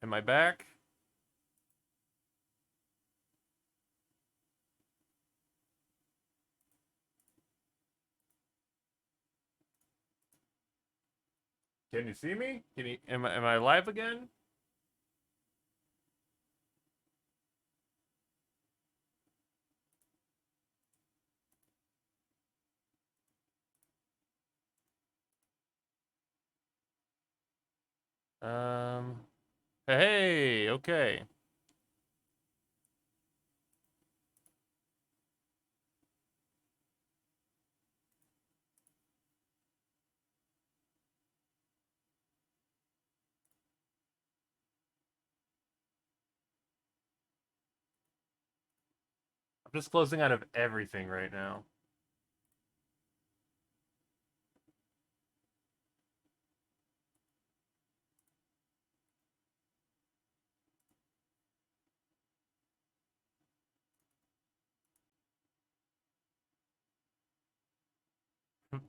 Am I back? Can you see me? Can you am I live again? Um hey, okay. I'm just closing out of everything right now.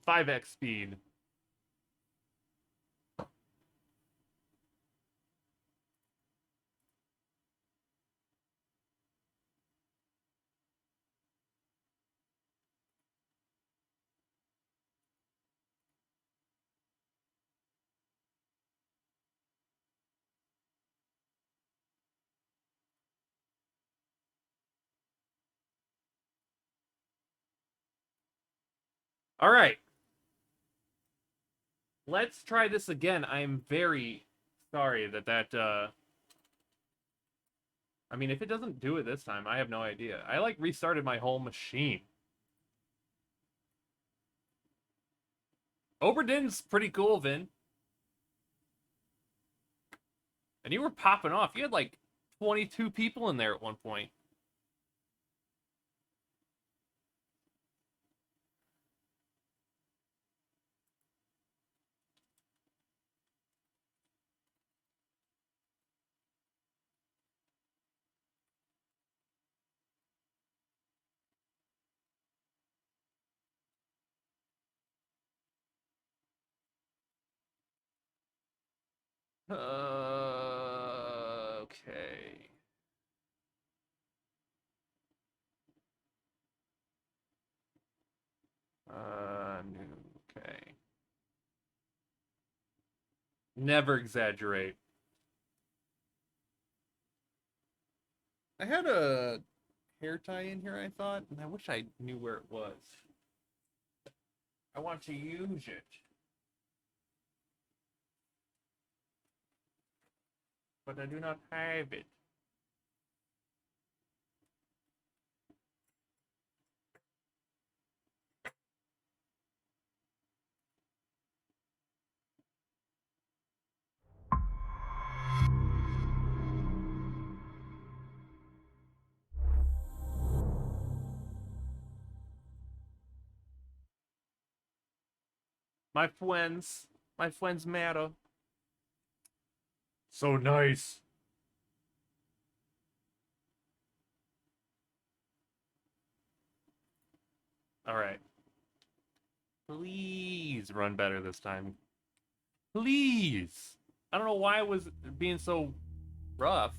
5x speed. All right. Let's try this again. I'm very sorry that I mean, if it doesn't do it this time, I have no idea. I like restarted my whole machine. Oberdin's pretty cool, Vin. And you were popping off. You had like 22 people in there at one point. Okay. Okay. Never exaggerate. I had a hair tie in here, I thought, and I wish I knew where it was. I want to use it, but I do not have it. My friends matter. So nice. All right. Please run better this time. Please. I don't know why it was being so rough.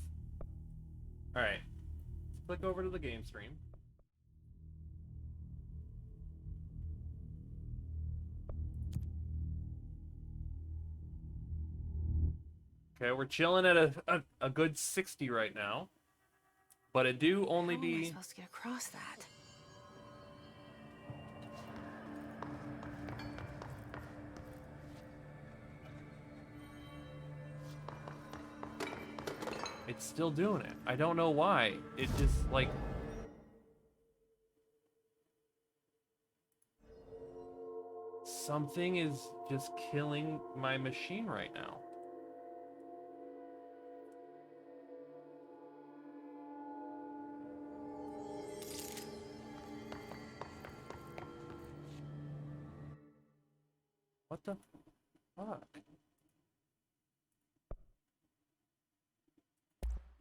All right. Click over to the game stream. Okay, we're chilling at a good 60 right now. But it do only How am I be... supposed to get across that? It's still doing it. I don't know why. It just, like... Something is just killing my machine right now. What the fuck?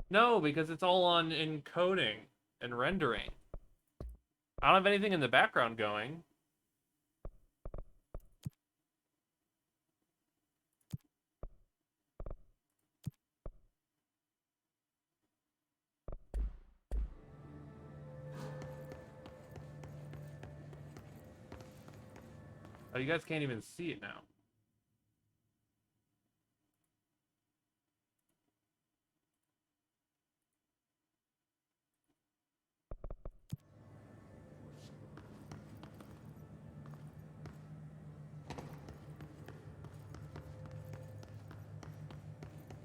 No, because it's all on encoding and rendering. I don't have anything in the background going. Oh, you guys can't even see it now.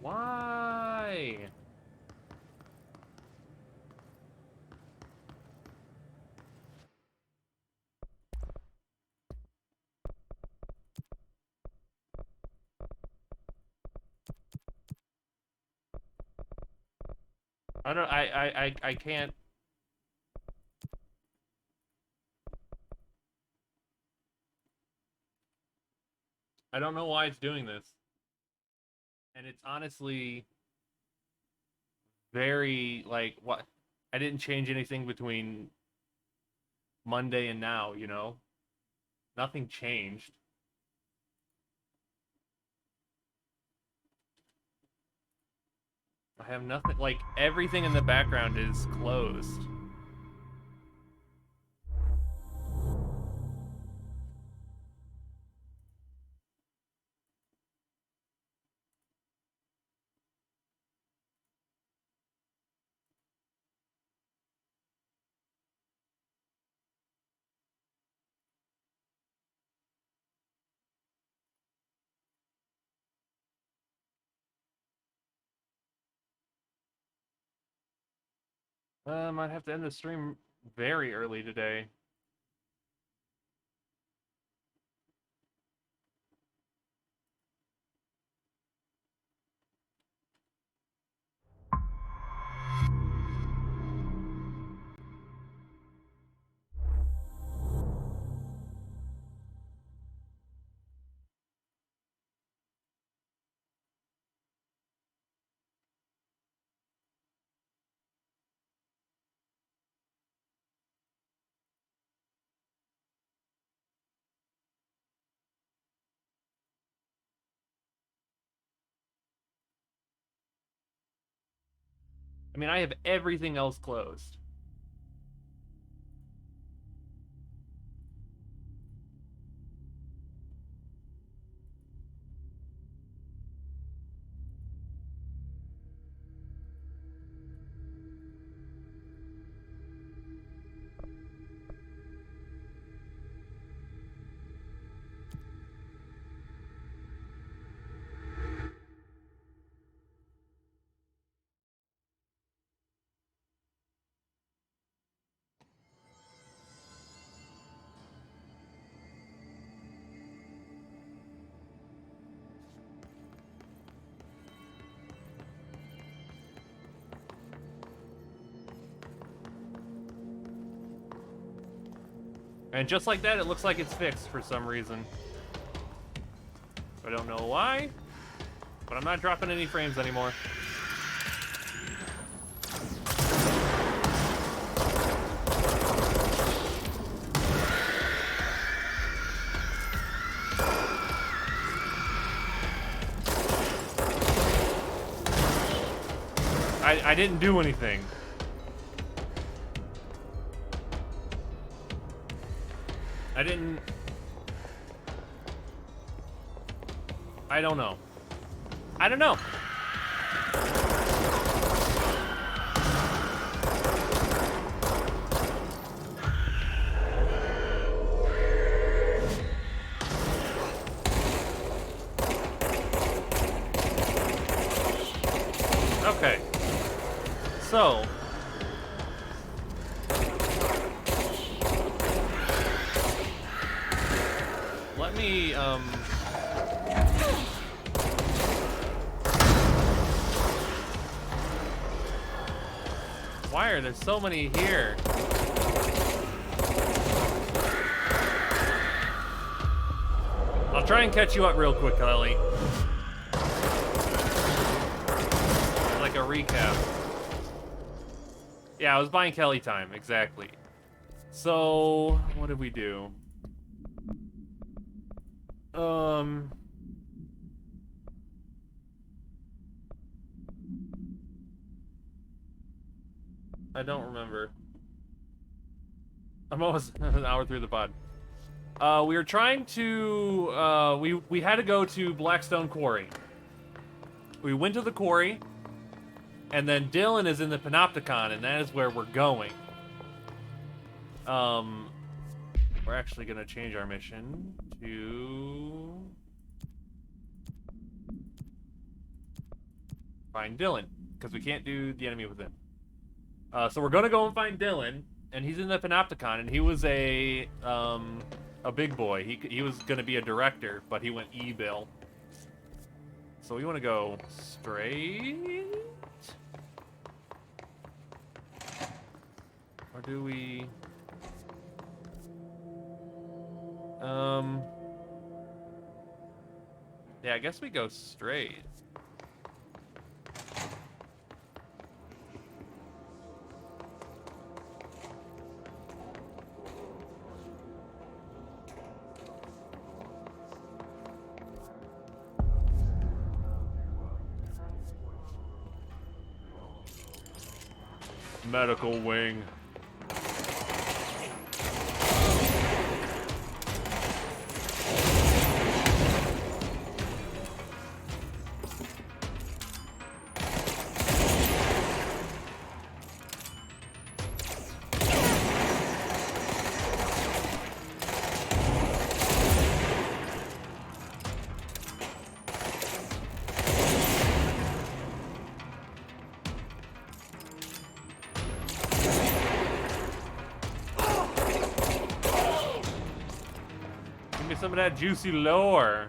Why? I don't. I can't. I don't know why it's doing this. And it's honestly very like what. I didn't change anything between Monday and now. You know, nothing changed. I have nothing. Like everything in the background is closed. I'd have to end the stream very early today. I mean, I have everything else closed. And just like that, it looks like it's fixed for some reason. I don't know why, but I'm not dropping any frames anymore. I didn't do anything. I didn't... I don't know. I don't know. Okay. So... let me, why are there so many here? I'll try and catch you up real quick, Ellie. Like a recap. Yeah, I was buying Kelly time, exactly. So, what did we do? I don't remember. I'm almost an hour through the pod. We were trying to, we had to go to Blackstone Quarry. We went to the quarry, and then Dylan is in the Panopticon, and that is where we're going. We're actually gonna change our mission to find Dylan, because we can't do the enemy within. So we're gonna go and find Dylan, and he's in the Panopticon, and he was a big boy. He was gonna be a director, but he went E-Bill. So we want to go straight, or do we? Yeah, I guess we go straight. Medical wing. Some of that juicy lore.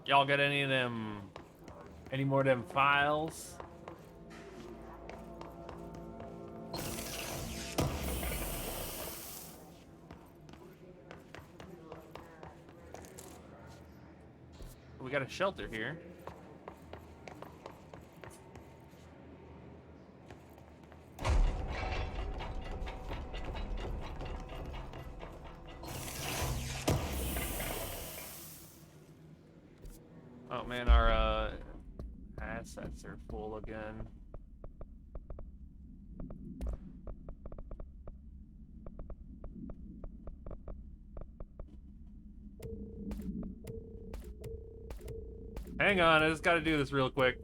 Y'all got any of them? Any more of them files? We got a shelter here. Oh man, our assets are full again. Hang on, I just gotta do this real quick.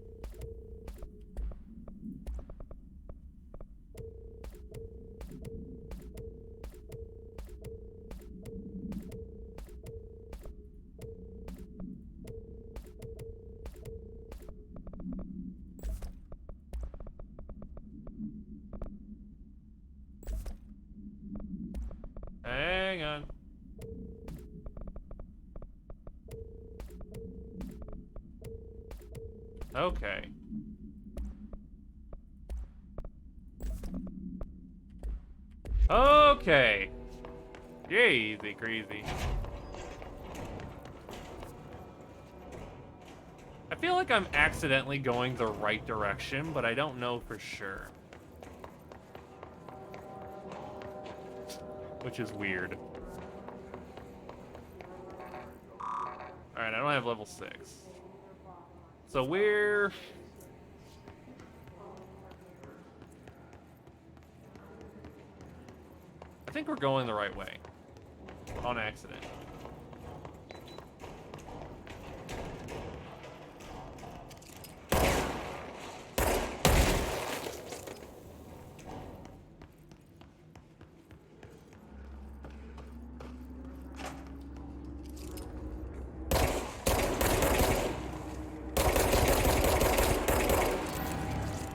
Hang on. Okay. Okay. Easy crazy. I feel like I'm accidentally going the right direction, but I don't know for sure. Which is weird. Alright, I don't have level 6. So we're... I think we're going the right way. On accident.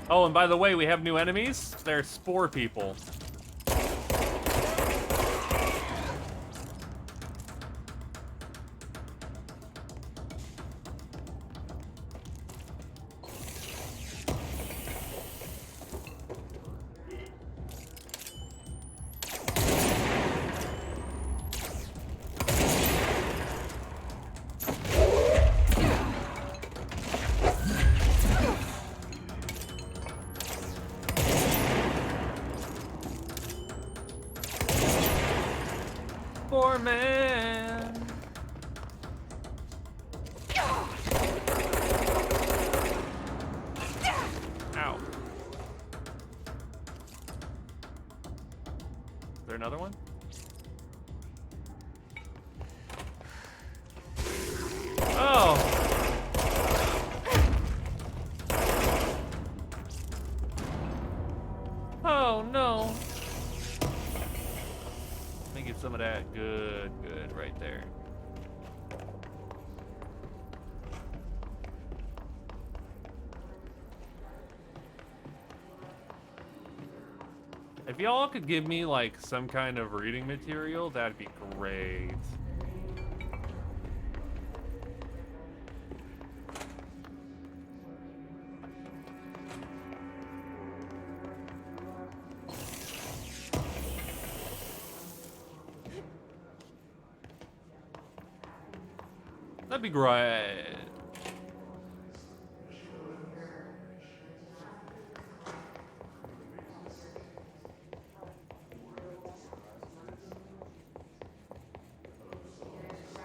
Oh, and by the way, we have new enemies. They're spore people. Man. Ow. there another one? Oh! Oh no! Let me get some of that. Good, right there. If y'all could give me like some kind of reading material, that'd be great. That'd be great.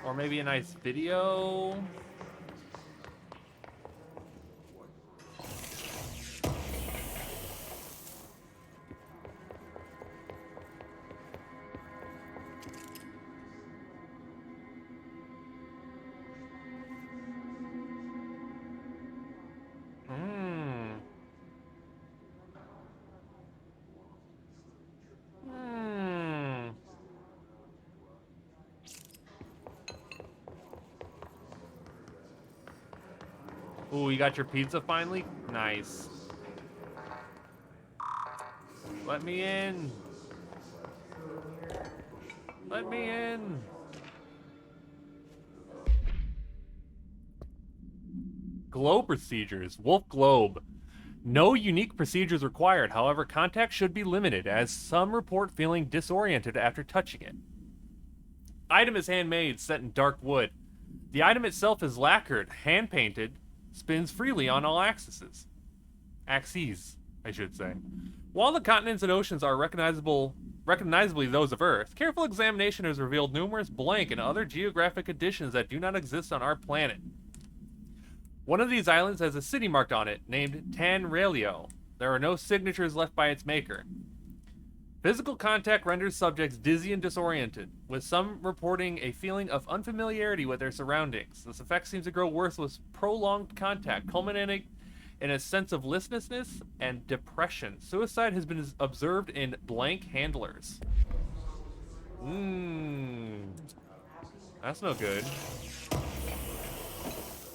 Or maybe a nice video. Ooh, you got your pizza finally? Nice. Let me in. Let me in. Globe procedures. Wolf Globe. No unique procedures required. However, contact should be limited, as some report feeling disoriented after touching it. Item is handmade, set in dark wood. The item itself is lacquered, hand-painted, spins freely on all axes. Axes, I should say. While the continents and oceans are recognizably those of Earth, careful examination has revealed numerous blank and other geographic additions that do not exist on our planet. One of these islands has a city marked on it, named Tanrelio. There are no signatures left by its maker. Physical contact renders subjects dizzy and disoriented, with some reporting a feeling of unfamiliarity with their surroundings. This effect seems to grow worse with prolonged contact, culminating in a sense of listlessness and depression. Suicide has been observed in blank handlers. That's no good.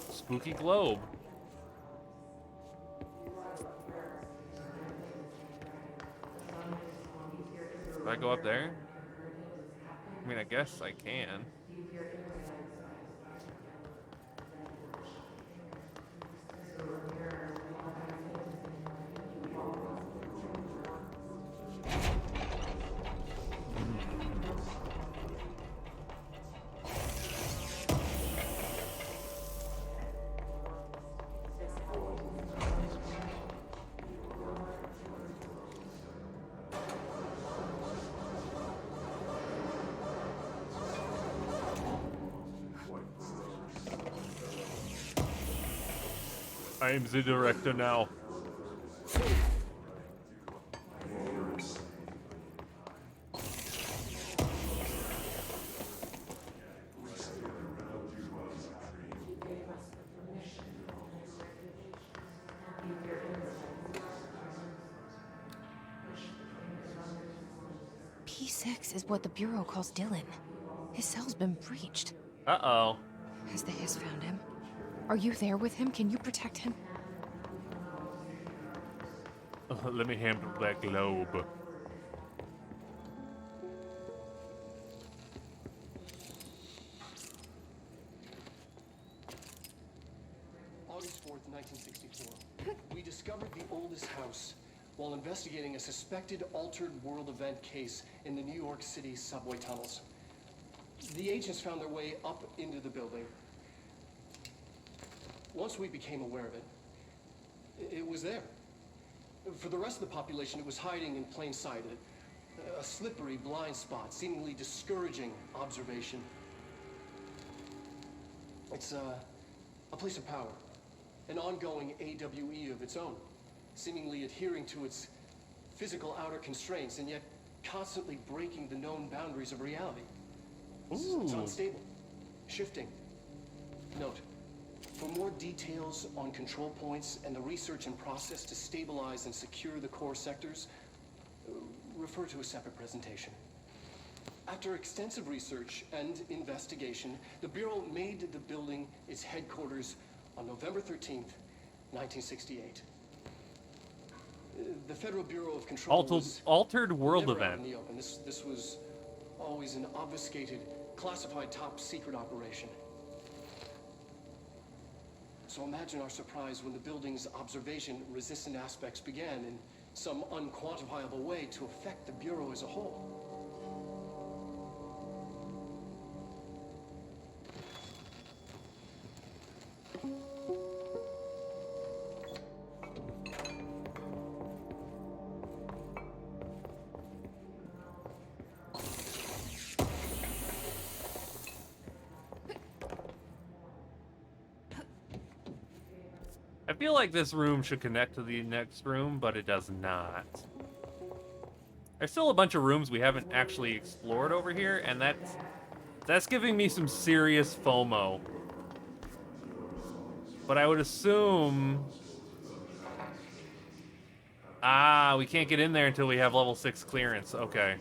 Spooky globe. Can I go up there? I mean, I guess I can. I am the director now. P6 is what the Bureau calls Dylan. His cell's been breached. Uh-oh. Has the Hiss found him? Are you there with him? Can you protect him? Let me handle that globe. August 4th, 1964. We discovered the oldest house while investigating a suspected altered world event case in the New York City subway tunnels. The agents found their way up into the building. Once we became aware of it, it was there. For the rest of the population, it was hiding in plain sight. A slippery blind spot, seemingly discouraging observation. It's a place of power. An ongoing AWE of its own, seemingly adhering to its physical outer constraints, and yet constantly breaking the known boundaries of reality. It's Ooh. unstable, shifting. Note, for more details on control points and the research and process to stabilize and secure the core sectors, refer to a separate presentation. After extensive research and investigation, the Bureau made the building its headquarters on November 13th, 1968. The Federal Bureau of Control was Altered world never out event. in the open. This was always an obfuscated, classified top secret operation. So imagine our surprise when the building's observation-resistant aspects began in some unquantifiable way to affect the Bureau as a whole. I feel like this room should connect to the next room, but it does not. There's still a bunch of rooms we haven't actually explored over here, and that's giving me some serious FOMO. But I would assume... Ah, we can't get in there until we have level 6 clearance. Okay.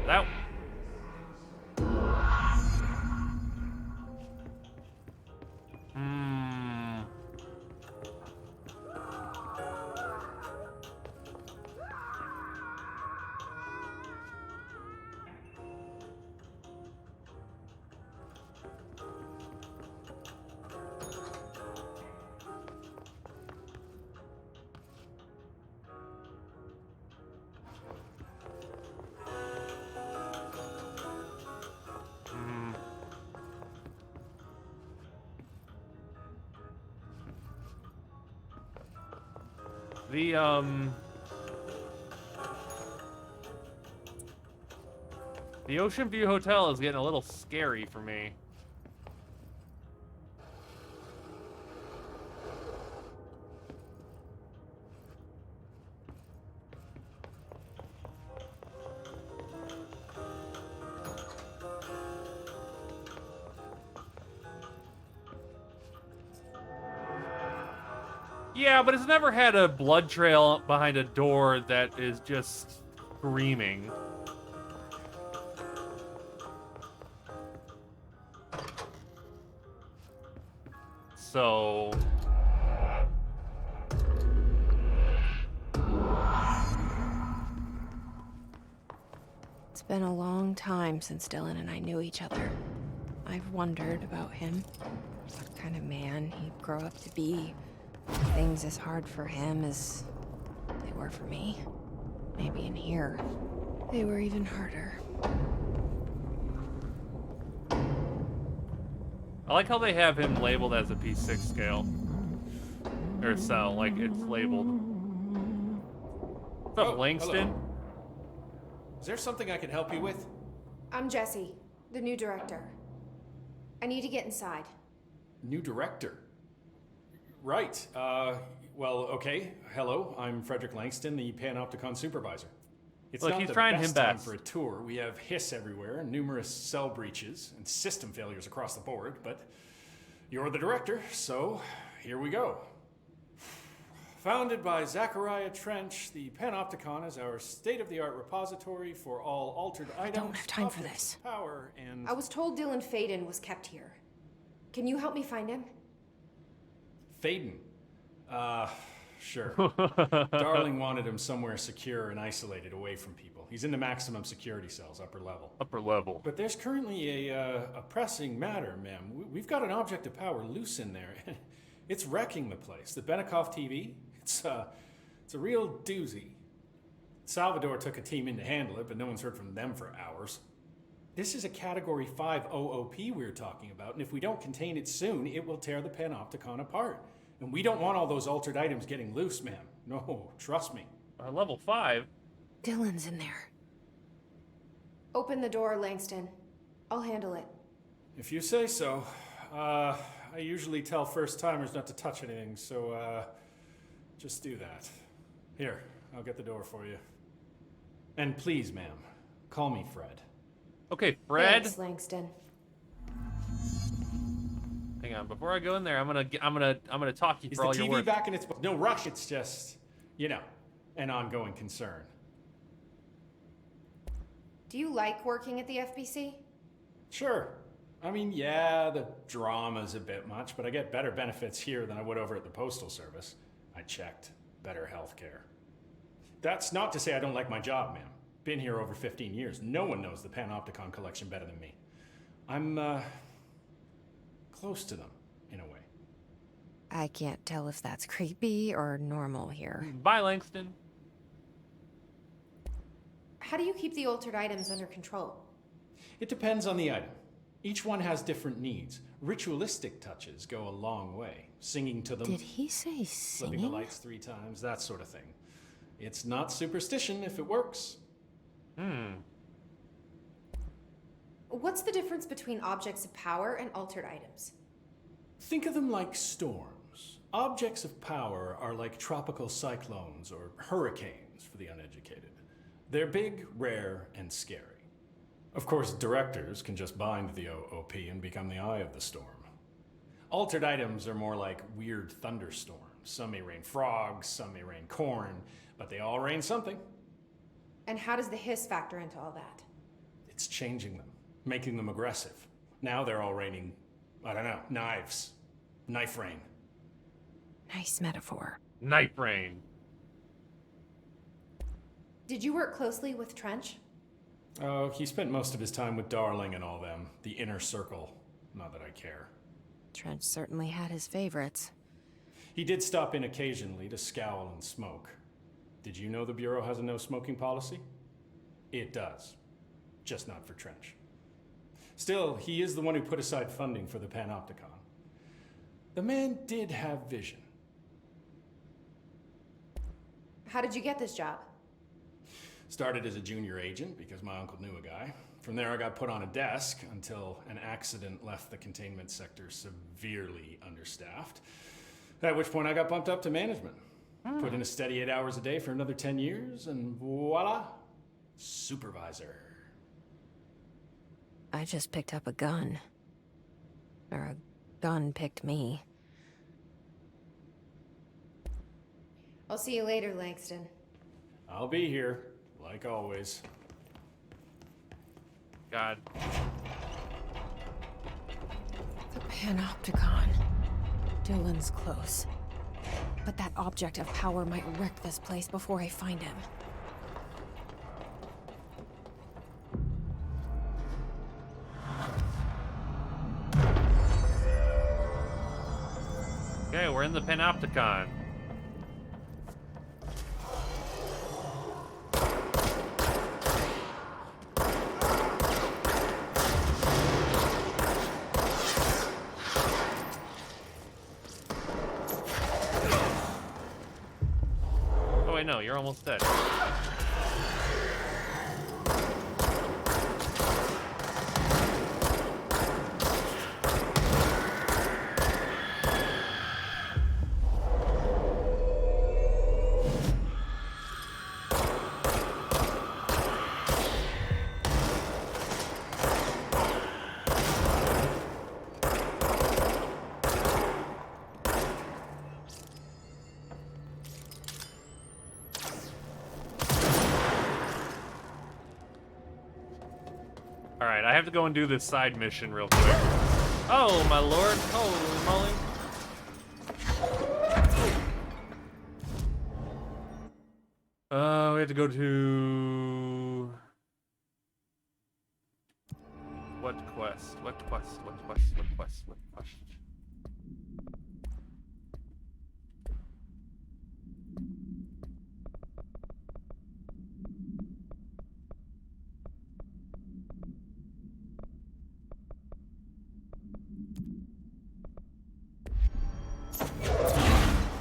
That... The Ocean View Hotel is getting a little scary for me. Yeah, but it's never had a blood trail behind a door that is just screaming. So... It's been a long time since Dylan and I knew each other. I've wondered about him. What kind of man he'd grow up to be. Things as hard for him as they were for me. Maybe in here, they were even harder. I like how they have him labeled as a P6 scale. Or cell, like it's labeled. What's up, Langston? Hello. Is there something I can help you with? I'm Jesse, the new director. I need to get inside. New director? Right. Well, okay. Hello, I'm Frederick Langston, the Panopticon supervisor. It's Look, not he's the trying best him time best. for a tour. We have hiss everywhere, numerous cell breaches, and system failures across the board, but you're the director, so here we go. Founded by Zachariah Trench, the Panopticon is our state-of-the-art repository for all altered items, don't have time for objects this. of power, and... I was told Dylan Faden was kept here. Can you help me find him? Faden. Sure. Darling wanted him somewhere secure and isolated away from people. He's in the maximum security cells, upper level. Upper level. But there's currently a pressing matter, ma'am. We've got an object of power loose in there. It's wrecking the place. The Benikoff TV, it's a real doozy. Salvador took a team in to handle it, but no one's heard from them for hours. This is a Category 5 OOP we're talking about, and if we don't contain it soon, it will tear the Panopticon apart. And we don't want all those altered items getting loose, ma'am. No, trust me. Level 5? Dylan's in there. Open the door, Langston. I'll handle it. If you say so. I usually tell first-timers not to touch anything, so, just do that. Here, I'll get the door for you. And please, ma'am, call me Fred. Okay, Fred. Thanks, Langston. Hang on, before I go in there, I'm gonna talk you Is for the all your TV work. back in its... No rush, it's just, you know, an ongoing concern. Do you like working at the FBC? Sure. I mean, yeah, the drama's a bit much, but I get better benefits here than I would over at the Postal Service. I checked. Better health care. That's not to say I don't like my job, ma'am. Been here over 15 years. No one knows the Panopticon collection better than me. I'm, close to them, in a way. I can't tell if that's creepy or normal here. Bye, Langston. How do you keep the altered items under control? It depends on the item. Each one has different needs. Ritualistic touches go a long way. Singing to them, Did he say flipping the singing? lights 3 times, that sort of thing. It's not superstition if it works. What's the difference between objects of power and altered items? Think of them like storms. Objects of power are like tropical cyclones or hurricanes for the uneducated. They're big, rare, and scary. Of course, directors can just bind the OOP and become the eye of the storm. Altered items are more like weird thunderstorms. Some may rain frogs, some may rain corn, but they all rain something. And how does the hiss factor into all that? It's changing them, making them aggressive. Now they're all raining, I don't know, knives. Knife rain. Nice metaphor. Knife rain. Did you work closely with Trench? Oh, he spent most of his time with Darling and all them. The inner circle. Not that I care. Trench certainly had his favorites. He did stop in occasionally to scowl and smoke. Did you know the Bureau has a no-smoking policy? It does. Just not for Trench. Still, he is the one who put aside funding for the Panopticon. The man did have vision. How did you get this job? Started as a junior agent because my uncle knew a guy. From there I got put on a desk until an accident left the containment sector severely understaffed. At which point I got bumped up to management. Put in a steady 8 hours a day for another 10 years and voila, supervisor. I just picked up a gun. Or a gun picked me. I'll see you later, Langston. I'll be here, like always. God. The Panopticon. Dylan's close. But that object of power might wreck this place before I find him. Okay, we're in the Panopticon. Oh wait, no, you're almost dead. Alright, I have to go and do this side mission real quick. Oh, my lord. Holy moly. We have to go to... What quest? What quest? What quest? What quest? What quest?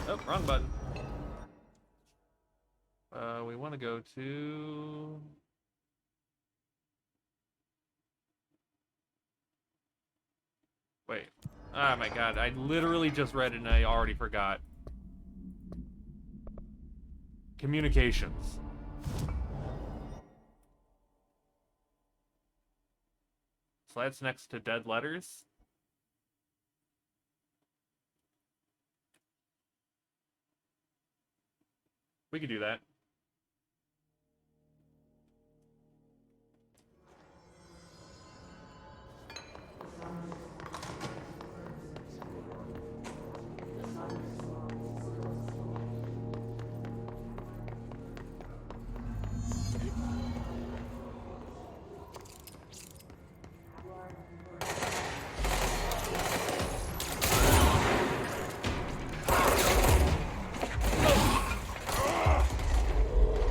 Oh, wrong button. We want to go to... Wait. Oh my god, I literally just read it and I already forgot. Communications. So that's next to dead letters. We could do that.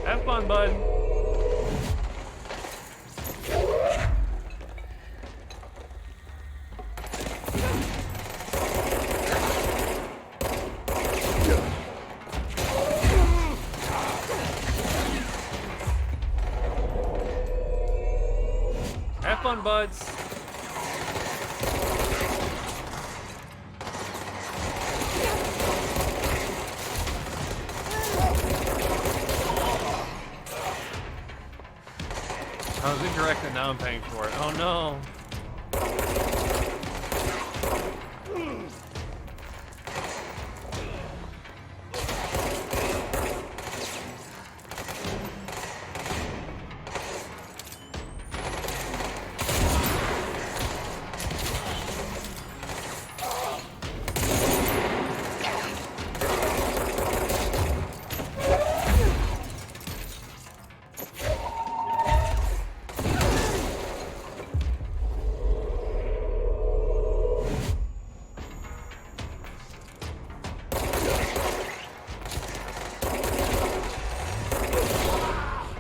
Have fun, bud. Have fun, buds. I was incorrect and now I'm paying for it. Oh no.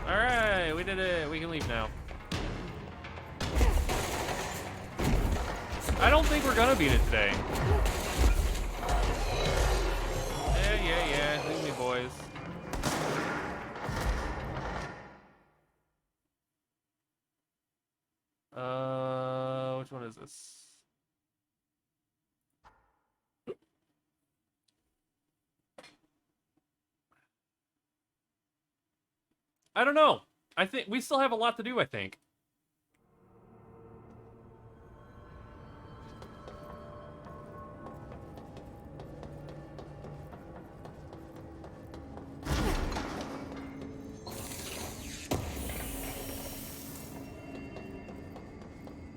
Alright, we did it. We can leave now. I don't think we're gonna beat it today. Yeah. Leave me, boys. Which one is this? I don't know. I think we still have a lot to do, I think.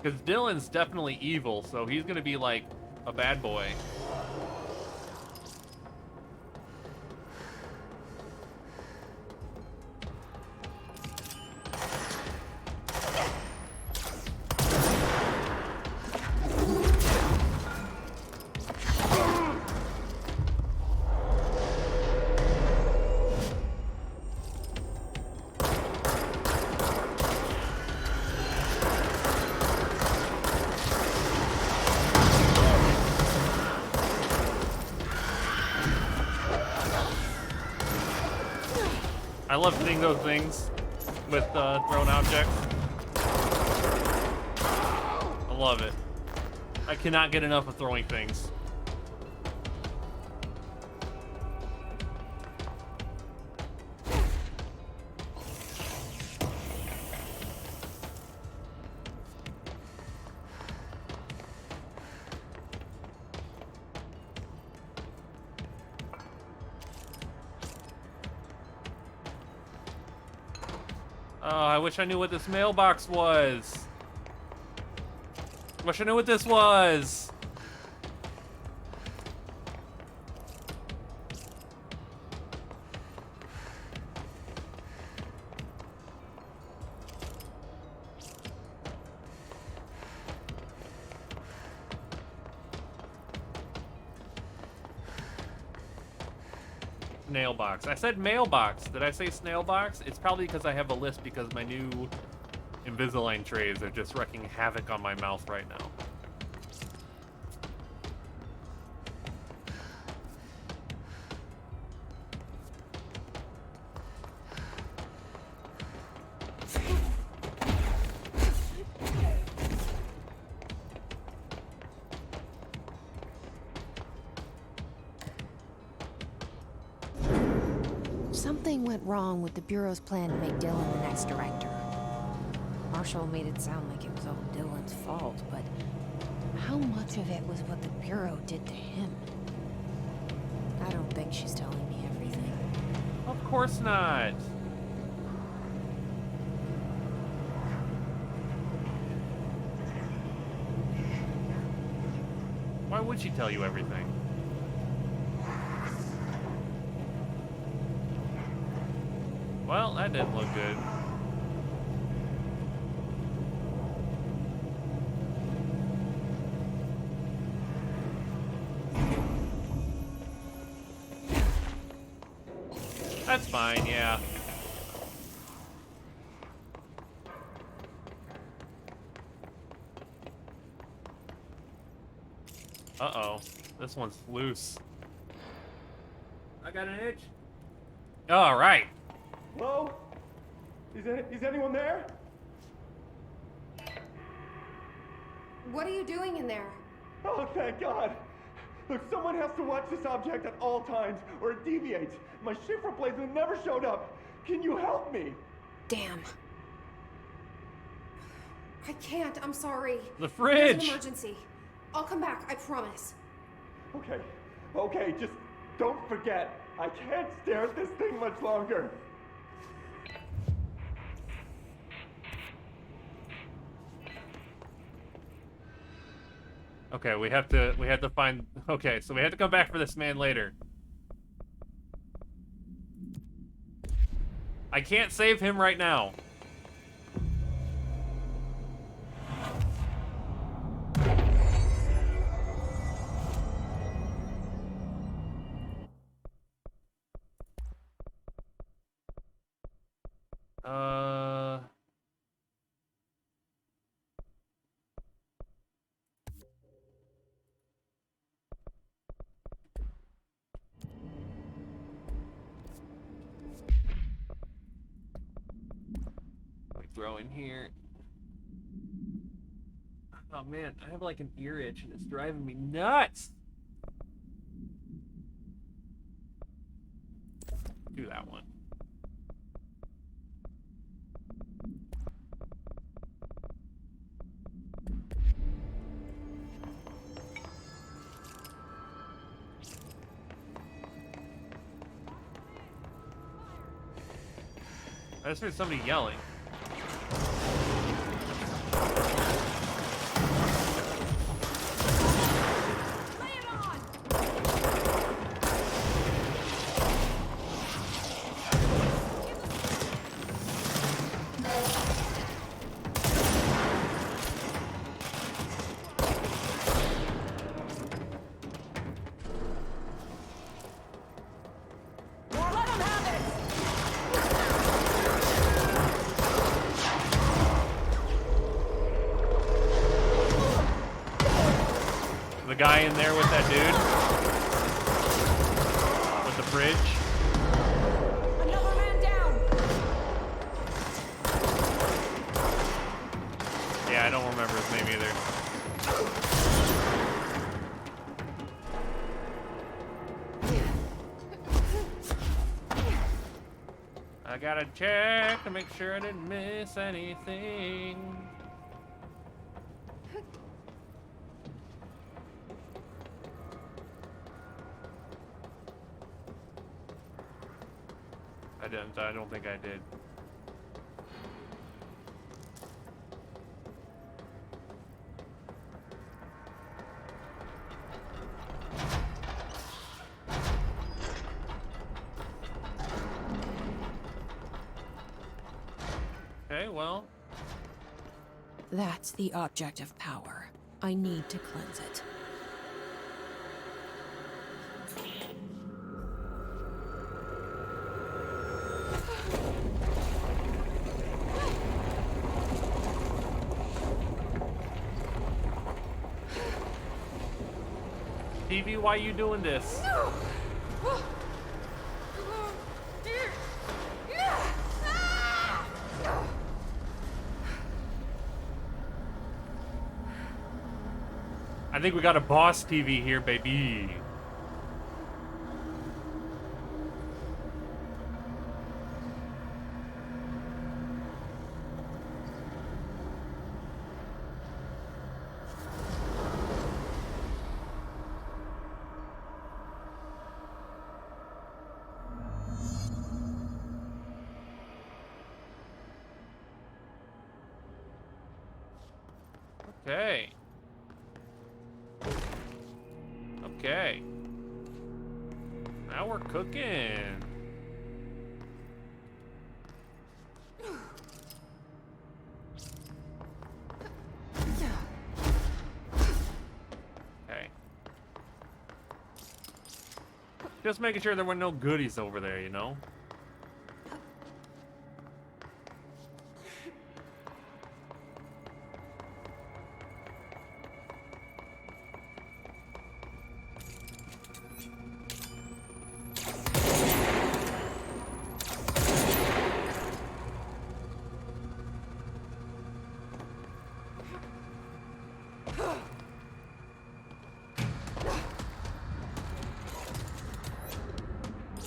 Because Dylan's definitely evil, so he's gonna be like a bad boy. I love hitting those things with thrown objects. I love it. I cannot get enough of throwing things. Oh, I wish I knew what this mailbox was. Wish I knew what this was. Snail box. I said mailbox. Did I say snail box? It's probably because I have a list because my new Invisalign trays are just wreaking havoc on my mouth right now. Something went wrong with the Bureau's plan to make Dylan the next director. Marshall made it sound like it was all Dylan's fault, but how much of it was what the Bureau did to him? I don't think she's telling me everything. Of course not. Why would she tell you everything? Well, that didn't look good. That's fine, yeah. Uh-oh. This one's loose. I got an itch. All right. Hello? Is anyone there? What are you doing in there? Oh, thank God. Look, someone has to watch this object at all times, or it deviates. My shift replacement never showed up. Can you help me? Damn. I can't, I'm sorry. The There's fridge. an emergency. I'll come back, I promise. Okay, just don't forget. I can't stare at this thing much longer. Okay, we have to find. Okay, so we have to come back for this man later. I can't save him right now. Throw in here. Oh man, I have like an ear itch and it's driving me nuts. Do that one. I just heard somebody yelling. The guy in there with that dude? With the fridge? Another man down! Yeah, I don't remember his name either. I gotta check to make sure I didn't miss anything. I don't think I did. Okay, well. That's the object of power. I need to cleanse it. TV, why you doing this? I think we got a boss TV here, baby. Okay. Okay. Now we're cooking. Okay. Just making sure there were no goodies over there, you know?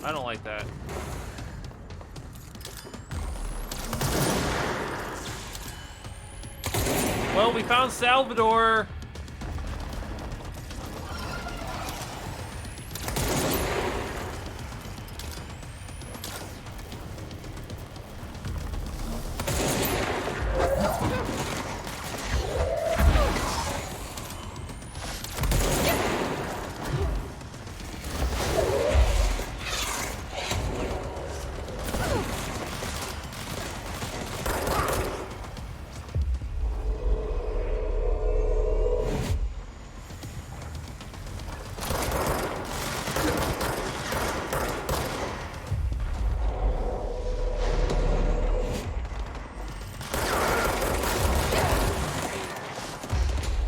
I don't like that. Well, we found Salvador.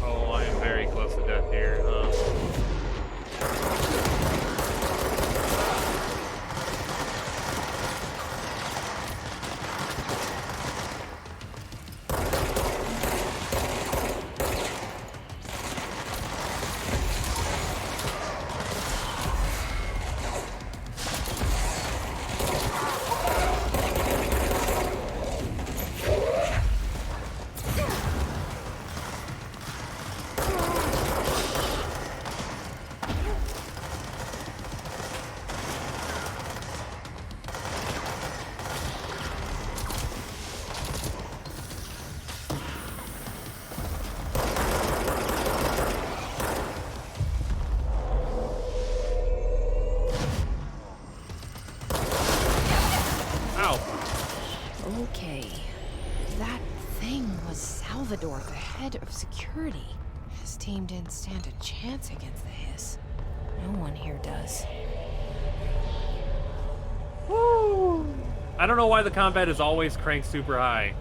Oh, I am very close to death here. Ow. Okay. That thing was Salvador, the head of security. His team didn't stand a chance against the Hiss. No one here does. Woo! I don't know why the combat is always cranked super high.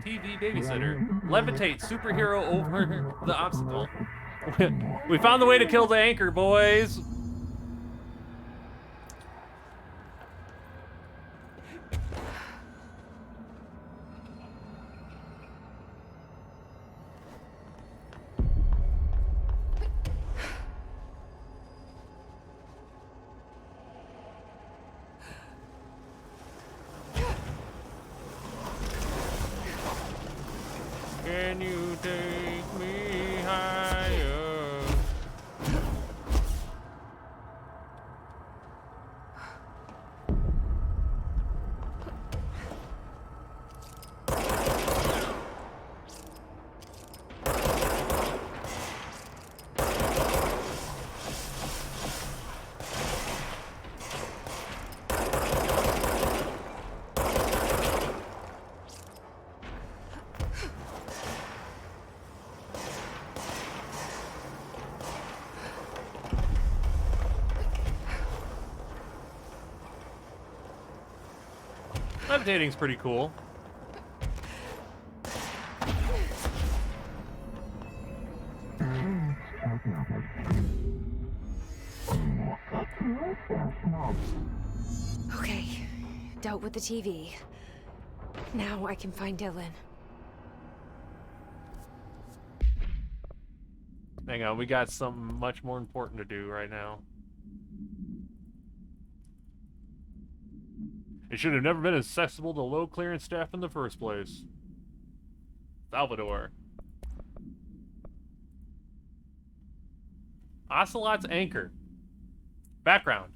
TV babysitter. Levitate superhero over the obstacle. We found the way to kill the anchor, boys. Can you take me higher? Levitating's pretty cool. Okay. Dealt with the TV. Now I can find Dylan. Hang on, we got something much more important to do right now. It should have never been accessible to low clearance staff in the first place. Salvador. Ocelot's anchor. Background.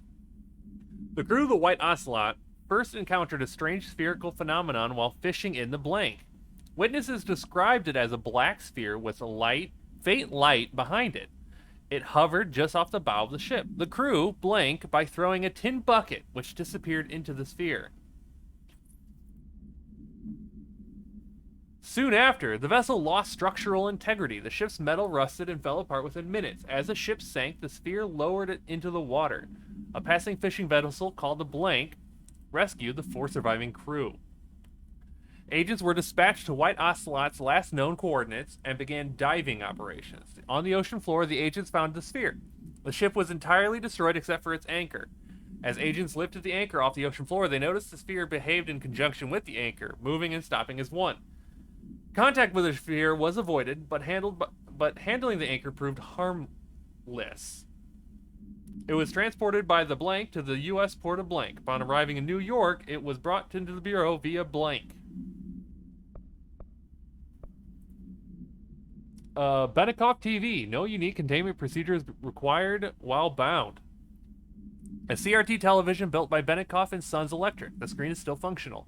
The crew of the White Ocelot first encountered a strange spherical phenomenon while fishing in the blank. Witnesses described it as a black sphere with a faint light behind it. It hovered just off the bow of the ship. The crew blanked by throwing a tin bucket, which disappeared into the sphere. Soon after, the vessel lost structural integrity. The ship's metal rusted and fell apart within minutes. As the ship sank, the sphere lowered it into the water. A passing fishing vessel called the Blank rescued the 4 surviving crew. Agents were dispatched to White Ocelot's last known coordinates and began diving operations. On the ocean floor, the agents found the sphere. The ship was entirely destroyed except for its anchor. As agents lifted the anchor off the ocean floor, they noticed the sphere behaved in conjunction with the anchor, moving and stopping as one. Contact with the sphere was avoided, but handling the anchor proved harmless. It was transported by the Blank to the U.S. port of Blank. Upon arriving in New York, it was brought into the Bureau via Blank. Benikoff TV. No unique containment procedures required while bound. A CRT television built by Benikoff and Sons Electric. The screen is still functional.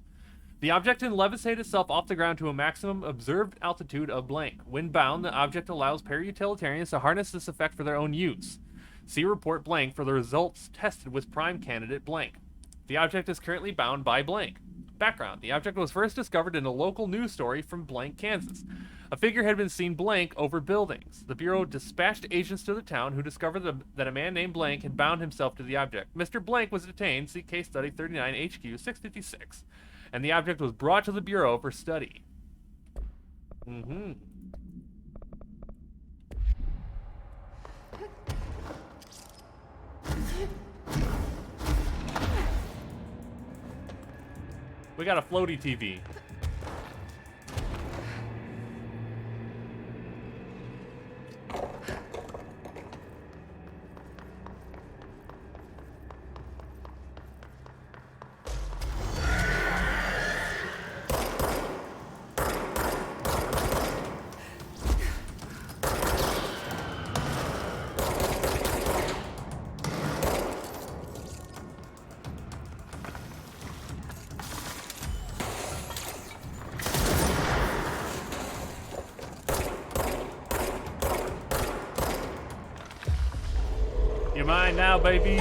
The object can levitate itself off the ground to a maximum observed altitude of Blank. When bound, the object allows para-utilitarians to harness this effect for their own use. See report Blank for the results tested with prime candidate Blank. The object is currently bound by Blank. Background. The object was first discovered in a local news story from Blank, Kansas. A figure had been seen Blank over buildings. The Bureau dispatched agents to the town who discovered that a man named Blank had bound himself to the object. Mr. Blank was detained, see case study 39 HQ 656, and the object was brought to the Bureau for study. We got a floaty TV. You're mine now, baby.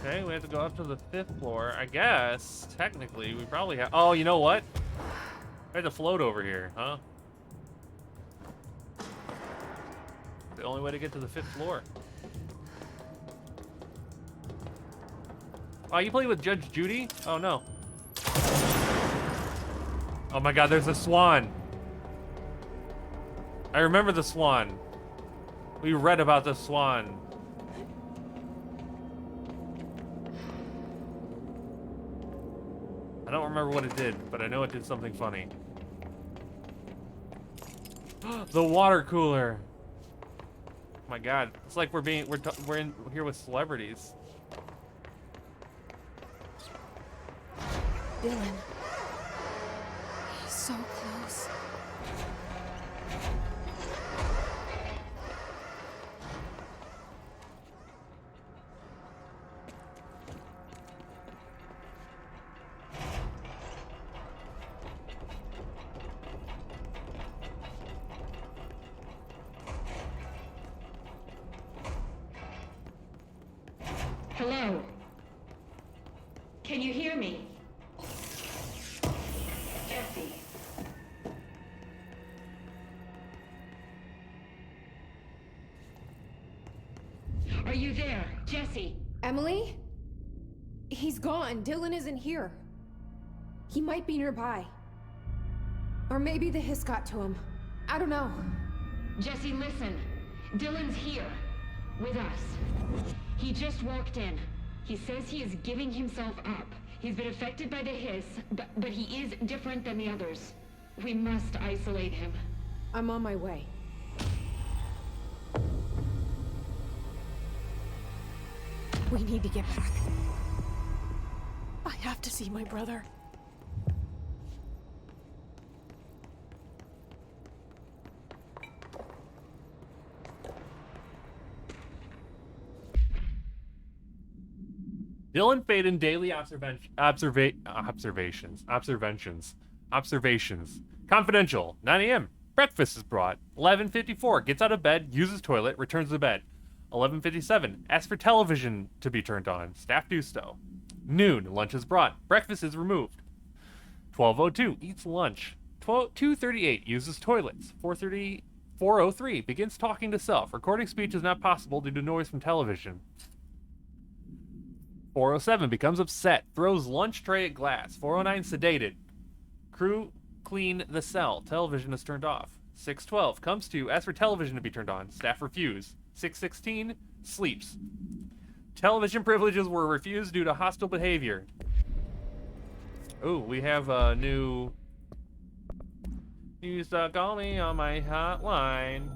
Okay, we have to go up to the 5th floor. I guess, technically, we probably have... Oh, you know what? We have to float over here, huh? The only way to get to the 5th floor. Oh, you play with Judge Judy? Oh, no. Oh my god, there's a swan. I remember the swan. We read about the swan. I don't remember what it did, but I know it did something funny. The water cooler. Oh my god, it's like we're in here with celebrities. Dylan. He's so close. Hello? Can you hear me? Jesse. Are you there, Jesse? Emily? He's gone. Dylan isn't here. He might be nearby. Or maybe the hiss got to him. I don't know. Jesse, listen. Dylan's here. With us. He just walked in. He says he is giving himself up. He's been affected by the hiss, but he is different than the others. We must isolate him. I'm on my way. We need to get back. I have to see my brother. Dylan Faden daily observations. Confidential. 9 a.m. Breakfast is brought. 11:54. Gets out of bed, uses toilet, returns to bed. 11:57. Asks for television to be turned on. Staff do so. Noon. Lunch is brought. Breakfast is removed. 12:02. Eats lunch. 2:38. Uses toilets. 4:03. Begins talking to self. Recording speech is not possible due to noise from television. 4:07 becomes upset, throws lunch tray at glass. 4:09 sedated. Crew clean the cell. Television is turned off. 6:12 comes to ask for television to be turned on. Staff refuse. 6:16 sleeps. Television privileges were refused due to hostile behavior. Oh, we have a new. Use call me on my hotline.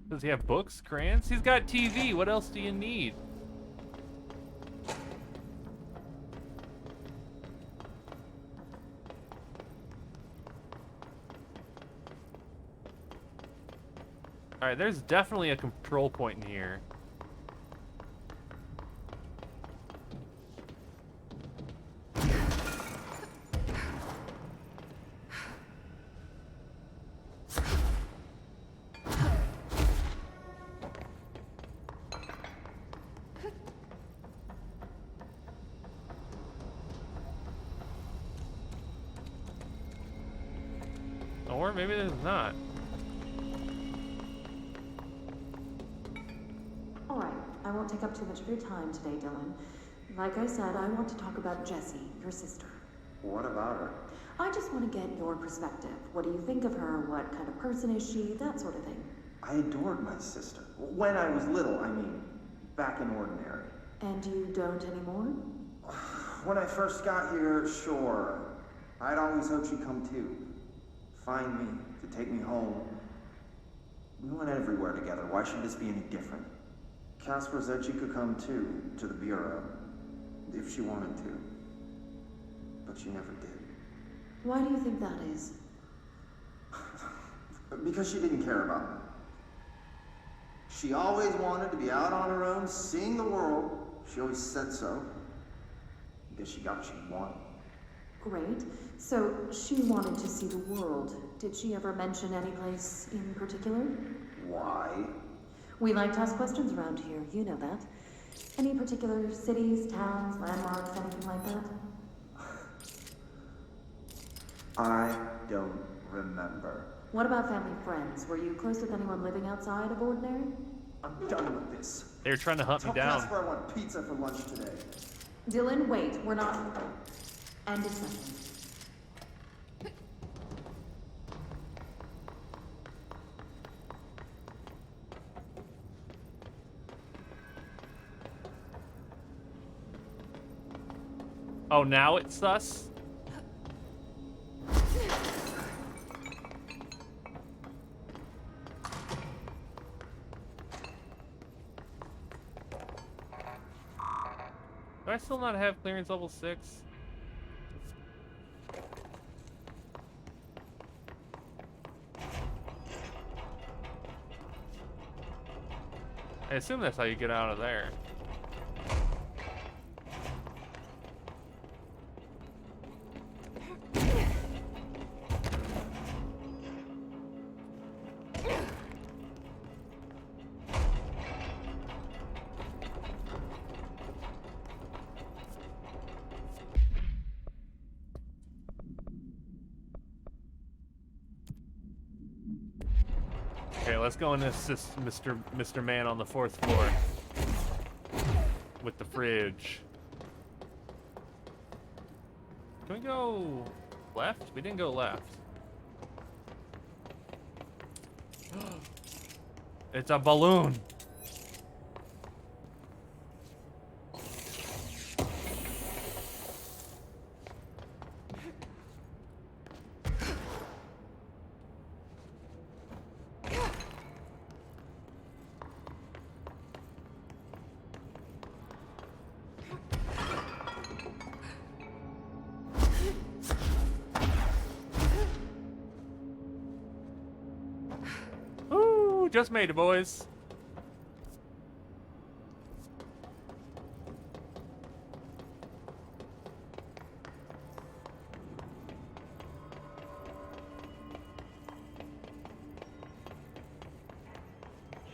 Does he have books, crayons? He's got TV. What else do you need? Alright, there's definitely a control point in here. Or maybe there's not. Alright, I won't take up too much of your time today, Dylan. Like I said, I want to talk about Jessie, your sister. What about her? I just want to get your perspective. What do you think of her? What kind of person is she? That sort of thing. I adored my sister. When I was little, I mean. Back in Ordinary. And you don't anymore? When I first got here, sure. I'd always hoped she'd come too. Find me, to take me home. We went everywhere together. Why should this be any different? Casper said she could come too, to the Bureau. If she wanted to. But she never did. Why do you think that is? Because she didn't care about me. She always wanted to be out on her own, seeing the world. She always said so. I guess she got what she wanted. Great. So, she wanted to see the world. Did she ever mention any place in particular? Why? We like to ask questions around here, you know that. Any particular cities, towns, landmarks, anything like that? I don't remember. What about family friends? Were you close with anyone living outside of Ordinary? I'm done with this. They were trying to hunt me Tell down. Casper I want pizza for lunch today. Dylan, wait, we're not... End of sentence. Oh, now it's sus? Do I still not have clearance level 6? I assume that's how you get out of there. Okay, let's go and assist Mr. Man on the 4th floor with the fridge. Can we go left? We didn't go left. It's a balloon. Ooh, just made it, boys.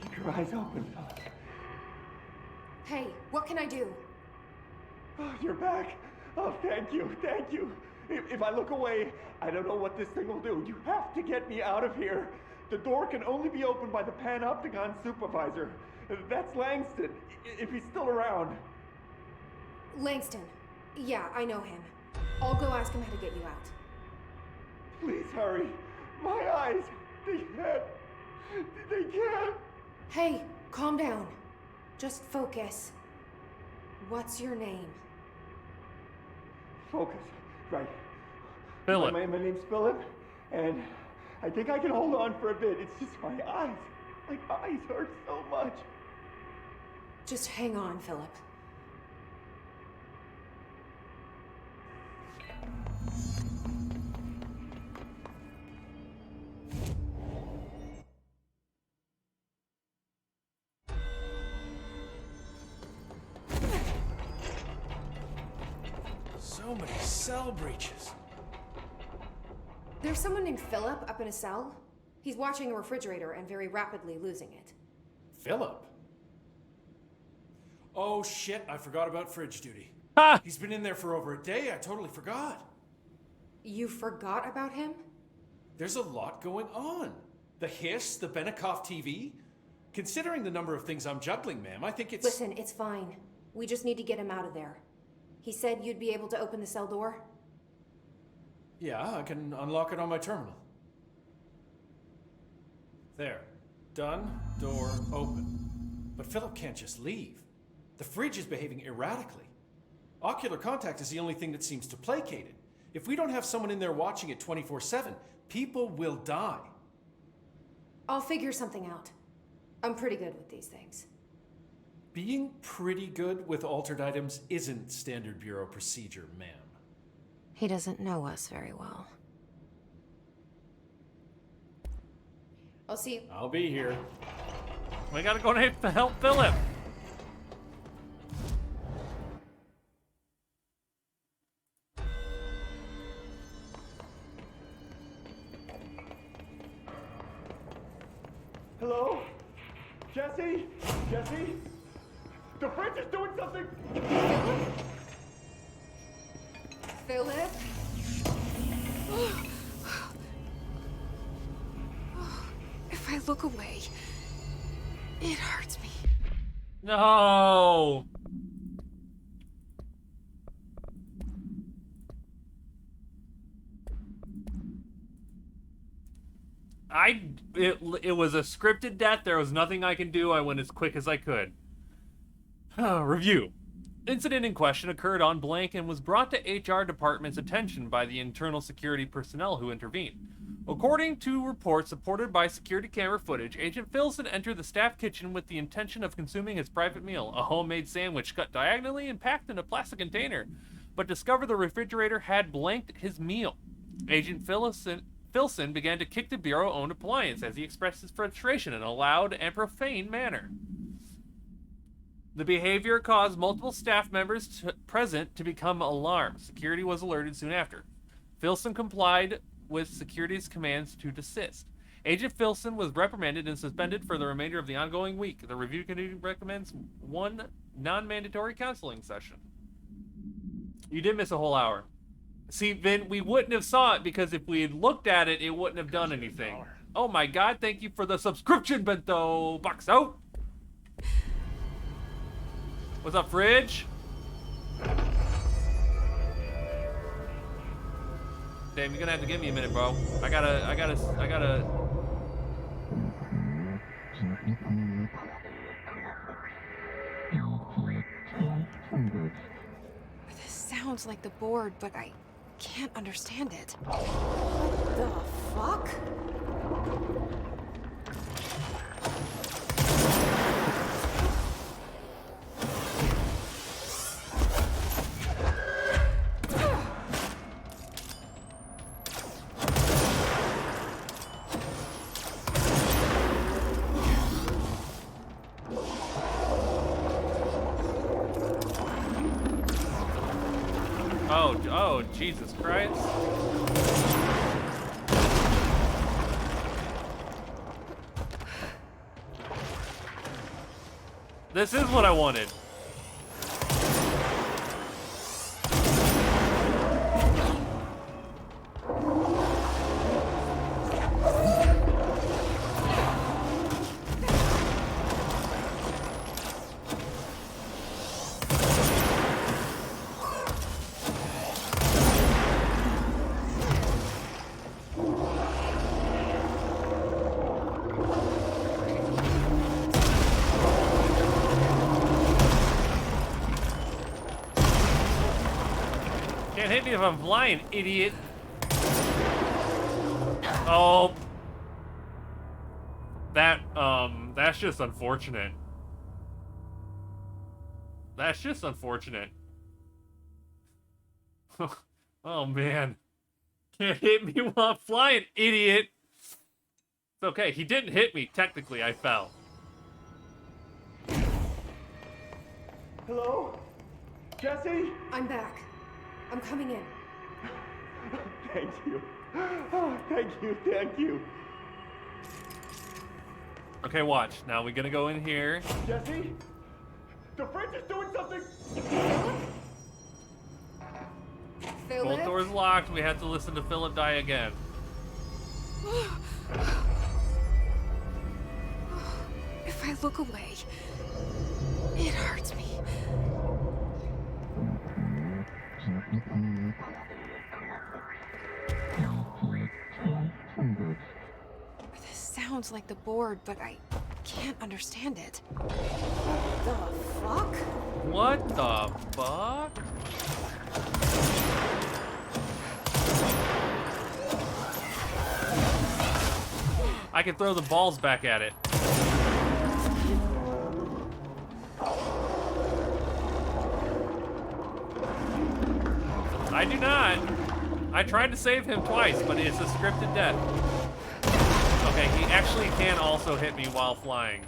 Keep your eyes open, Philip. Hey, what can I do? Oh, you're back. Oh, thank you, thank you. If I look away, I don't know what this thing will do. You have to get me out of here. The door can only be opened by the Panopticon supervisor. That's Langston, if he's still around. Langston. Yeah, I know him. I'll go ask him how to get you out. Please hurry. My eyes, they can't. Hey, calm down. Just focus. What's your name? Focus, right. Philip. My name's Philip, and I think I can hold on for a bit. It's just my eyes. My eyes hurt so much. Just hang on, Philip. So many cell breaches. There's someone named Philip up in a cell. He's watching a refrigerator and very rapidly losing it. Philip? Oh shit, I forgot about fridge duty. Ha! He's been in there for over a day, I totally forgot. You forgot about him? There's a lot going on. The hiss, the Benikoff TV. Considering the number of things I'm juggling, ma'am, I think it's... Listen, it's fine. We just need to get him out of there. He said you'd be able to open the cell door? Yeah, I can unlock it on my terminal. There. Done. Door open. But Philip can't just leave. The fridge is behaving erratically. Ocular contact is the only thing that seems to placate it. If we don't have someone in there watching it 24/7, people will die. I'll figure something out. I'm pretty good with these things. Being pretty good with altered items isn't standard bureau procedure, ma'am. He doesn't know us very well. I'll see you. I'll be here. We gotta go to help Philip. Hello? Jesse? Jesse? The fridge is doing something! Philip? If I look away, it hurts me. No. It was a scripted death. There was nothing I can do. I went as quick as I could. Review. Incident in question occurred on blank and was brought to HR department's attention by the internal security personnel who intervened. According to reports supported by security camera footage, Agent Filson entered the staff kitchen with the intention of consuming his private meal, a homemade sandwich cut diagonally and packed in a plastic container, but discovered the refrigerator had blanked his meal. Agent Filson began to kick the Bureau-owned appliance as he expressed his frustration in a loud and profane manner. The behavior caused multiple staff members present to become alarmed. Security was alerted soon after. Filson complied with security's commands to desist. Agent Filson was reprimanded and suspended for the remainder of the ongoing week. The review committee recommends one non-mandatory counseling session. You did miss a whole hour. See, Vin, we wouldn't have saw it because if we had looked at it, it wouldn't have done anything. Oh my god, thank you for the subscription, Bento Box out. What's up, Fridge? Damn, you're gonna have to give me a minute, bro. I gotta. This sounds like the board, but I can't understand it. The fuck? Oh, Jesus Christ. This is what I wanted. Can't hit me if I'm flying, idiot. Oh. That's just unfortunate. That's just unfortunate. Oh, man. Can't hit me while I'm flying, idiot. It's okay. He didn't hit me. Technically, I fell. Hello? Jesse? I'm back. I'm coming in. Thank you. Oh, thank you, thank you. Okay, watch. Now we're gonna go in here. Jesse? The fridge is doing something! Philip? Both doors locked. We have to listen to Philip die again. If I look away, it hurts me. This sounds like the board, but I can't understand it. The fuck? What the fuck? I can throw the balls back at it. I do not. I tried to save him twice, but it's a scripted death. Okay, he actually can also hit me while flying.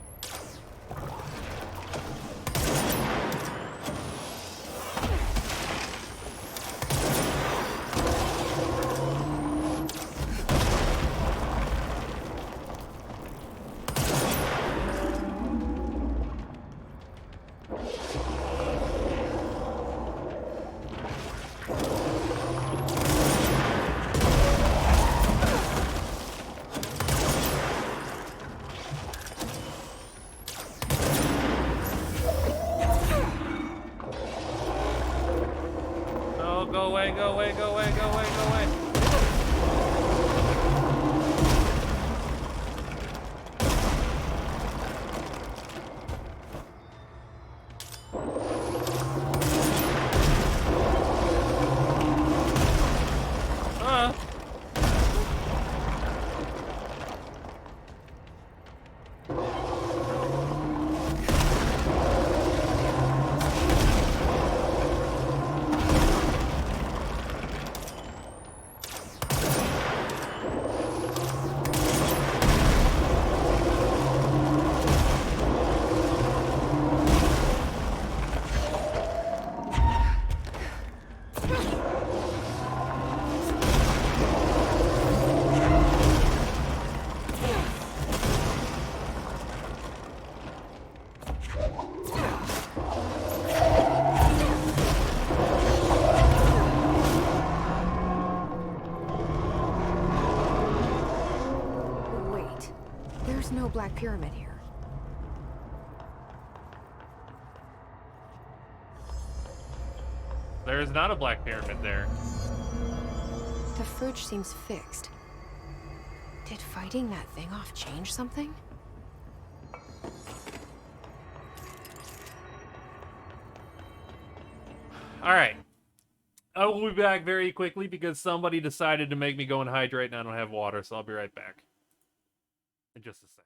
Go away, go away, go away, go away, go away. no Black Pyramid here. There is not a Black Pyramid there. The fridge seems fixed. Did fighting that thing off change something? Alright. I will be back very quickly because somebody decided to make me go and hydrate and I don't have water, so I'll be right back. In just a sec.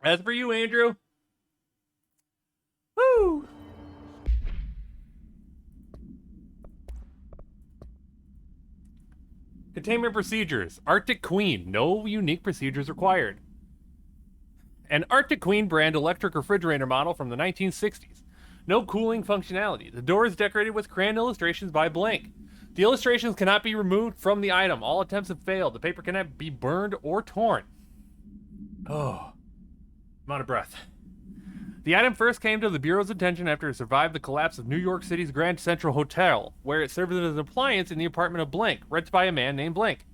As for you, Andrew. Woo! Containment procedures. Arctic Queen. No unique procedures required. An Arctic Queen brand electric refrigerator model from the 1960s. No cooling functionality. The door is decorated with crayon illustrations by Blank. The illustrations cannot be removed from the item. All attempts have failed. The paper cannot be burned or torn. Oh. I'm out of breath. The item first came to the Bureau's attention after it survived the collapse of New York City's Grand Central Hotel, where it served as an appliance in the apartment of Blank, rented by a man named Blank.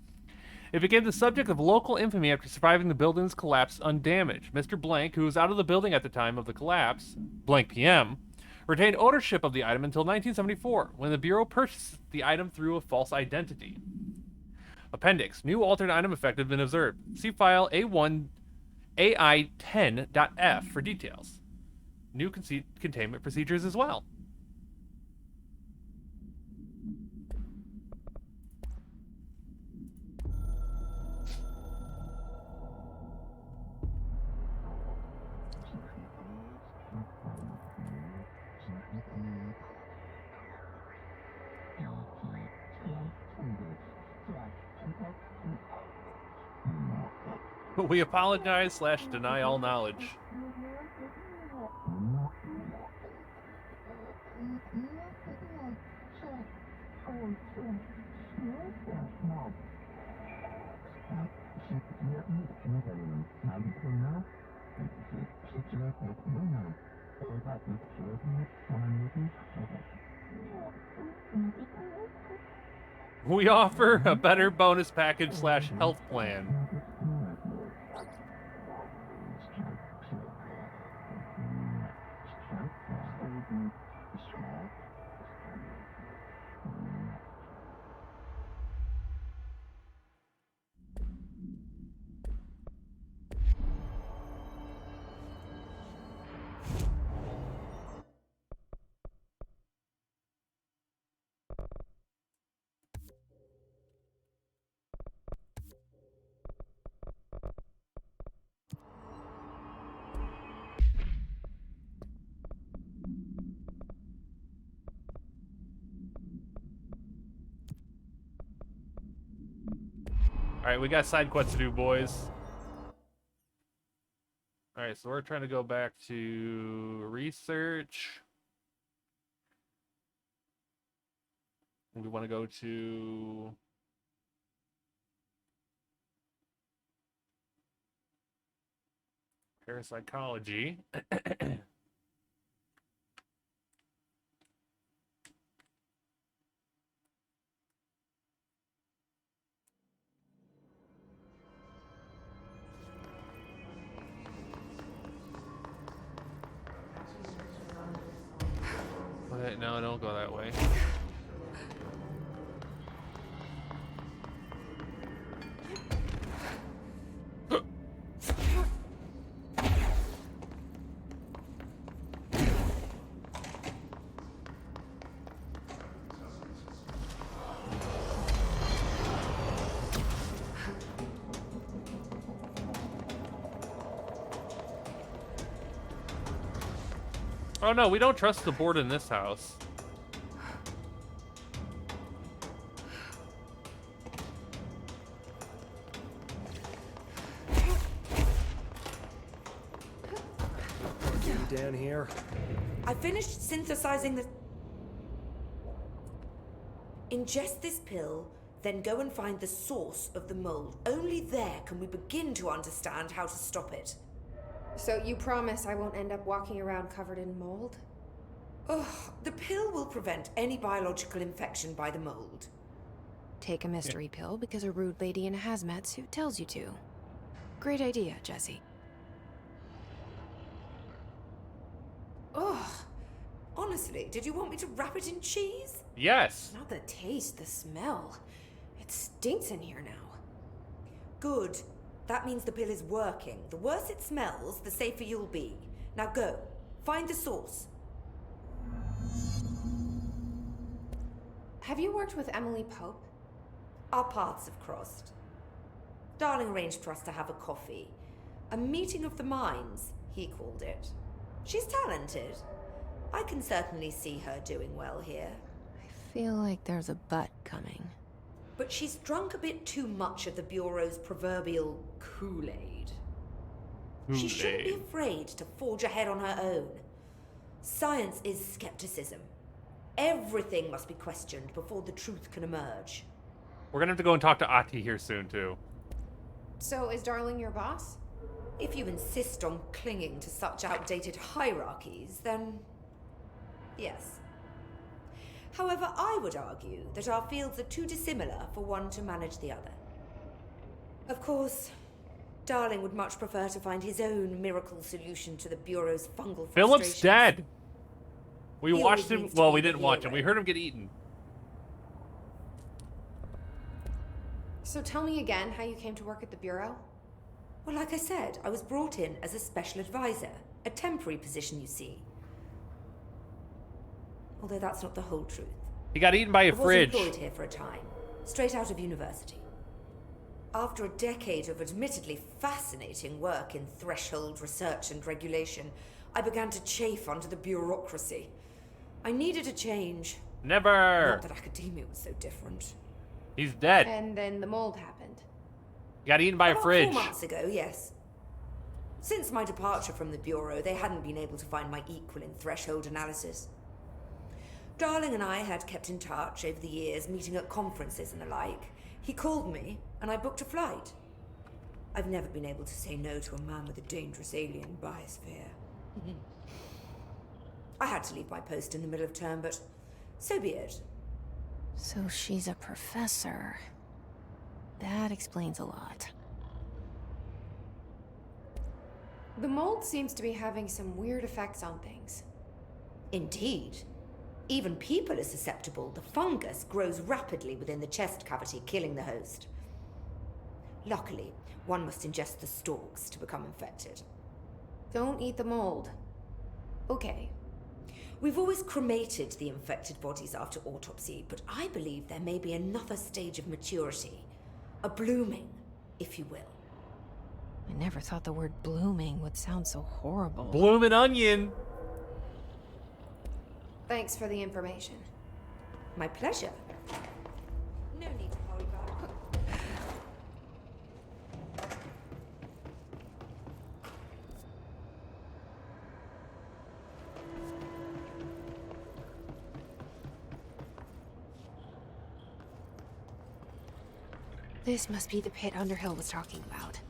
It became the subject of local infamy after surviving the building's collapse undamaged. Mr. Blank, who was out of the building at the time of the collapse, Blank PM, retained ownership of the item until 1974, when the Bureau purchased the item through a false identity. Appendix. New altered item effect has been observed. See file AI10.f for details. New containment procedures as well. We apologize / deny all knowledge. We offer a better bonus package / health plan. Alright, we got side quests to do, boys. Alright, so we're trying to go back to research. We want to go to... parapsychology. Wait, no, don't go that way. Oh no, we don't trust the board in this house. You down here? I finished synthesizing the... Ingest this pill, then go and find the source of the mold. Only there can we begin to understand how to stop it. So you promise I won't end up walking around covered in mold? Ugh, the pill will prevent any biological infection by the mold. Take a mystery pill because a rude lady in a hazmat suit tells you to. Great idea, Jesse. Ugh. Honestly, did you want me to wrap it in cheese? Yes. Not the taste, the smell. It stinks in here now. Good. That means the pill is working. The worse it smells, the safer you'll be. Now go. Find the source. Have you worked with Emily Pope? Our paths have crossed. Darling arranged for us to have a coffee. A meeting of the minds, he called it. She's talented. I can certainly see her doing well here. I feel like there's a but coming. But she's drunk a bit too much of the Bureau's proverbial Kool-Aid. She shouldn't be afraid to forge ahead on her own. Science is skepticism. Everything must be questioned before the truth can emerge. We're gonna have to go and talk to Ahti here soon, too. So is Darling your boss? If you insist on clinging to such outdated hierarchies, then yes. However, I would argue that our fields are too dissimilar for one to manage the other. Of course, Darling would much prefer to find his own miracle solution to the Bureau's fungal frustrations. Philip's dead! We He watched always him. needs to Well, be we the didn't watch him. hero. We heard him get eaten. So tell me again how you came to work at the Bureau? Well, like I said, I was brought in as a special advisor. A temporary position, you see. Although that's not the whole truth. He got eaten by a I was fridge. employed here for a time, straight out of university. After a decade of admittedly fascinating work in threshold research and regulation, I began to chafe under the bureaucracy. I needed a change. Never! Not that academia was so different. He's dead. And then the mold happened. He got eaten by a About fridge. 4 months ago, yes. Since my departure from the Bureau, they hadn't been able to find my equal in threshold analysis. Darling and I had kept in touch over the years, meeting at conferences and the like. He called me, and I booked a flight. I've never been able to say no to a man with a dangerous alien biosphere. I had to leave my post in the middle of term, but so be it. So she's a professor. That explains a lot. The mold seems to be having some weird effects on things. Indeed. Even people are susceptible. The fungus grows rapidly within the chest cavity, killing the host. Luckily, one must ingest the stalks to become infected. Don't eat the mold. Okay. We've always cremated the infected bodies after autopsy, but I believe there may be another stage of maturity. A blooming, if you will. I never thought the word blooming would sound so horrible. Bloomin' onion. Thanks for the information. My pleasure. No need to hurry back. This must be the pit Underhill was talking about.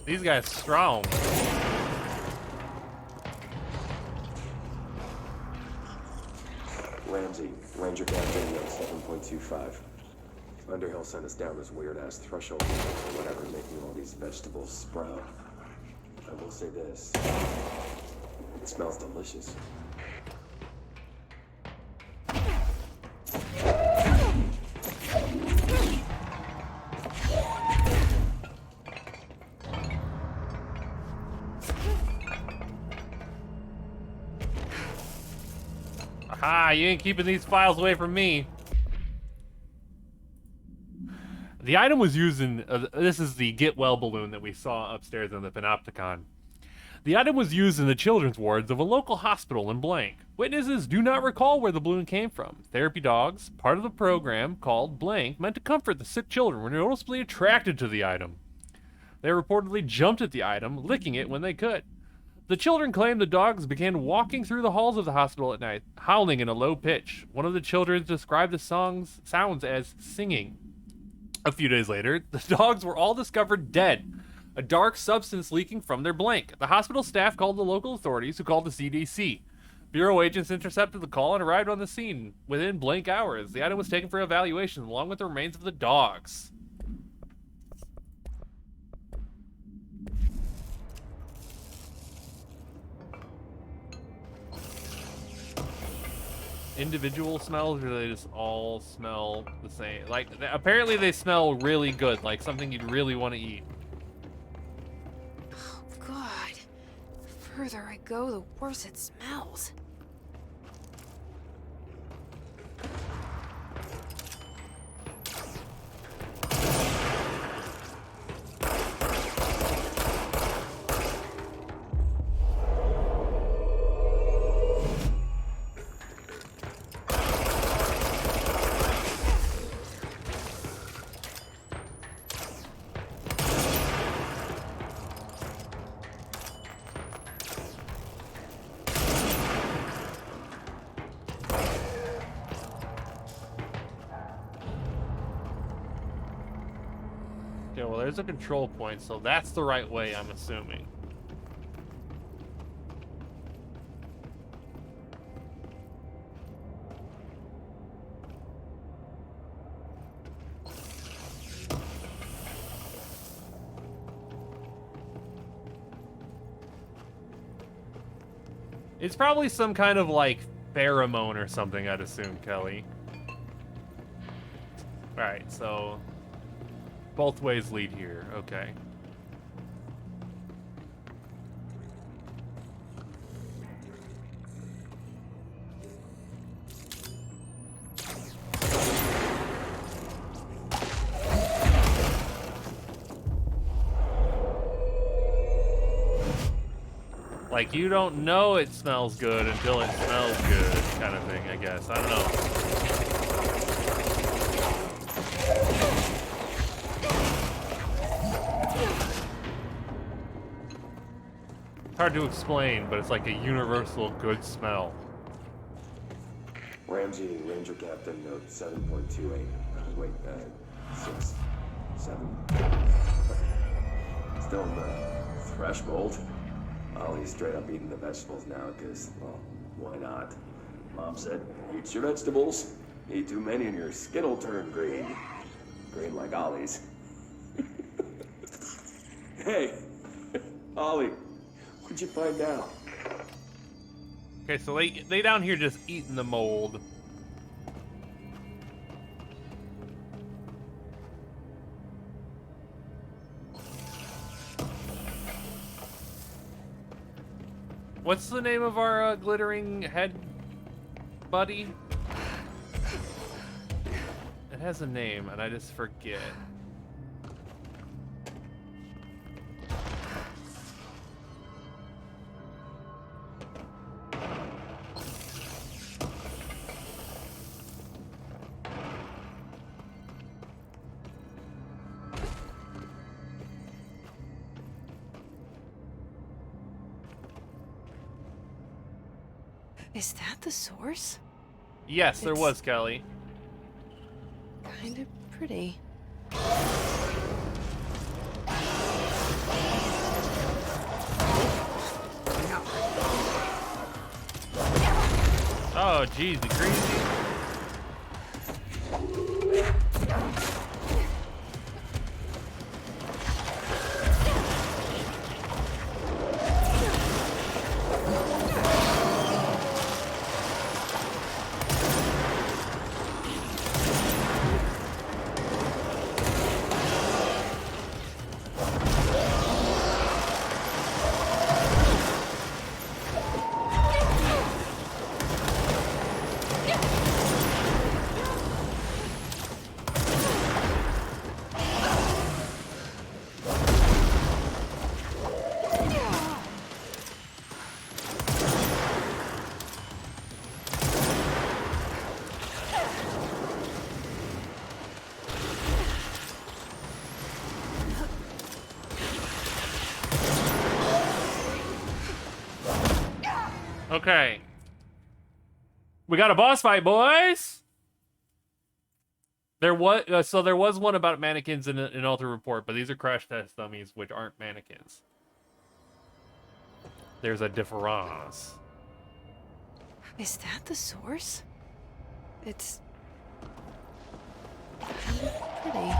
These guys strong. Ramsey, Ranger Captain 7.25. Underhill sent us down this weird-ass threshold or whatever, making all these vegetables sprout. I will say this. It smells delicious. Aha, you ain't keeping these files away from me. The item was used in, this is the get well balloon that we saw upstairs in the Panopticon. The item was used in the children's wards of a local hospital in Blank. Witnesses do not recall where the balloon came from. Therapy dogs, part of the program called Blank, meant to comfort the sick children, were noticeably attracted to the item. They reportedly jumped at the item, licking it when they could. The children claimed the dogs began walking through the halls of the hospital at night, howling in a low pitch. One of the children described the sounds as singing. A few days later, the dogs were all discovered dead, a dark substance leaking from their blank. The hospital staff called the local authorities, who called the CDC. Bureau agents intercepted the call and arrived on the scene within blank hours. The item was taken for evaluation along with the remains of the dogs. Individual smells, or do they just all smell the same? Like, apparently they smell really good, like something you'd really want to eat. Oh, God. The further I go, the worse it smells. Okay, well, there's a control point, so that's the right way, I'm assuming. It's probably some kind of, like, pheromone or something, I'd assume, Kelly. Alright, so both ways lead here. Okay. Like, you don't know it smells good until it smells good, kind of thing, I guess. I don't know. It's hard to explain, but it's like a universal good smell. Ramsey, Ranger Captain, note 7.28. Wait, 6, 7. Still in the threshold. Ollie's straight up eating the vegetables now, because, well, why not? Mom said, eat your vegetables. Eat too many and your skin will turn green. Green like Ollie's. Hey, Ollie, what'd you find out? Okay, so they down here just eating the mold. What's the name of our glittering head buddy? It has a name, and I just forget. Is that the source? Yes, there was, Kelly. Kind of pretty. Oh, geez, the crazy. Okay. We got a boss fight, boys! There was so there was one about mannequins in an Alter report, but these are crash test dummies, which aren't mannequins. There's a difference. Is that the source? It's kind of pretty.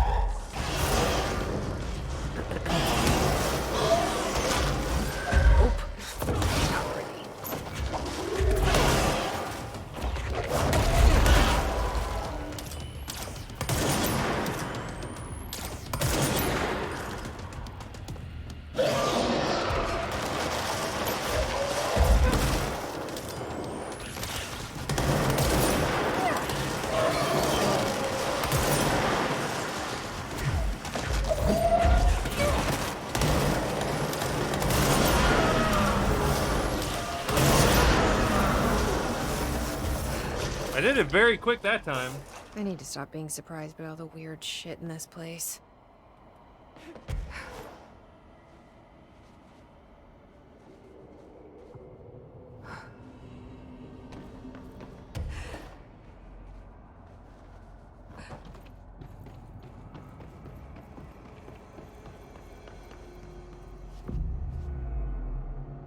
I did it very quick that time. I need to stop being surprised by all the weird shit in this place.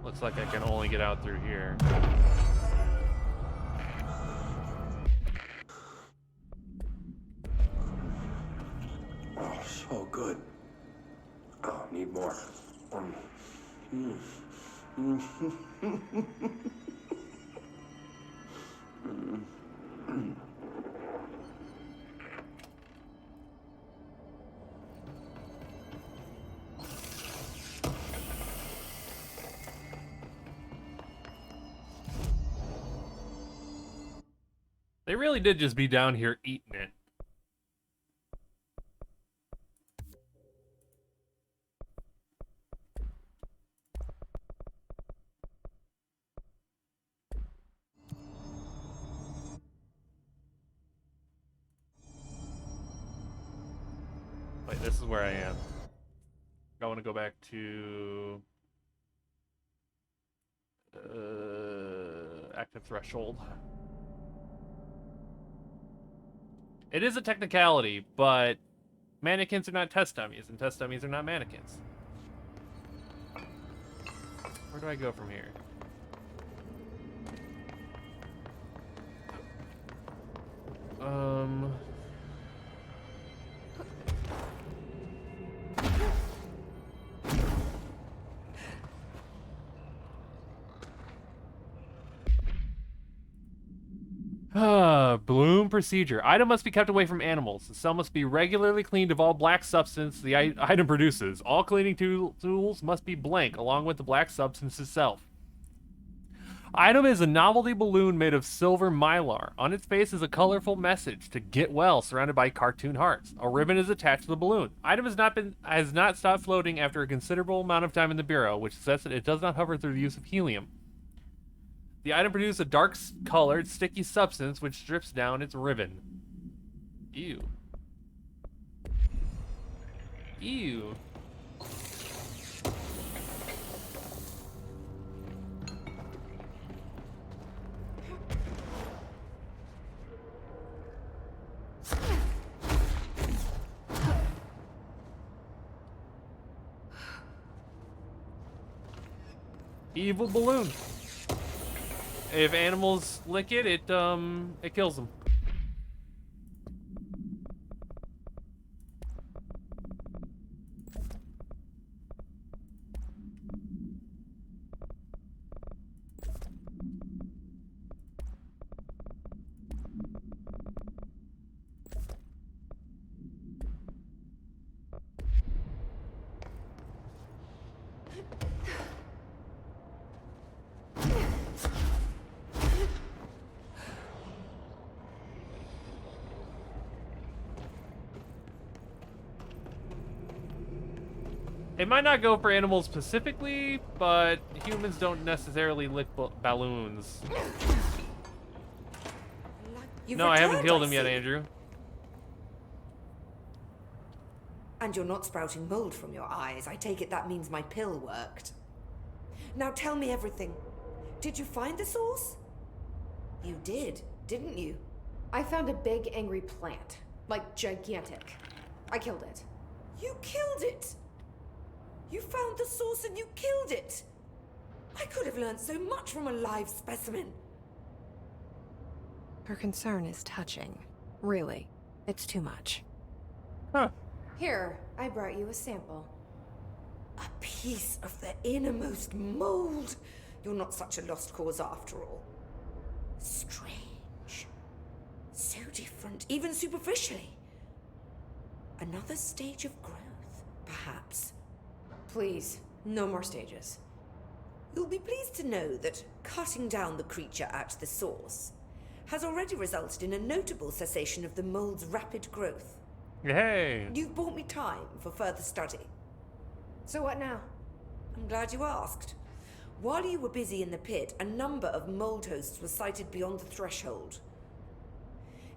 Looks like I can only get out through here. Oh, so good. Oh, need more. They really did just be down here eating it. this is where I am. I want to go back to active threshold. It is a technicality, but mannequins are not test dummies, and test dummies are not mannequins. Where do I go from here? Bloom procedure. Item must be kept away from animals. The cell must be regularly cleaned of all black substance the item produces. All cleaning tools must be blank, along with the black substance itself. Item is a novelty balloon made of silver mylar. On its face is a colorful message to get well, surrounded by cartoon hearts. A ribbon is attached to the balloon. Item has not stopped floating after a considerable amount of time in the bureau, which says that it does not hover through the use of helium. The item produces a dark-colored, sticky substance which drips down its ribbon. Ew. Ew. Evil balloon. If animals lick it, it kills them. It might not go for animals specifically, but humans don't necessarily lick balloons. No, I haven't killed him yet, Andrew. And you're not sprouting mold from your eyes. I take it that means my pill worked. Now tell me everything. Did you find the source? You did, didn't you? I found a big, angry plant. Like, gigantic. I killed it. You killed it? You found the source and you killed it! I could have learned so much from a live specimen. Her concern is touching. Really. It's too much. Huh. Here, I brought you a sample. A piece of the innermost mold. You're not such a lost cause after all. Strange. So different, even superficially. Another stage of growth, perhaps. Please, no more stages. You'll be pleased to know that cutting down the creature at the source has already resulted in a notable cessation of the mold's rapid growth. Hey! You've bought me time for further study. So what now? I'm glad you asked. While you were busy in the pit, a number of mold hosts were sighted beyond the threshold.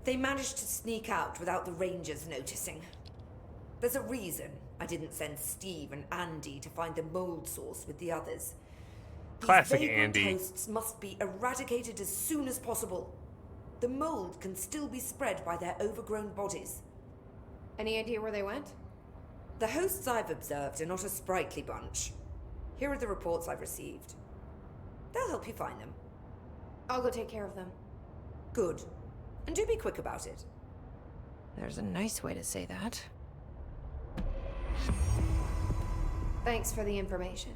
They managed to sneak out without the Rangers noticing. There's a reason I didn't send Steve and Andy to find the mold source with the others. Classic These vagrant Andy. hosts must be eradicated as soon as possible. The mold can still be spread by their overgrown bodies. Any idea where they went? The hosts I've observed are not a sprightly bunch. Here are the reports I've received. They'll help you find them. I'll go take care of them. Good. And do be quick about it. There's a nice way to say that. Thanks for the information.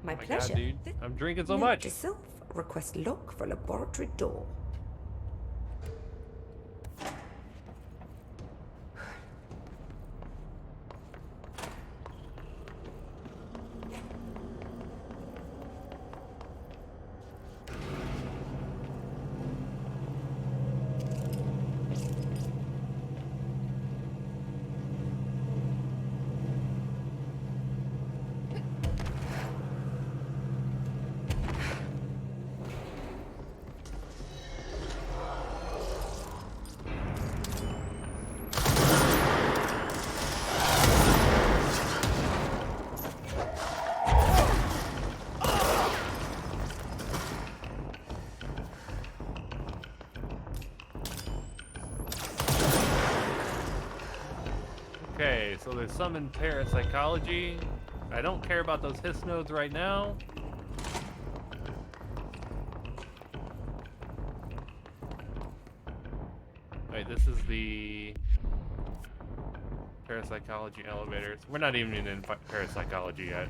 My Oh my pleasure. God, dude. I'm drinking so Note much. to self, request lock for laboratory door. so there's some in parapsychology. I don't care about those hiss nodes right now. Wait, this is the parapsychology elevators. We're not even in parapsychology yet.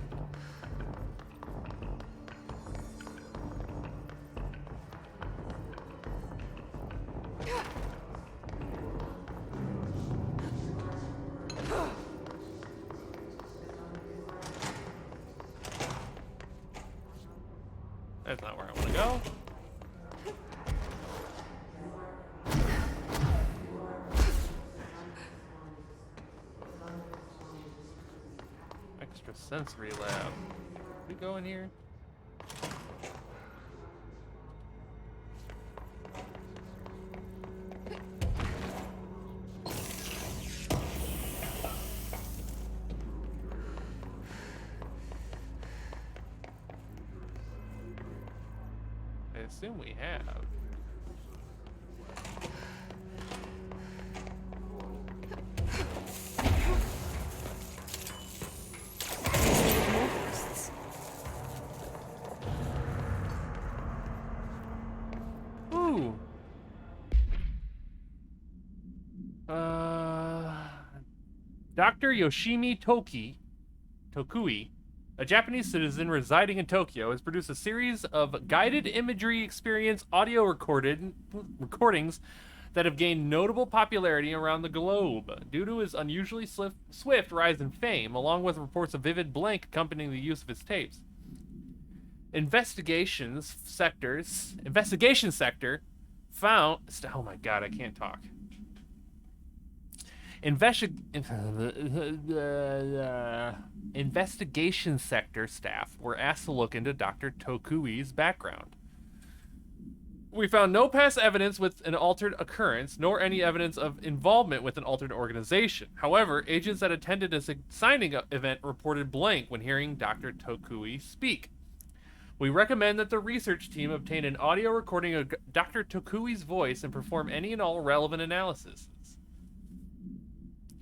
That's not where I want to go. Extrasensory lab. We go in here? I assume we have. Ooh. Dr. Yoshimi Tokui, a Japanese citizen residing in Tokyo, has produced a series of guided imagery experience audio recordings that have gained notable popularity around the globe due to his unusually swift rise in fame, along with reports of vivid blank accompanying the use of his tapes. Investigation sector found. Oh my god, I can't talk. Investigation sector staff were asked to look into Dr. Tokui's background. We found no past evidence with an altered occurrence, nor any evidence of involvement with an altered organization. However, agents that attended a signing event reported blank when hearing Dr. Tokui speak. We recommend that the research team obtain an audio recording of Dr. Tokui's voice and perform any and all relevant analysis.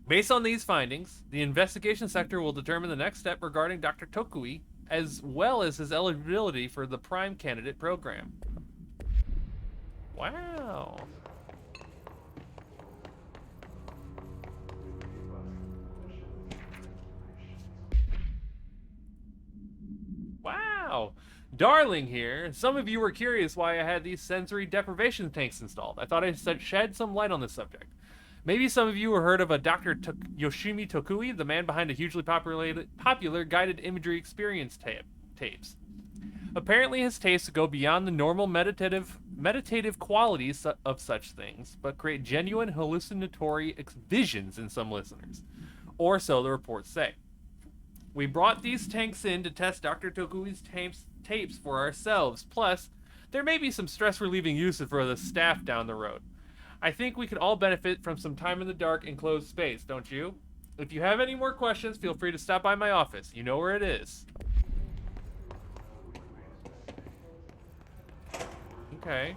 Based on these findings, the investigation sector will determine the next step regarding Dr. Tokui, as well as his eligibility for the Prime Candidate program. Wow. Wow. Darling here, some of you were curious why I had these sensory deprivation tanks installed. I thought I'd shed some light on this subject. Maybe some of you have heard of a Dr. Yoshimi Tokui, the man behind the hugely popular guided imagery experience tapes. Apparently his tastes go beyond the normal meditative qualities of such things, but create genuine hallucinatory visions in some listeners. Or so the reports say. We brought these tanks in to test Dr. Tokui's tapes for ourselves, plus there may be some stress-relieving use for the staff down the road. I think we could all benefit from some time in the dark enclosed space, don't you? If you have any more questions, feel free to stop by my office. You know where it is. Okay.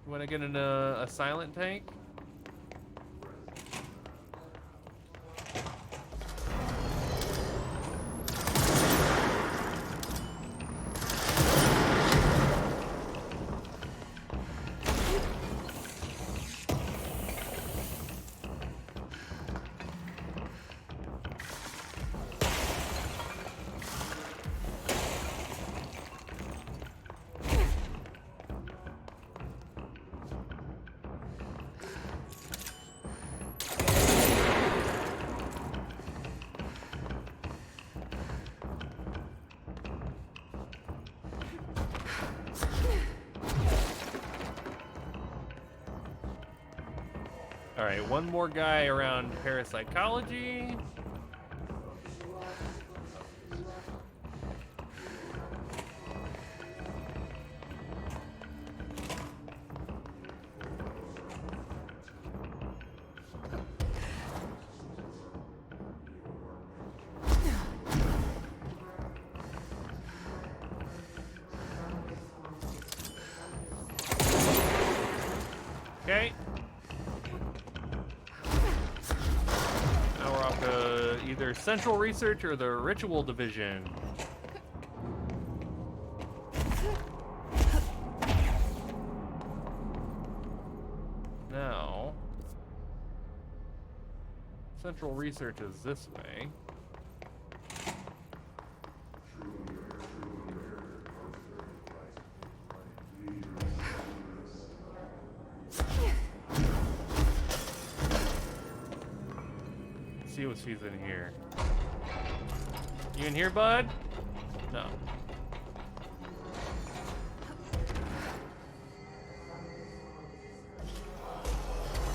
You want to get in a silent tank? Alright, one more guy around parapsychology. Okay. either Central Research or the Ritual Division. Now, Central Research is this way. See what she's in here. You in here, bud? No.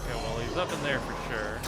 Okay, well, he's up in there for sure.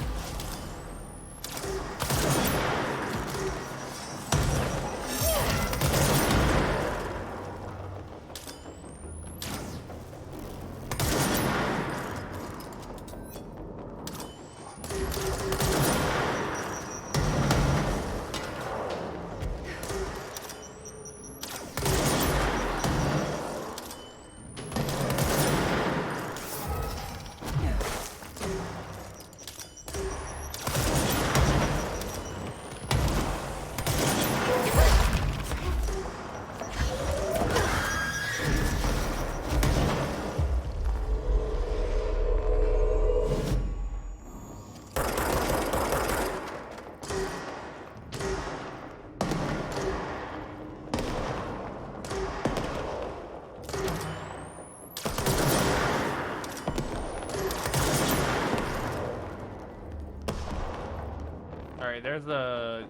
Alright, there's a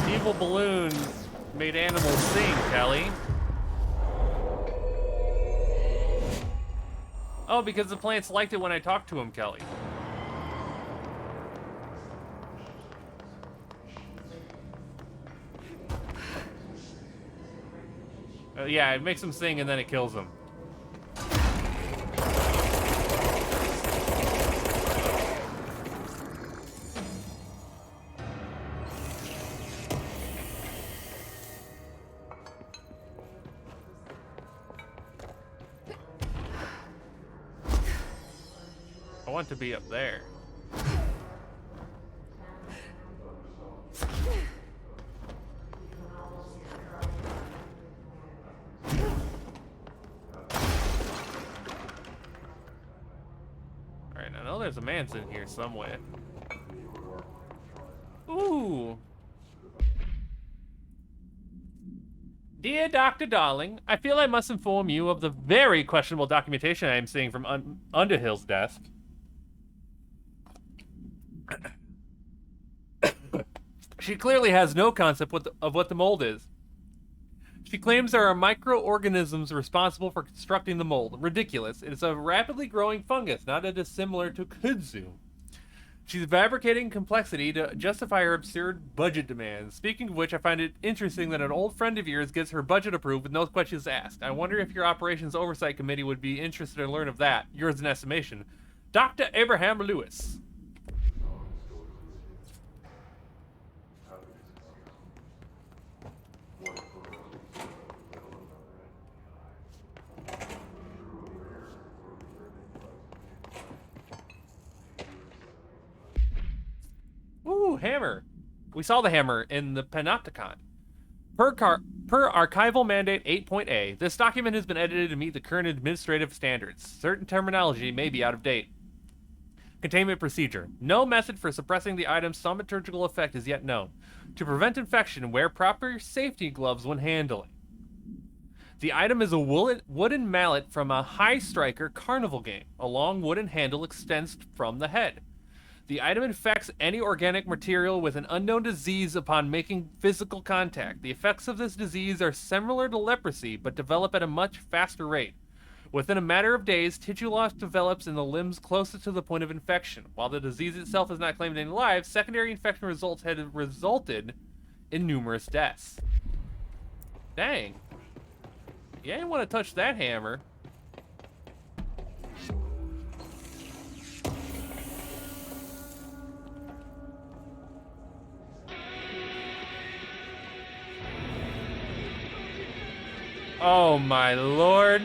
evil balloon made animals sing, Kelly. Oh, because the plants liked it when I talked to him, Kelly. Yeah, it makes them sing and then it kills them. I want to be up there. Alright, I know there's a man's in here somewhere. Ooh. Dear Dr. Darling, I feel I must inform you of the very questionable documentation I am seeing from Underhill's desk. She clearly has no concept of what the mold is. She claims there are microorganisms responsible for constructing the mold. Ridiculous. It is a rapidly growing fungus, not dissimilar to kudzu. She's fabricating complexity to justify her absurd budget demands. Speaking of which, I find it interesting that an old friend of yours gets her budget approved with no questions asked. I wonder if your Operations Oversight Committee would be interested to learn of that. Yours in estimation, Dr. Abraham Lewis. Ooh, hammer. We saw the hammer in the Panopticon. Per Archival Mandate 8.A, this document has been edited to meet the current administrative standards. Certain terminology may be out of date. Containment procedure. No method for suppressing the item's thaumaturgical effect is yet known. To prevent infection, wear proper safety gloves when handling. The item is a wooden mallet from a High Striker carnival game. A long wooden handle extends from the head. The item infects any organic material with an unknown disease upon making physical contact. The effects of this disease are similar to leprosy, but develop at a much faster rate. Within a matter of days, tissue loss develops in the limbs closest to the point of infection. While the disease itself has not claimed any lives, secondary infection results had resulted in numerous deaths. Dang. You ain't want to touch that hammer. Oh my lord.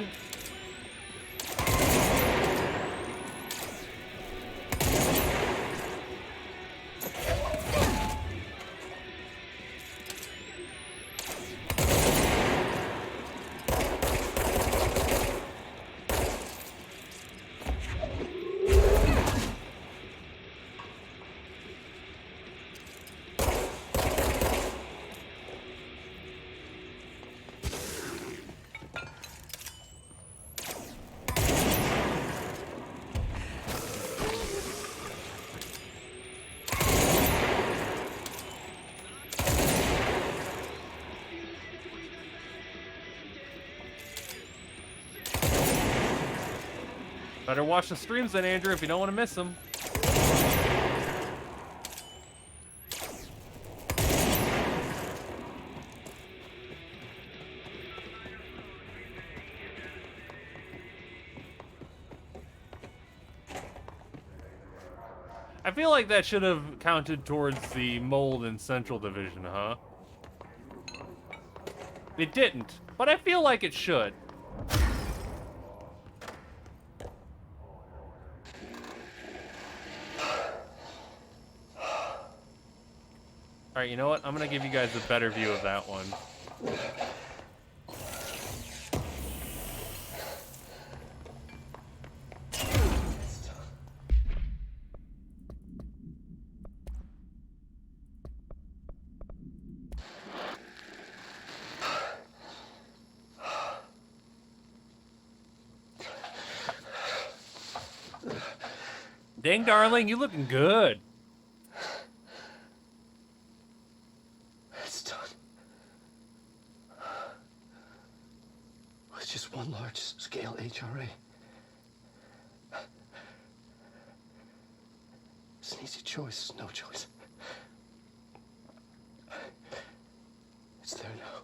Better watch the streams then, Andrew, if you don't want to miss them. I feel like that should have counted towards the mold in Central Division, huh? It didn't, but I feel like it should. Alright, you know what? I'm gonna give you guys a better view of that one. Dang, darling, you looking good. It's done. With just one large-scale HRA. It's an easy choice, no choice. It's there now.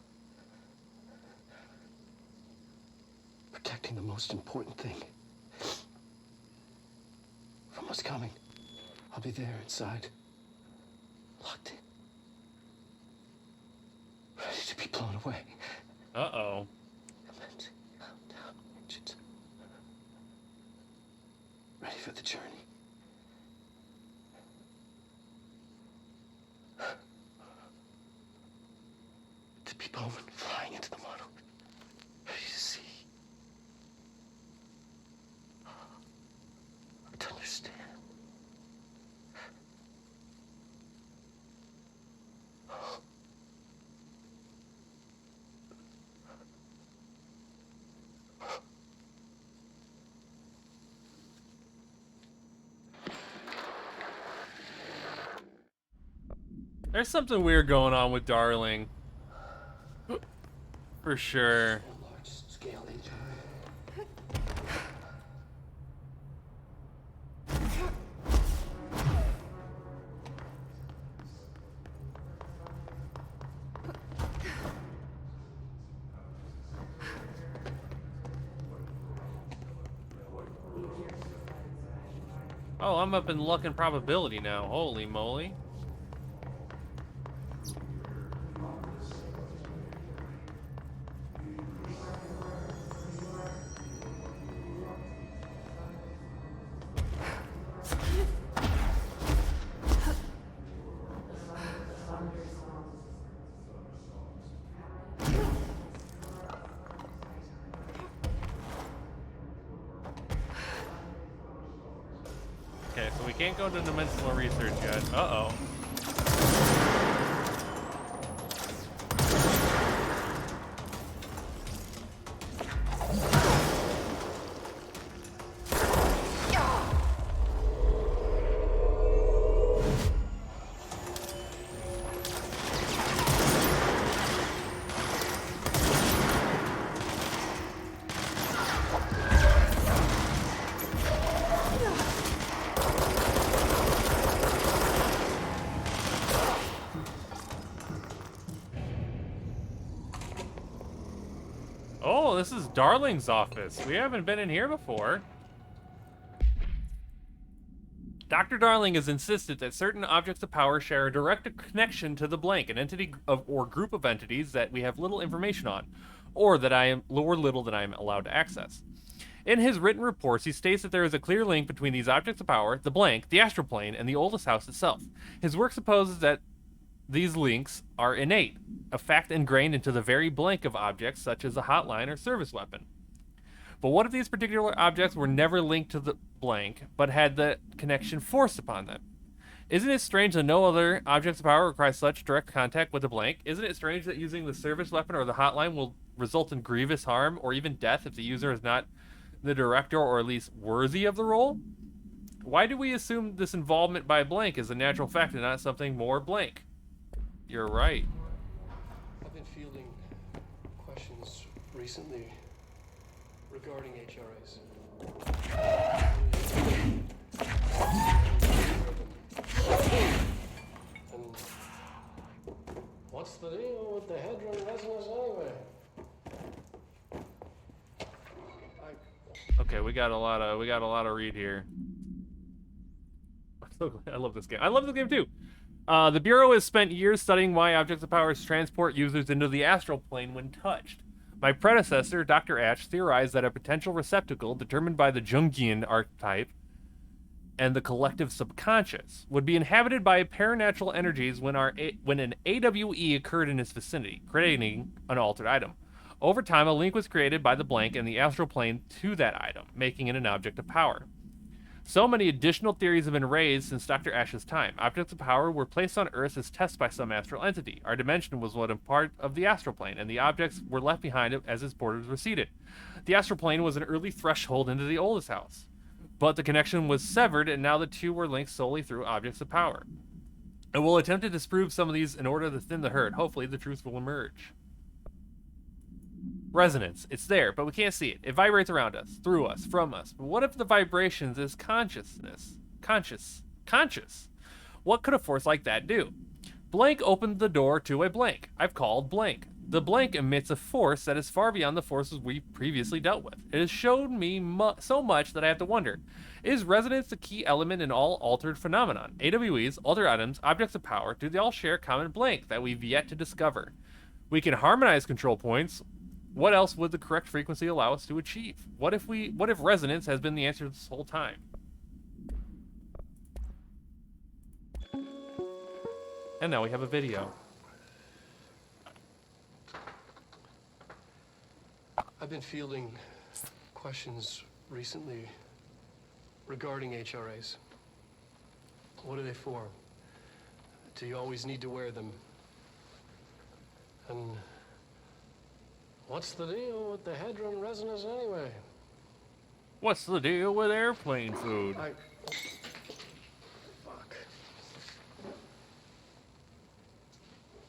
Protecting the most important thing. From what's coming. I'll be there inside. Locked in. Ready to be blown away. Uh-oh. Commencing countdown engines. Ready for the journey. To be Bowman flying into the model. Ready to see. To understand. There's something weird going on with Darling. For sure. Large-scale HRA. Oh, I'm up in luck and probability now. Holy moly. Okay, so we can't go to dimensional research yet. Uh-oh. Oh, this is Darling's office. We haven't been in here before. Dr. Darling has insisted that certain objects of power share a direct connection to the blank, an entity or group of entities that we have little information on, or little that I am allowed to access. In his written reports, he states that there is a clear link between these objects of power, the blank, the astral plane, and the oldest house itself. His work supposes that these links are innate, a fact ingrained into the very blank of objects such as a hotline or service weapon. But what if these particular objects were never linked to the blank, but had the connection forced upon them? Isn't it strange that no other objects of power require such direct contact with the blank? Isn't it strange that using the service weapon or the hotline will result in grievous harm or even death if the user is not the director or at least worthy of the role? Why do we assume this involvement by blank is a natural fact and not something more blank? You're right. I've been fielding questions recently regarding HRAs. And what's the deal with the Hedron resonance anyway? Okay, we got a lot of read here. I'm so glad. I love this game. I love this game too. The Bureau has spent years studying why objects of power transport users into the astral plane when touched. My predecessor, Dr. Ash, theorized that a potential receptacle determined by the Jungian archetype and the collective subconscious would be inhabited by paranatural energies when an AWE occurred in its vicinity, creating an altered item. Over time, a link was created by the blank and the astral plane to that item, making it an object of power. So many additional theories have been raised since Dr. Ash's time. Objects of power were placed on Earth as tests by some astral entity. Our dimension was one part of the astral plane, and the objects were left behind as its borders receded. The astral plane was an early threshold into the oldest house, but the connection was severed, and now the two were linked solely through objects of power. And we'll attempt to disprove some of these in order to thin the herd. Hopefully, the truth will emerge. Resonance. It's there, but we can't see it. It vibrates around us, through us, from us. But what if the vibrations is consciousness? Conscious. What could a force like that do? Blank opened the door to a blank. I've called blank. The blank emits a force that is far beyond the forces we previously dealt with. It has shown me so much that I have to wonder, is resonance the key element in all altered phenomenon? AWEs, altered items, objects of power, do they all share a common blank that we've yet to discover? We can harmonize control points. What else would the correct frequency allow us to achieve? What if resonance has been the answer this whole time? And now we have a video. I've been fielding questions recently regarding HRAs. What are they for? Do you always need to wear them? And what's the deal with the Hedron resonance anyway? What's the deal with airplane food? Fuck.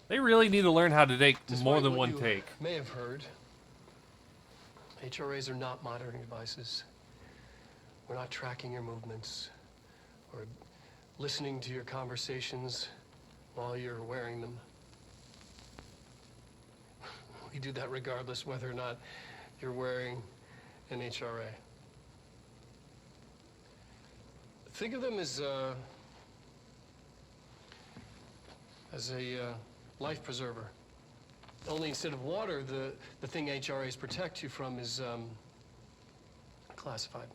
They really need to learn how to take Despite more than what one you take. May have heard, HRAs are not monitoring devices. We're not tracking your movements or listening to your conversations while you're wearing them. We do that regardless whether or not you're wearing an HRA. Think of them as a life preserver. Only instead of water, the thing HRAs protect you from is classified.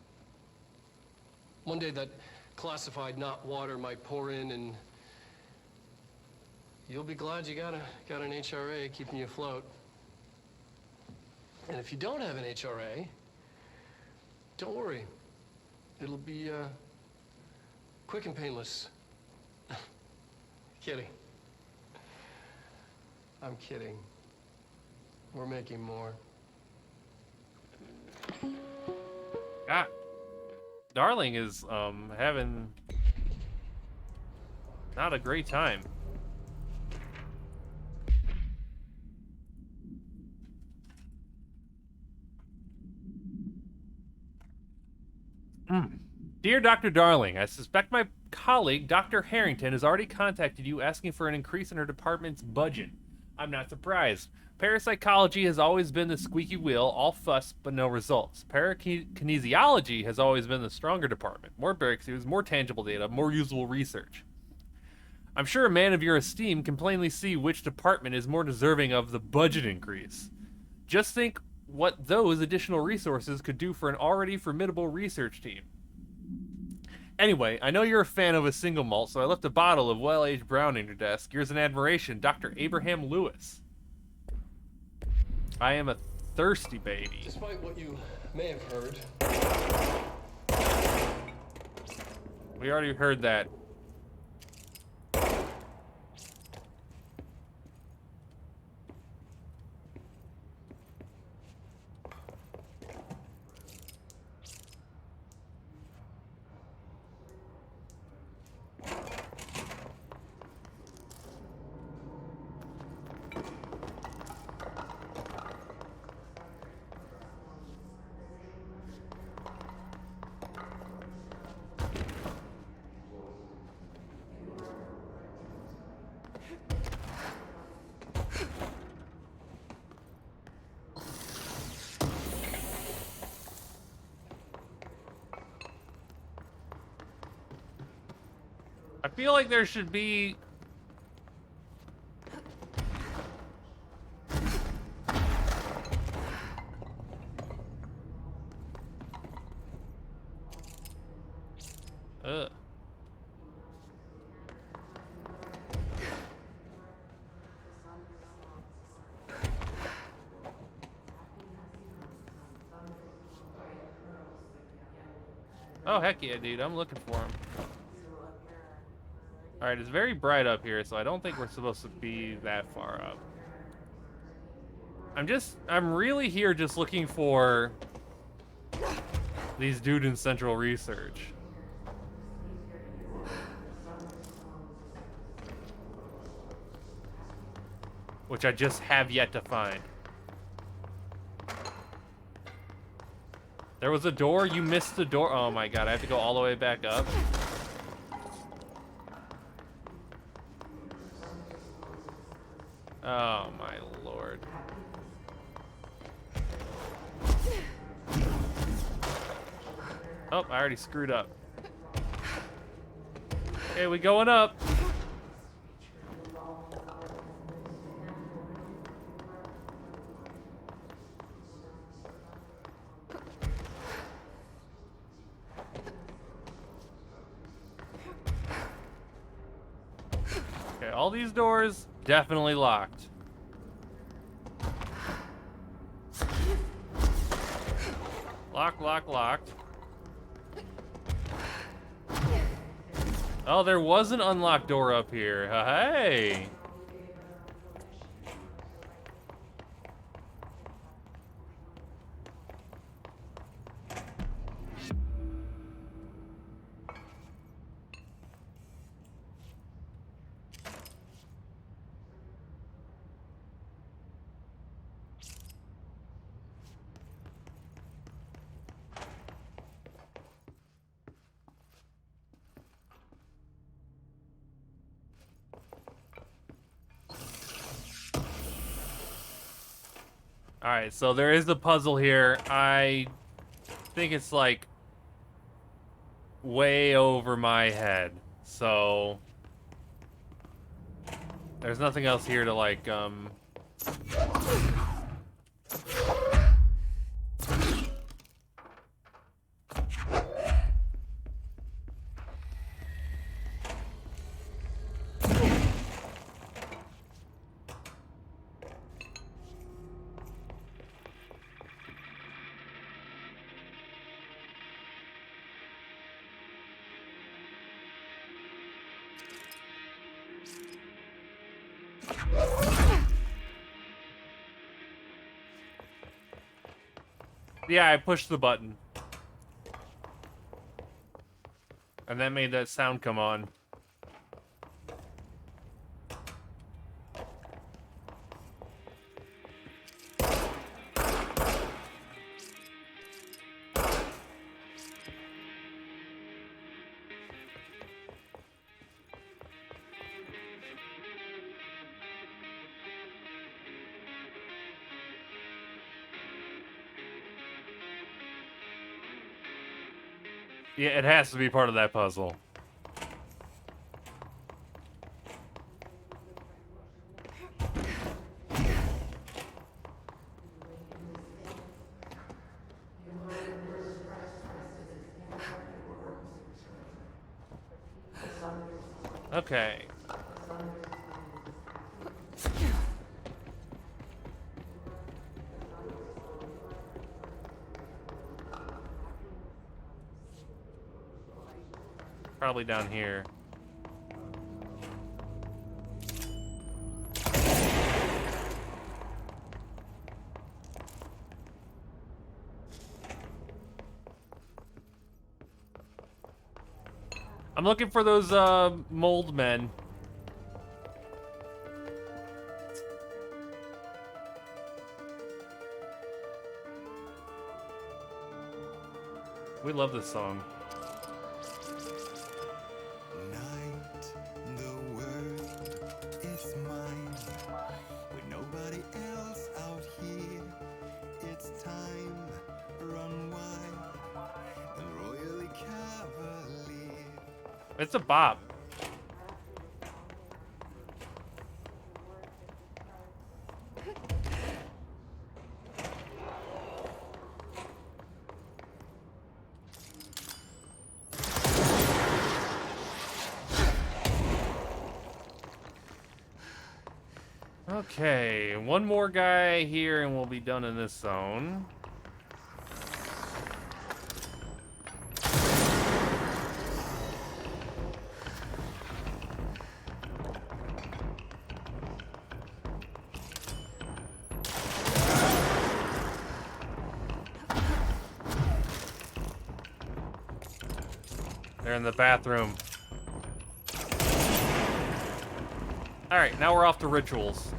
One day that classified, not water, might pour in, and you'll be glad you got an HRA keeping you afloat. And if you don't have an HRA, don't worry. It'll be quick and painless. Kidding. I'm kidding. We're making more. Ah, Darling is having not a great time. Dear Dr. Darling, I suspect my colleague, Dr. Harrington, has already contacted you asking for an increase in her department's budget. I'm not surprised. Parapsychology has always been the squeaky wheel, all fuss but no results. Parakinesiology has always been the stronger department. More breakthroughs, more tangible data, more usable research. I'm sure a man of your esteem can plainly see which department is more deserving of the budget increase. Just think what those additional resources could do for an already formidable research team. Anyway, I know you're a fan of a single malt, so I left a bottle of well-aged brown in your desk. Yours in admiration, Dr. Abraham Lewis. I am a thirsty baby. Despite what you may have heard, we already heard that. I feel like there should be... Ugh. Oh, heck yeah, dude. I'm looking for him. Alright, it's very bright up here, so I don't think we're supposed to be that far up. I'm really here just looking for these dudes in Central Research. Which I just have yet to find. There was a door, you missed the door. Oh my god, I have to go all the way back up. Oh my lord. Oh, I already screwed up. Okay, we going up. Okay, all these doors definitely locked. Locked. Oh, there was an unlocked door up here. Hey. Alright, so there is a puzzle here. I think it's like way over my head. So there's nothing else here to like yeah, I pushed the button. And that made that sound come on. Yeah, it has to be part of that puzzle. Okay. Probably down here. I'm looking for those mold men. We love this song. It's a bop. Okay, one more guy here and we'll be done in this zone. They're in the bathroom. Alright, now we're off to rituals.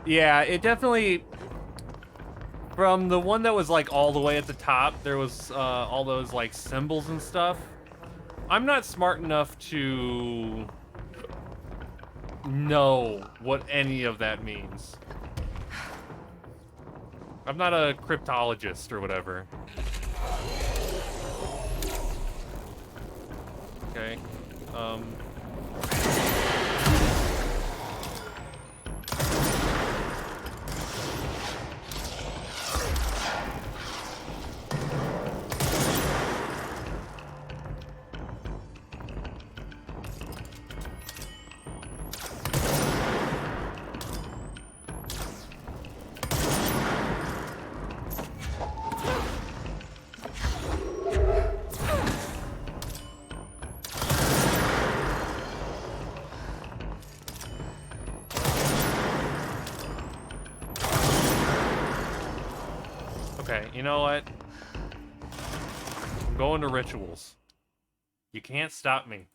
Yeah, it definitely... From the one that was like all the way at the top, there was all those like symbols and stuff. I'm not smart enough to know what any of that means. I'm not a cryptologist or whatever. Okay. Okay, you know what? I'm going to rituals. You can't stop me.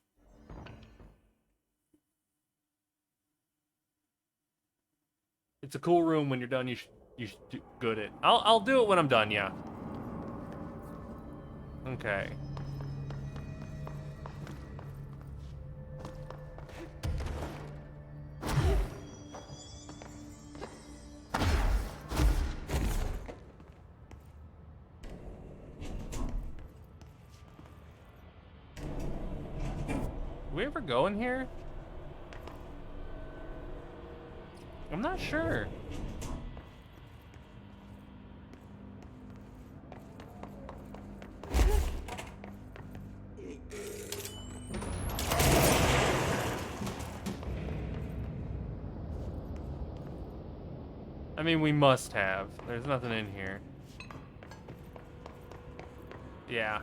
It's a cool room. When you're done, you should do good it. I'll do it when I'm done, yeah. Okay. We ever go in here? I'm not sure. I mean, we must have. There's nothing in here. Yeah.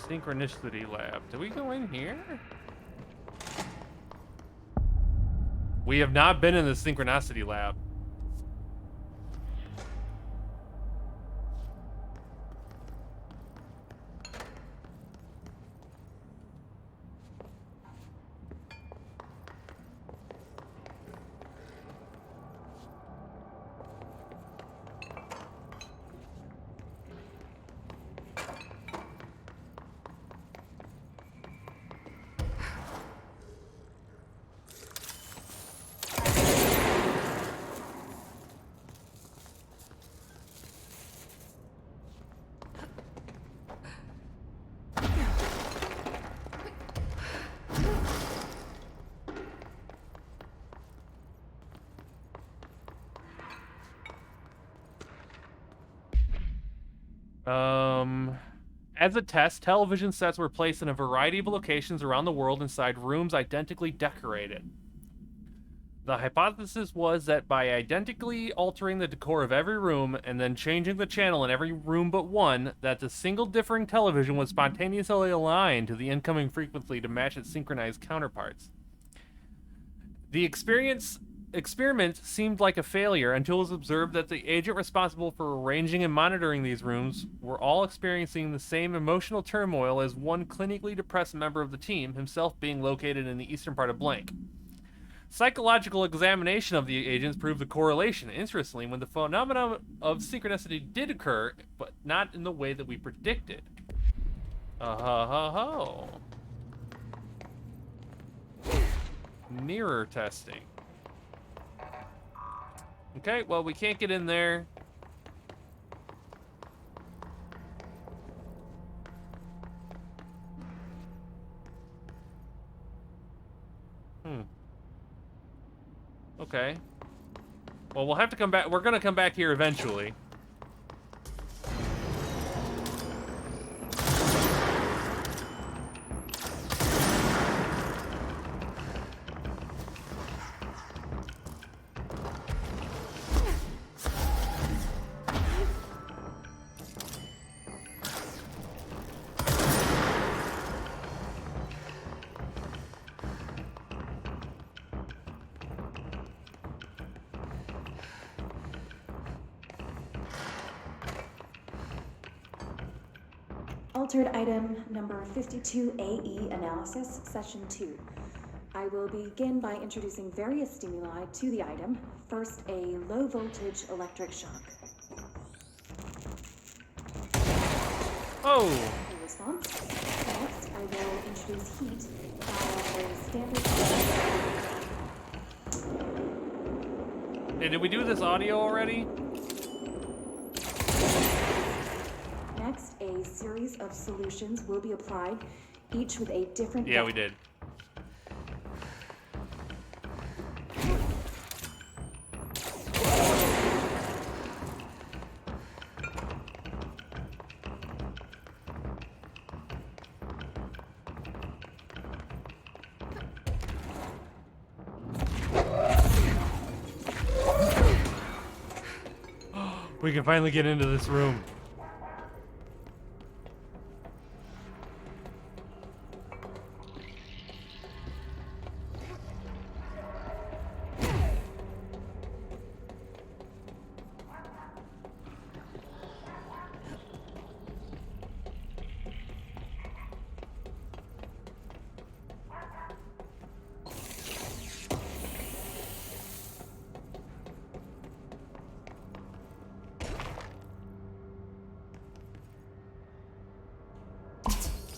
Synchronicity lab. Did we go in here? We have not been in the synchronicity lab. As a test, television sets were placed in a variety of locations around the world inside rooms identically decorated. The hypothesis was that by identically altering the decor of every room and then changing the channel in every room but one, that the single differing television would spontaneously align to the incoming frequency to match its synchronized counterparts. The experiment seemed like a failure until it was observed that the agent responsible for arranging and monitoring these rooms were all experiencing the same emotional turmoil as one clinically depressed member of the team, himself being located in the eastern part of Blank. Psychological examination of the agents proved the correlation. Interestingly, when the phenomenon of synchronicity did occur, but not in the way that we predicted. Ho. Mirror testing. Okay, well, we can't get in there. Okay. Well, we'll have to come back. We're gonna come back here eventually. Altered item number 52AE analysis, session 2. I will begin by introducing various stimuli to the item. First, a low voltage electric shock. Oh! A response. Next, I will introduce heat via a standard. Hey, did we do this audio already? Next, a series of solutions will be applied, each with a different. Yeah, we did. We can finally get into this room.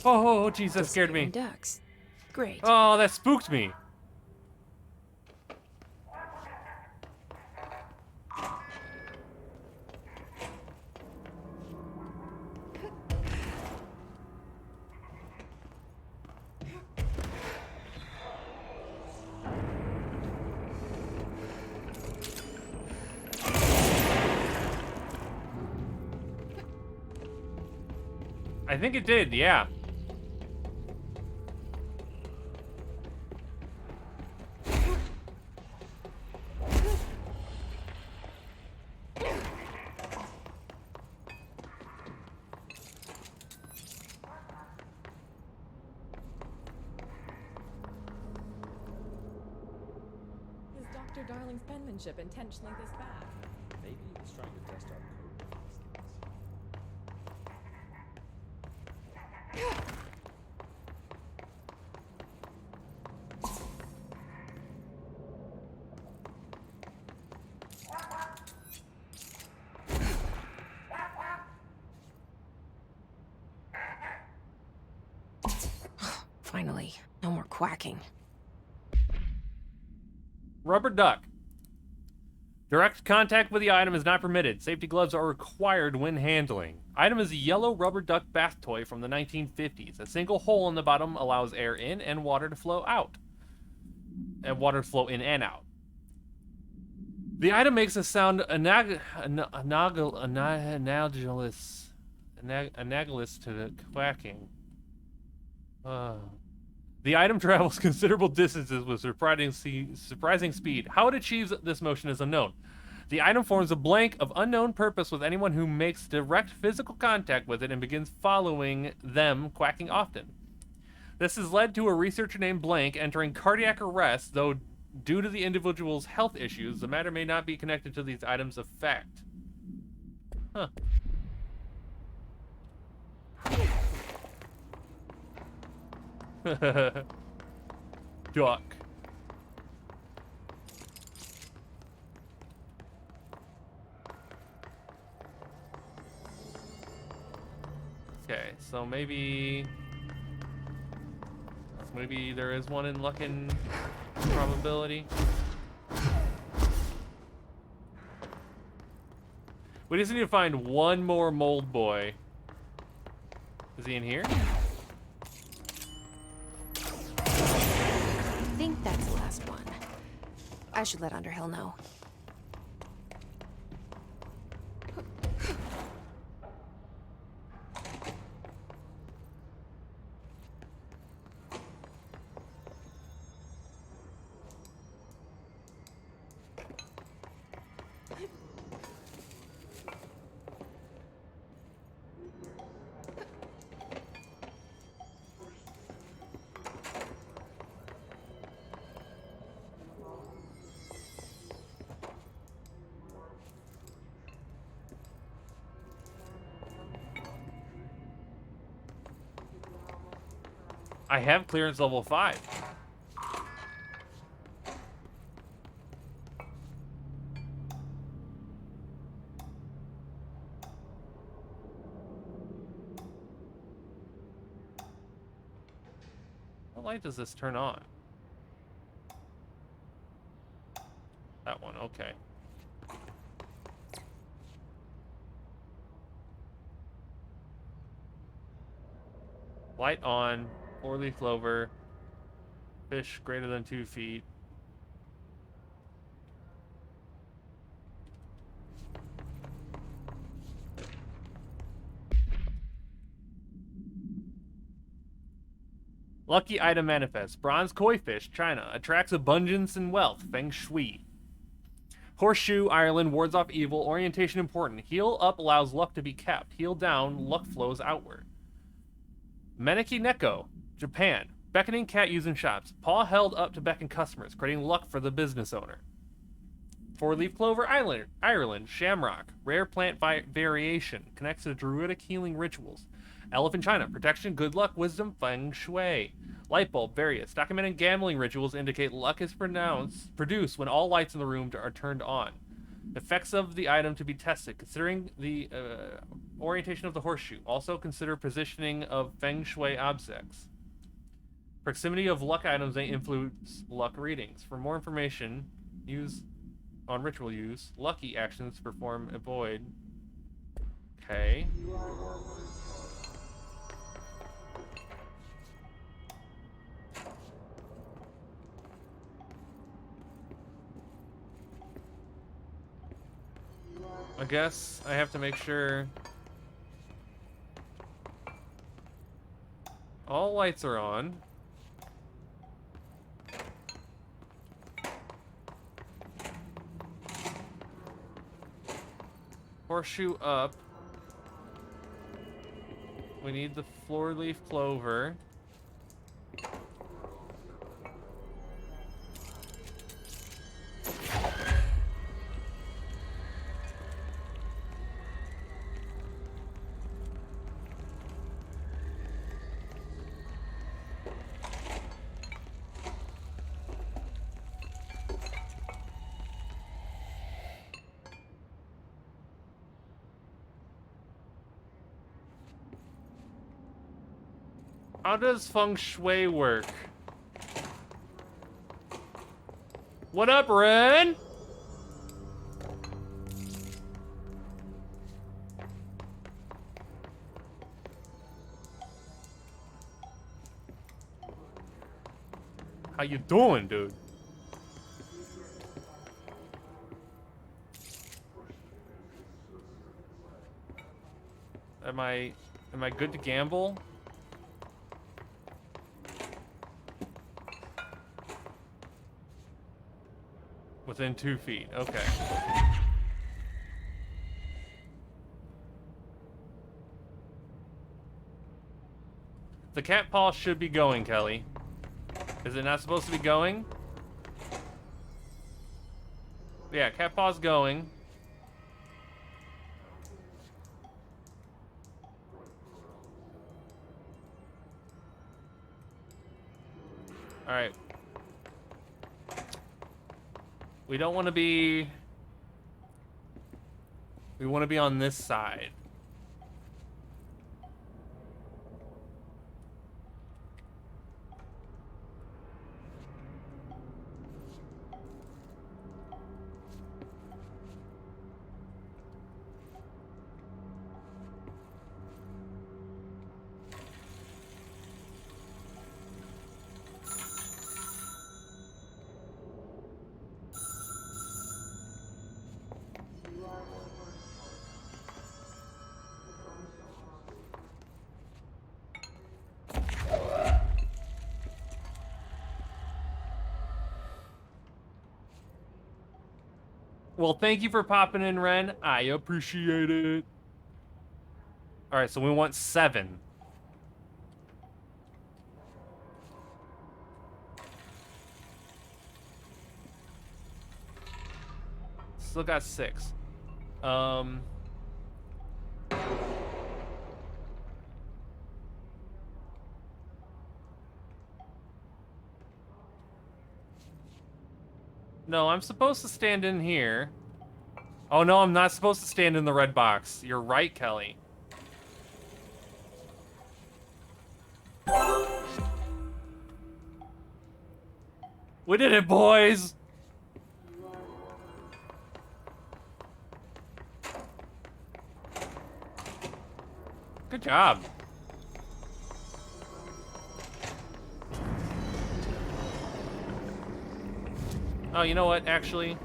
Oh, jeez, that scared me. Ducks. Great. Oh, that spooked me. I think it did, yeah. Is Dr. Darling's penmanship intentionally this bad? Maybe he was trying to test our code. Finally, no more quacking. Rubber duck. Direct contact with the item is not permitted. Safety gloves are required when handling. Item is a yellow rubber duck bath toy from the 1950s. A single hole in the bottom allows air in and water to flow out. And water to flow in and out. The item makes a sound analogous to the quacking. The item travels considerable distances with surprising speed. How it achieves this motion is unknown. The item forms a blank of unknown purpose with anyone who makes direct physical contact with it and begins following them, quacking often. This has led to a researcher named Blank entering cardiac arrest, though due to the individual's health issues, the matter may not be connected to these items' effect. Huh. Duck. Okay, so maybe there is one in Luckin probability. We just need to find one more mold boy. Is he in here? I think that's the last one. I should let Underhill know. I have clearance level 5. What light does this turn on? That one, okay. Light on. 4-leaf clover. Fish greater than 2 feet. Lucky item manifest. Bronze koi fish, China. Attracts abundance and wealth. Feng Shui. Horseshoe, Ireland. Wards off evil. Orientation important. Heal up allows luck to be kept. Heal down, luck flows outward. Meneki Neko, Japan. Beckoning cat used in shops. Paw held up to beckon customers, creating luck for the business owner. 4-leaf clover, Ireland. Shamrock. Rare plant variation. Connects to druidic healing rituals. Elephant China. Protection, good luck, wisdom, feng shui. Light bulb, various. Documented gambling rituals indicate luck is produced when all lights in the room are turned on. Effects of the item to be tested. Considering the orientation of the horseshoe. Also consider positioning of feng shui objects. Proximity of luck items may influence luck readings. For more information, use on ritual use. Lucky actions perform avoid. Okay. I guess I have to make sure all lights are on. Horseshoe up. We need the 4-leaf clover. How does feng shui work? What up, Ren? How you doing, dude? Am I good to gamble? Within 2 feet, okay. The cat paw should be going, Kelly. Is it not supposed to be going? Yeah, cat paw's going. Alright. We don't want to be... We want to be on this side. Well, thank you for popping in, Ren. I appreciate it. All right, so we want 7. Still got 6. No, I'm supposed to stand in here. Oh no, I'm not supposed to stand in the red box. You're right, Kelly. We did it, boys! Good job. Oh, you know what, actually?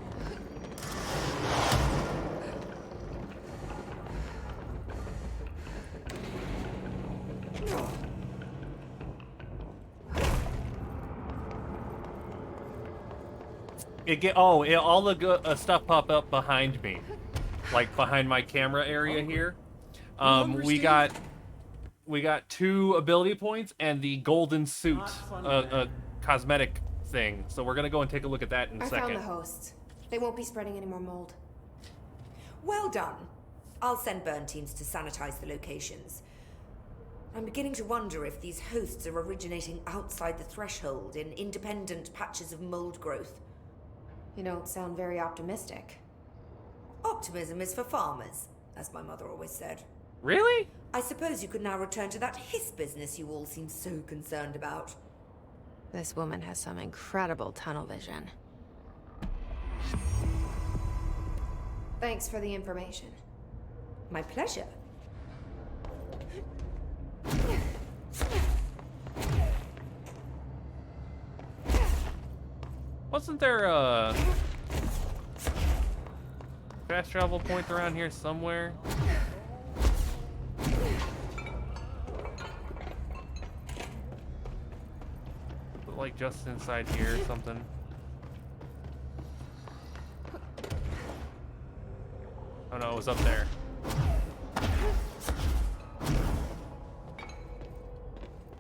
All the good stuff pop up behind me. Like behind my camera area here. We got 2 ability points and the golden suit cosmetic thing. So we're gonna go and take a look at that in a second. I found the hosts. They won't be spreading any more mold. Well done. I'll send burn teams to sanitize the locations. I'm beginning to wonder if these hosts are originating outside the threshold in independent patches of mold growth. You don't sound very optimistic. Optimism is for farmers, as my mother always said. Really? I suppose you could now return to that hiss business you all seem so concerned about. This woman has some incredible tunnel vision. Thanks for the information. My pleasure. Wasn't there a fast travel point around here somewhere? Like just inside here or something? Oh no, it was up there.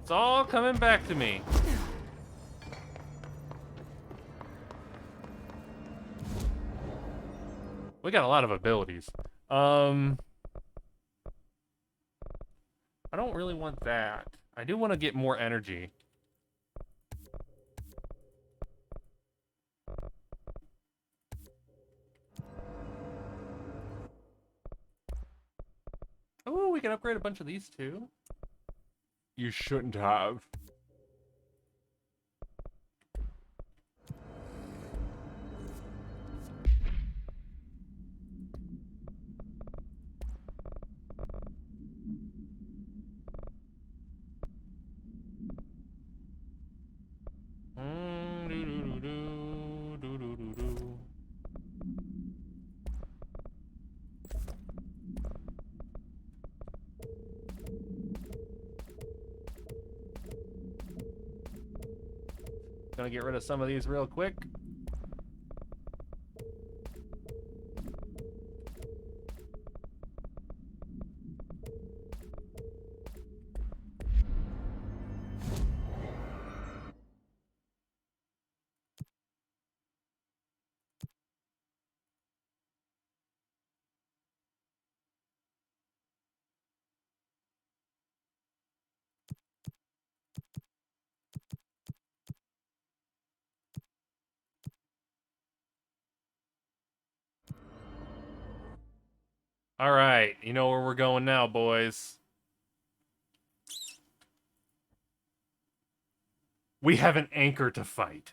It's all coming back to me. We got a lot of abilities. I don't really want that. I do want to get more energy. Oh, we can upgrade a bunch of these too. You shouldn't have. Gonna get rid of some of these real quick. All right, you know where we're going now, boys. We have an anchor to fight.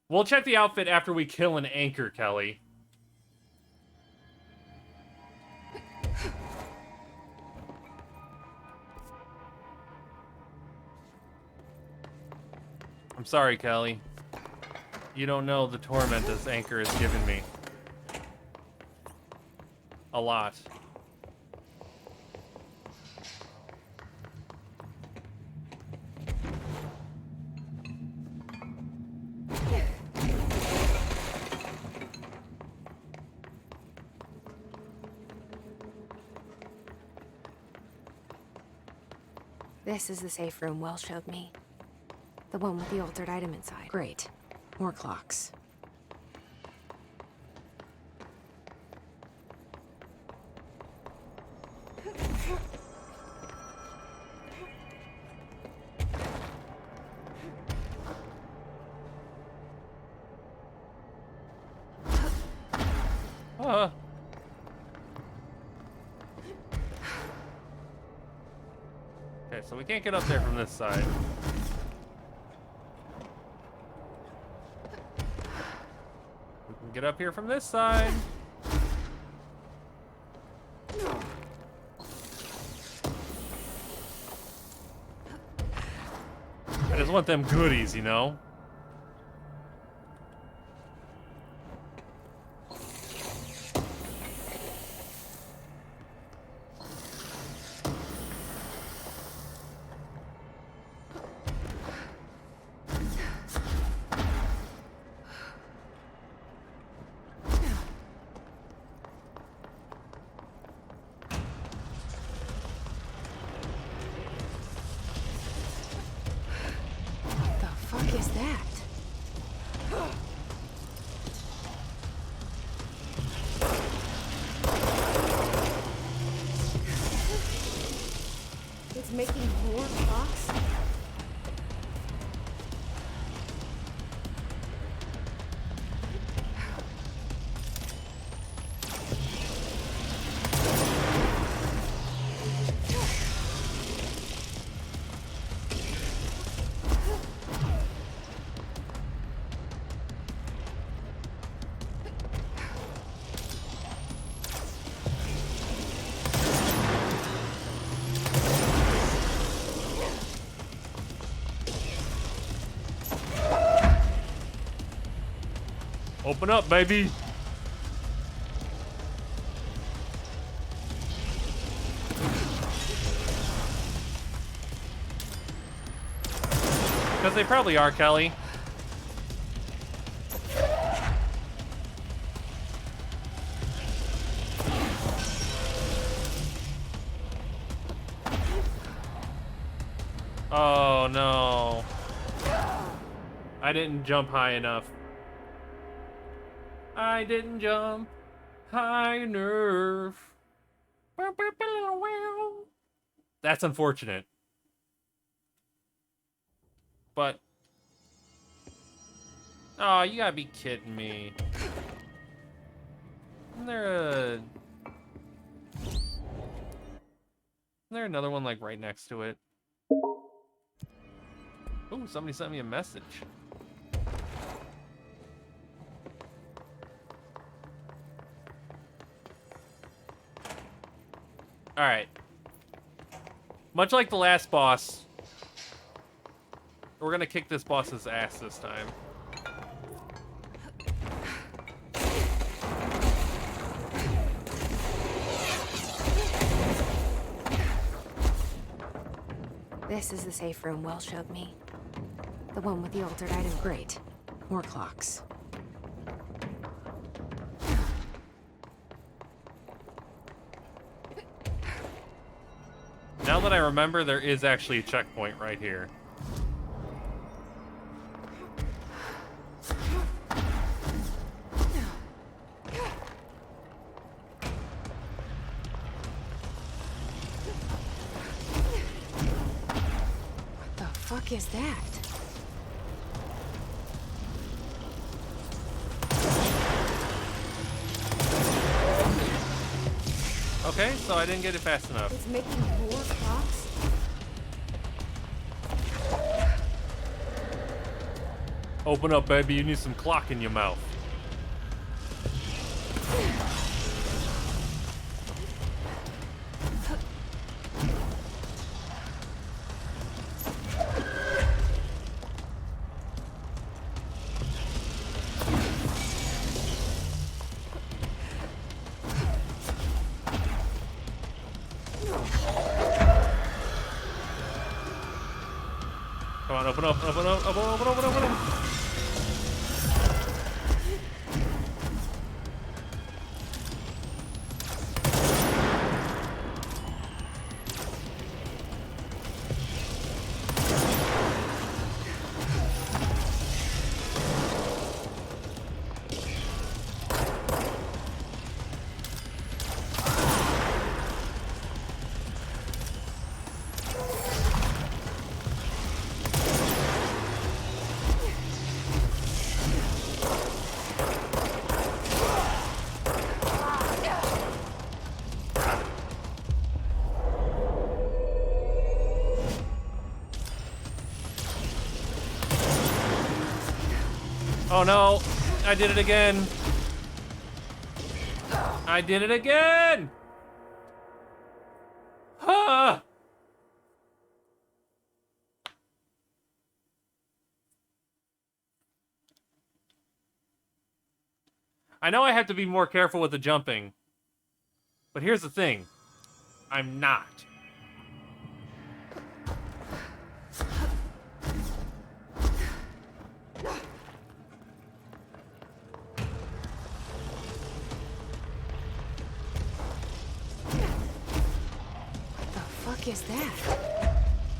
We'll check the outfit after we kill an anchor, Kelly. I'm sorry, Kelly. You don't know the torment this anchor has given me. A lot. This is the safe room Wells showed me. The one with the altered item inside. Great. More clocks. Okay, so we can't get up there from this side. We can get up here from this side. I just want them goodies, you know? What is that? It's making more clocks? Open up, baby. Because they probably are, Kelly. Oh no. I didn't jump high enough. I didn't jump high enough. That's unfortunate. But... oh, you gotta be kidding me. Isn't there another one like right next to it? Ooh, somebody sent me a message. Alright. Much like the last boss, we're gonna kick this boss's ass this time. This is the safe room Wells showed me. The one with the altered item. Great. More clocks. Now that I remember, there is actually a checkpoint right here. What the fuck is that? Okay, so I didn't get it fast enough. It's making more clocks? Open up, baby. You need some clock in your mouth. Come on, open up, open up, open up, open up, open up. Oh no, I did it again. I did it again! Ah! I know I have to be more careful with the jumping, but here's the thing. I'm not. What the fuck is that?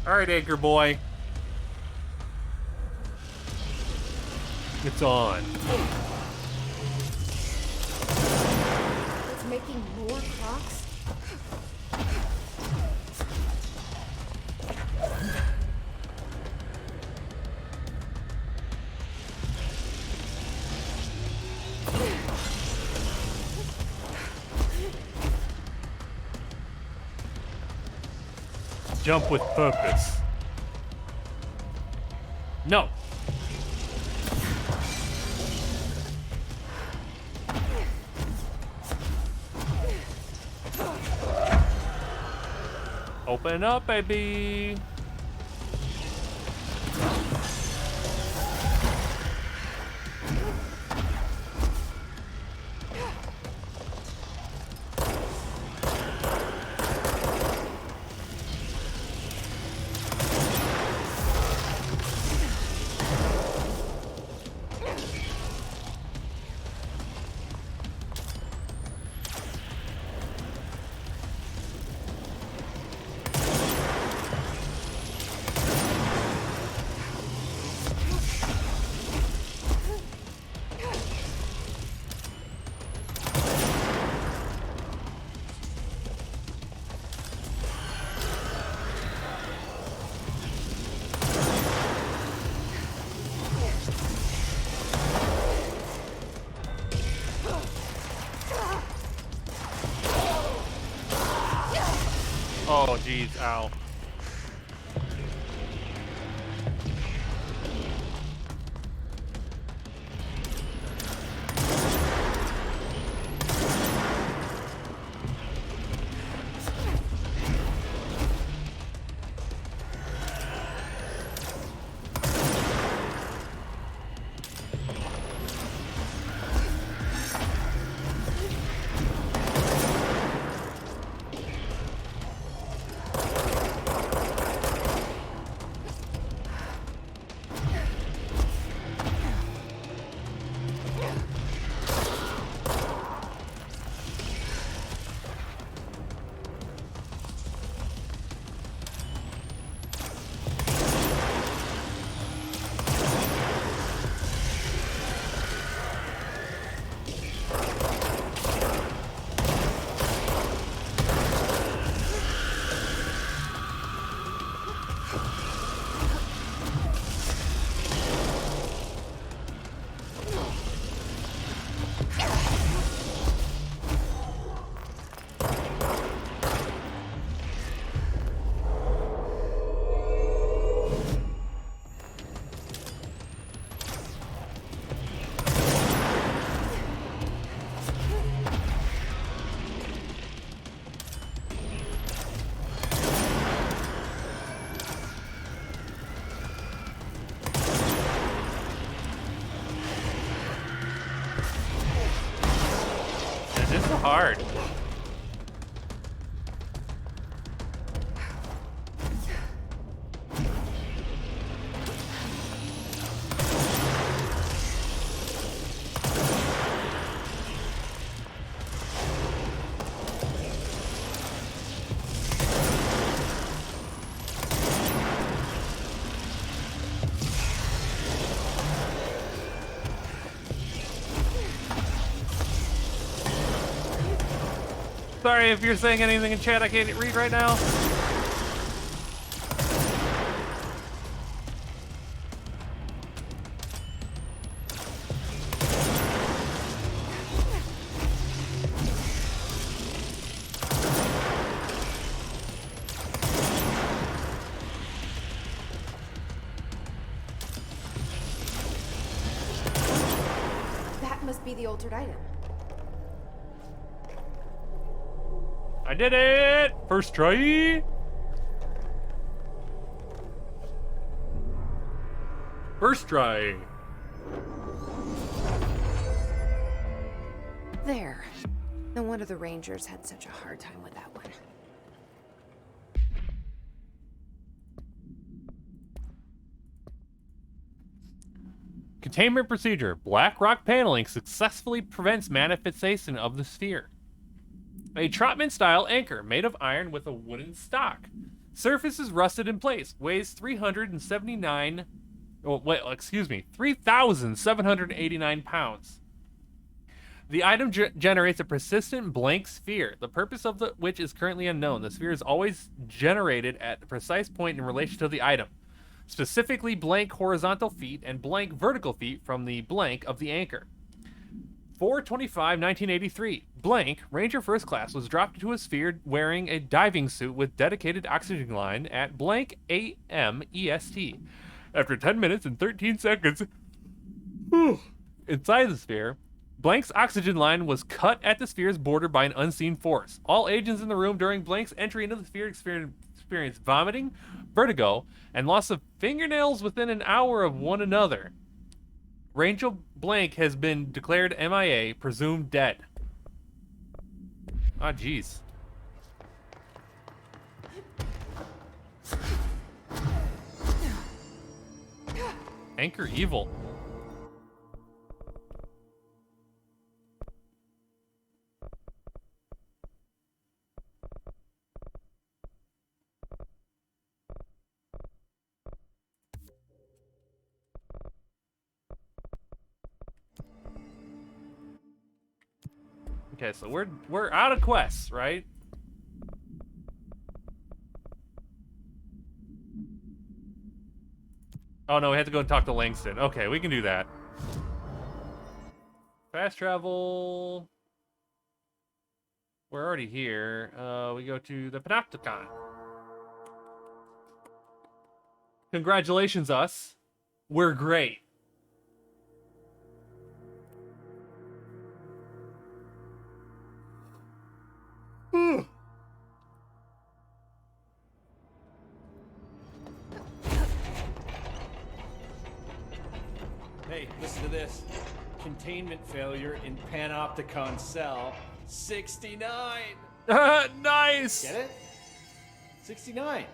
Alright, Anchor Boy. It's on. It's making more clocks? Jump with purpose. No. Open up, baby. Oh, jeez, ow. This is hard. Sorry if you're saying anything in chat I can't read right now. must be the altered item. I did it! First try! First try! There. No wonder the Rangers had such a hard time with that one. Containment procedure. Black rock paneling successfully prevents manifestation of the sphere. A Trotman-style anchor made of iron with a wooden stock. Surface is rusted in place. Weighs 3,789 pounds. The item generates a persistent blank sphere, the purpose of which is currently unknown. The sphere is always generated at a precise point in relation to the item, specifically blank horizontal feet and blank vertical feet from the blank of the anchor. 4/25/1983, blank, Ranger First Class was dropped into a sphere wearing a diving suit with dedicated oxygen line at blank AM EST. After 10 minutes and 13 seconds inside the sphere, blank's oxygen line was cut at the sphere's border by an unseen force. All agents in the room during blank's entry into the sphere experienced vomiting, vertigo, and loss of fingernails within an hour of one another. Ranger Blank has been declared MIA, presumed dead. Ah, jeez. Anchor evil. Okay, so we're out of quests, right? Oh no, we have to go and talk to Langston. Okay, we can do that. Fast travel. We're already here. We go to the Panopticon. Congratulations, us. We're great. Hey, listen to this. Containment failure in Panopticon cell 69. Nice! Get it? 69.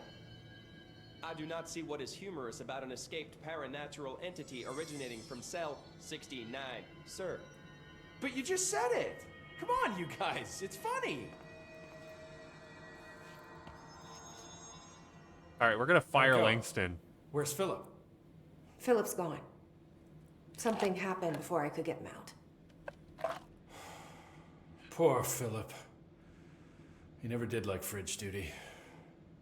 I do not see what is humorous about an escaped paranatural entity originating from cell 69, sir. But you just said it. Come on, you guys. It's funny. All right, we're gonna fire Go. Langston. Where's Philip? Philip's gone. Something happened before I could get him out. Poor Philip. He never did like fridge duty.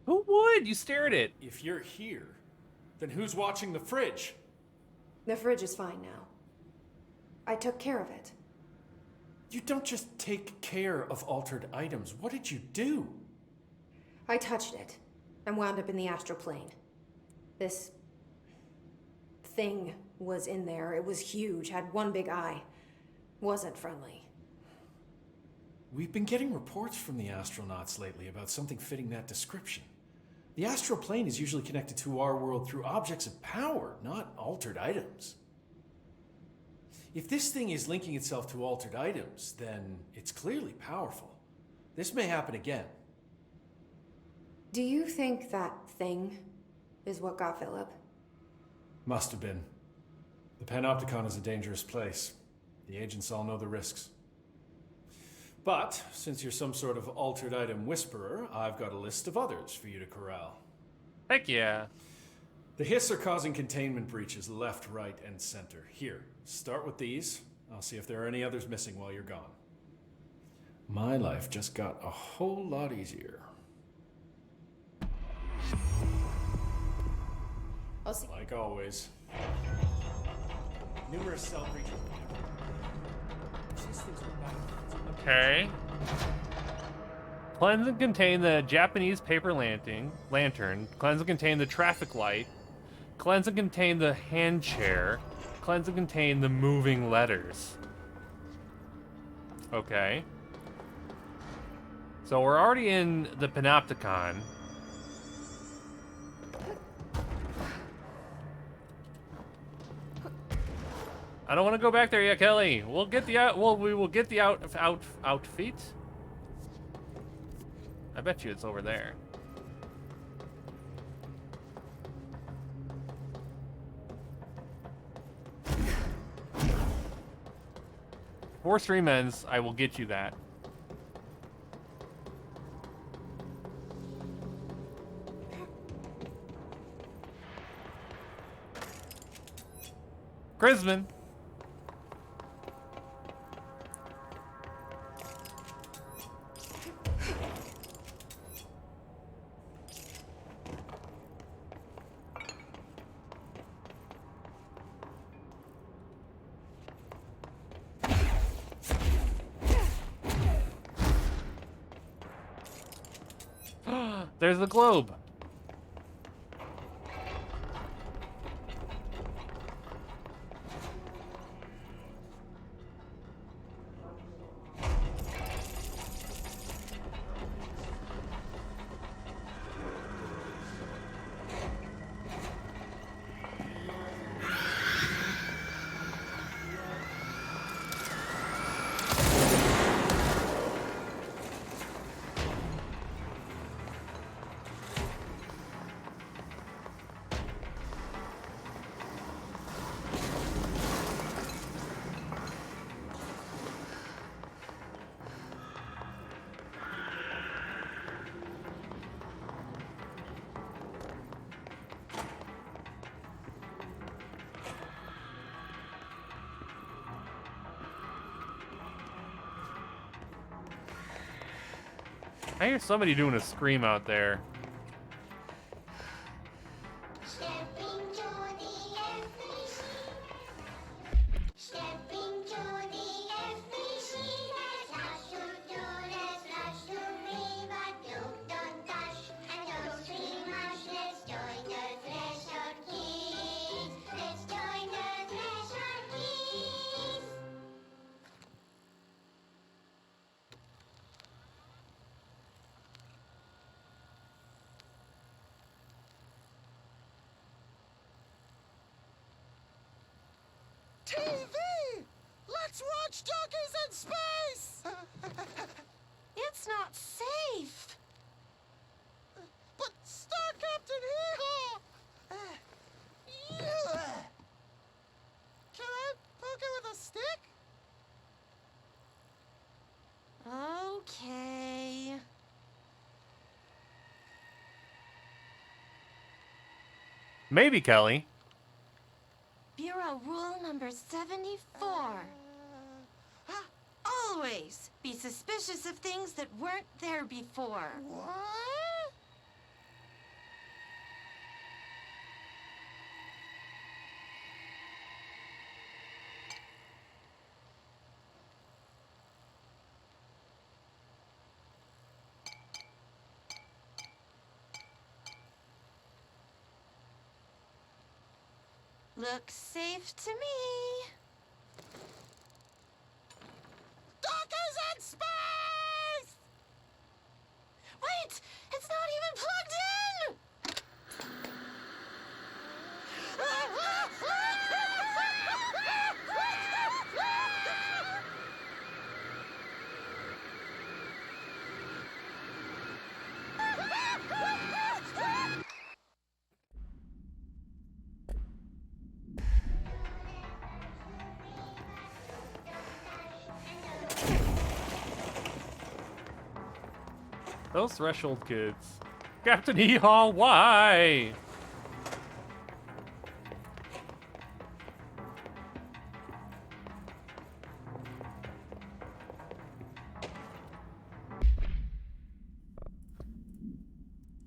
Who would? You stare at it. If you're here, then who's watching the fridge? The fridge is fine now. I took care of it. You don't just take care of altered items. What did you do? I touched it and wound up in the astral plane. This thing was in there. It was huge, had one big eye. Wasn't friendly. We've been getting reports from the astronauts lately about something fitting that description. The astral plane is usually connected to our world through objects of power, not altered items. If this thing is linking itself to altered items, then it's clearly powerful. This may happen again. Do you think that thing is what got Philip? Must have been. The Panopticon is a dangerous place. The agents all know the risks. But, since you're some sort of altered item whisperer, I've got a list of others for you to corral. Heck yeah. The Hiss are causing containment breaches left, right, and center. Here, start with these. I'll see if there are any others missing while you're gone. My life just got a whole lot easier. I'll see. Like always. Numerous cell breaches. These things were bad. Okay. Cleanse and contain the Japanese paper lantern. Cleanse and contain the traffic light. Cleanse and contain the hand chair. Cleanse and contain the moving letters. Okay. So we're already in the Panopticon. I don't want to go back there yet, Kelly. We'll get the we will get the outfit. I bet you it's over there. For stream ends, I will get you that. Chrisman. There's the globe. I hear somebody doing a scream out there. TV! Let's watch Donkeys in Space! It's not safe. But Star Captain Eagle! Can I poke it with a stick? Okay. Maybe, Kelly. Bureau rule number 74. Always be suspicious of things that weren't there before. What? Looks safe to me. Donkeys in space! Wait! It's not even plugged in! Those Threshold kids. Captain Hee-Haw, why?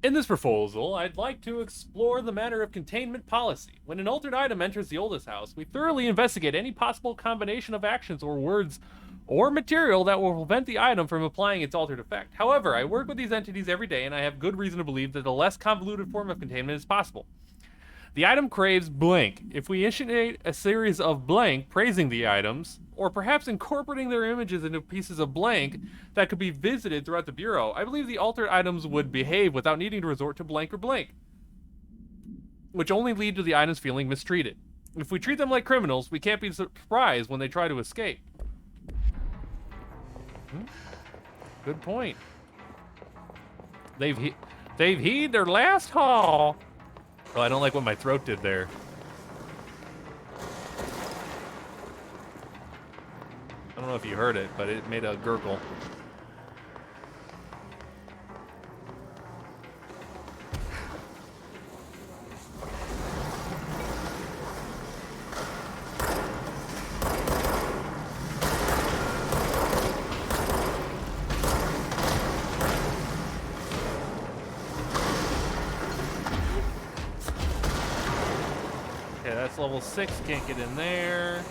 In this proposal, I'd like to explore the matter of containment policy. When an altered item enters the oldest house, we thoroughly investigate any possible combination of actions or words or material that will prevent the item from applying its altered effect. However, I work with these entities every day, and I have good reason to believe that a less convoluted form of containment is possible. The item craves blank. If we initiate a series of blank praising the items, or perhaps incorporating their images into pieces of blank that could be visited throughout the Bureau, I believe the altered items would behave without needing to resort to blank or blank, which only lead to the items feeling mistreated. If we treat them like criminals, we can't be surprised when they try to escape. Good point. They've heed their last haul. Oh, I don't like what my throat did there. I don't know if you heard it, but it made a gurgle. Okay, that's level 6, can't get in there.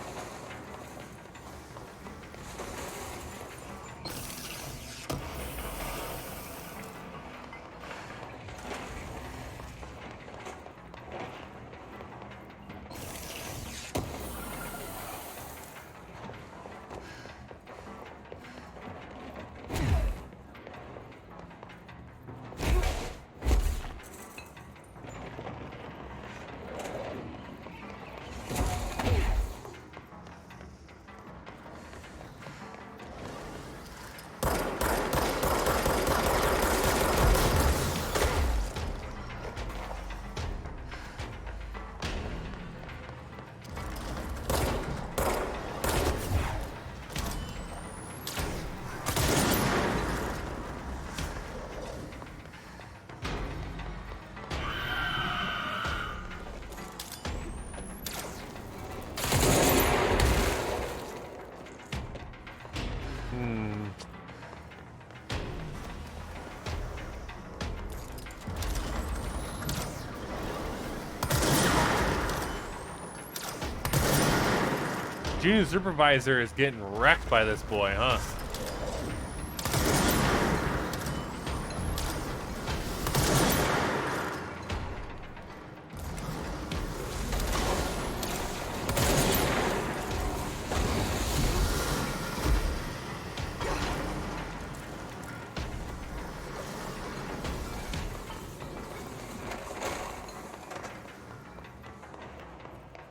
Junior supervisor is getting wrecked by this boy, huh?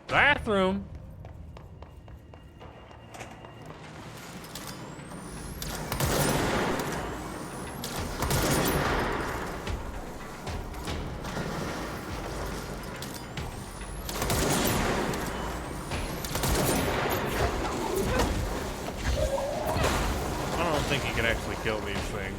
Bathroom. I don't think he can actually kill these things.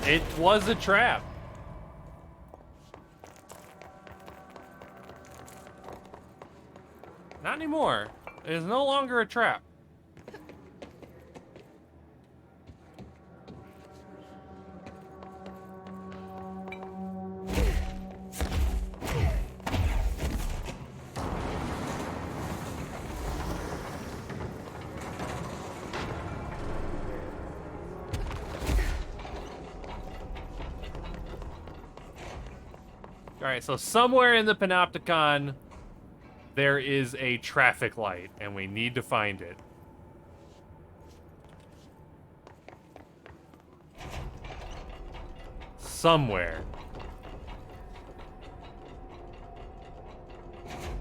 It was a trap. Not anymore. It is no longer a trap. Alright, so somewhere in the Panopticon, there is a traffic light, and we need to find it. Somewhere.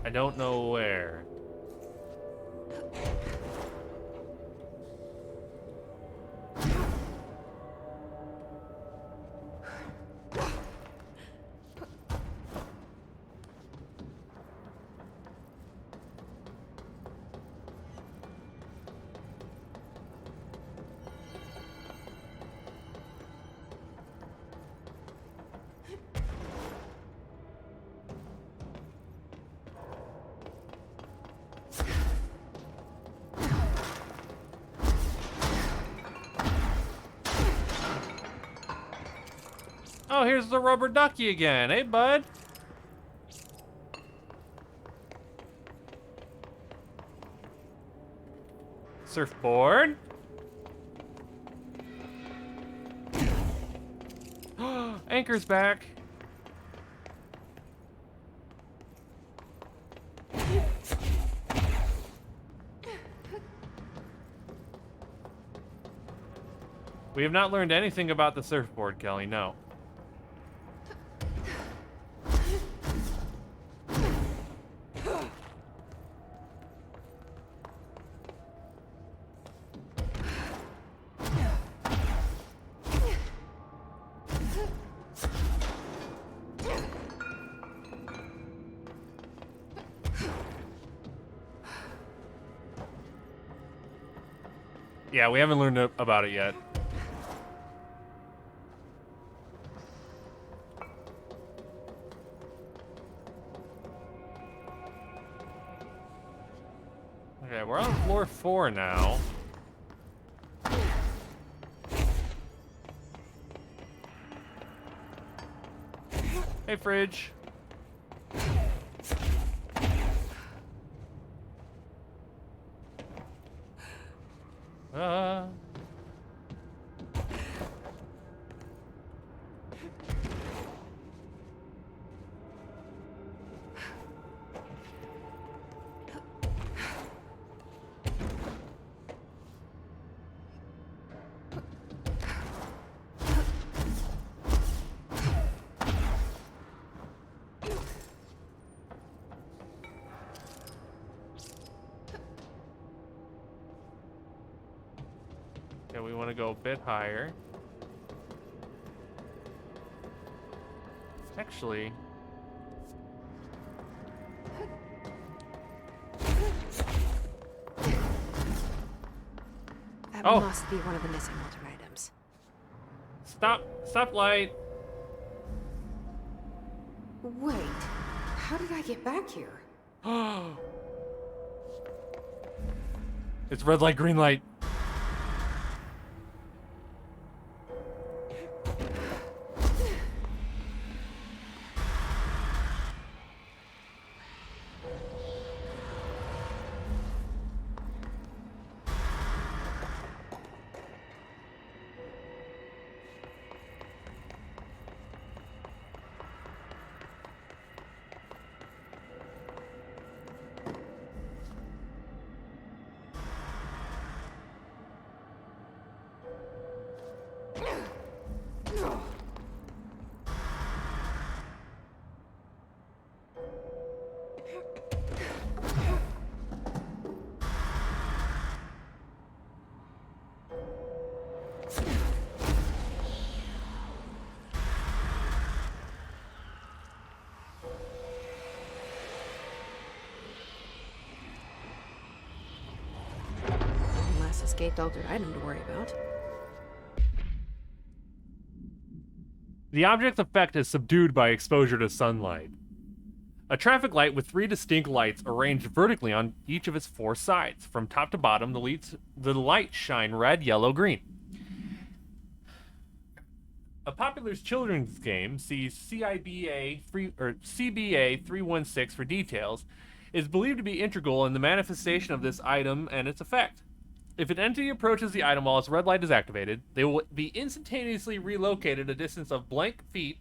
I don't know where. Oh, here's the rubber ducky again. Hey, bud. Surfboard. Anchor's back. We have not learned anything about the surfboard, Kelly, no. Yeah, we haven't learned about it yet. Okay, we're on floor 4 now. Hey, fridge. Okay, we want to go a bit higher. Actually, that Oh. must be one of the missing altar items. stop light. Wait, how did I get back here? It's red light, green light. One less escaped altered item to worry about. The object's effect is subdued by exposure to sunlight. A traffic light with 3 distinct lights arranged vertically on each of its 4 sides. From top to bottom, the lights shine red, yellow, green. A popular children's game, see CBA 316 for details, is believed to be integral in the manifestation of this item and its effect. If an entity approaches the item while its red light is activated, they will be instantaneously relocated a distance of blank feet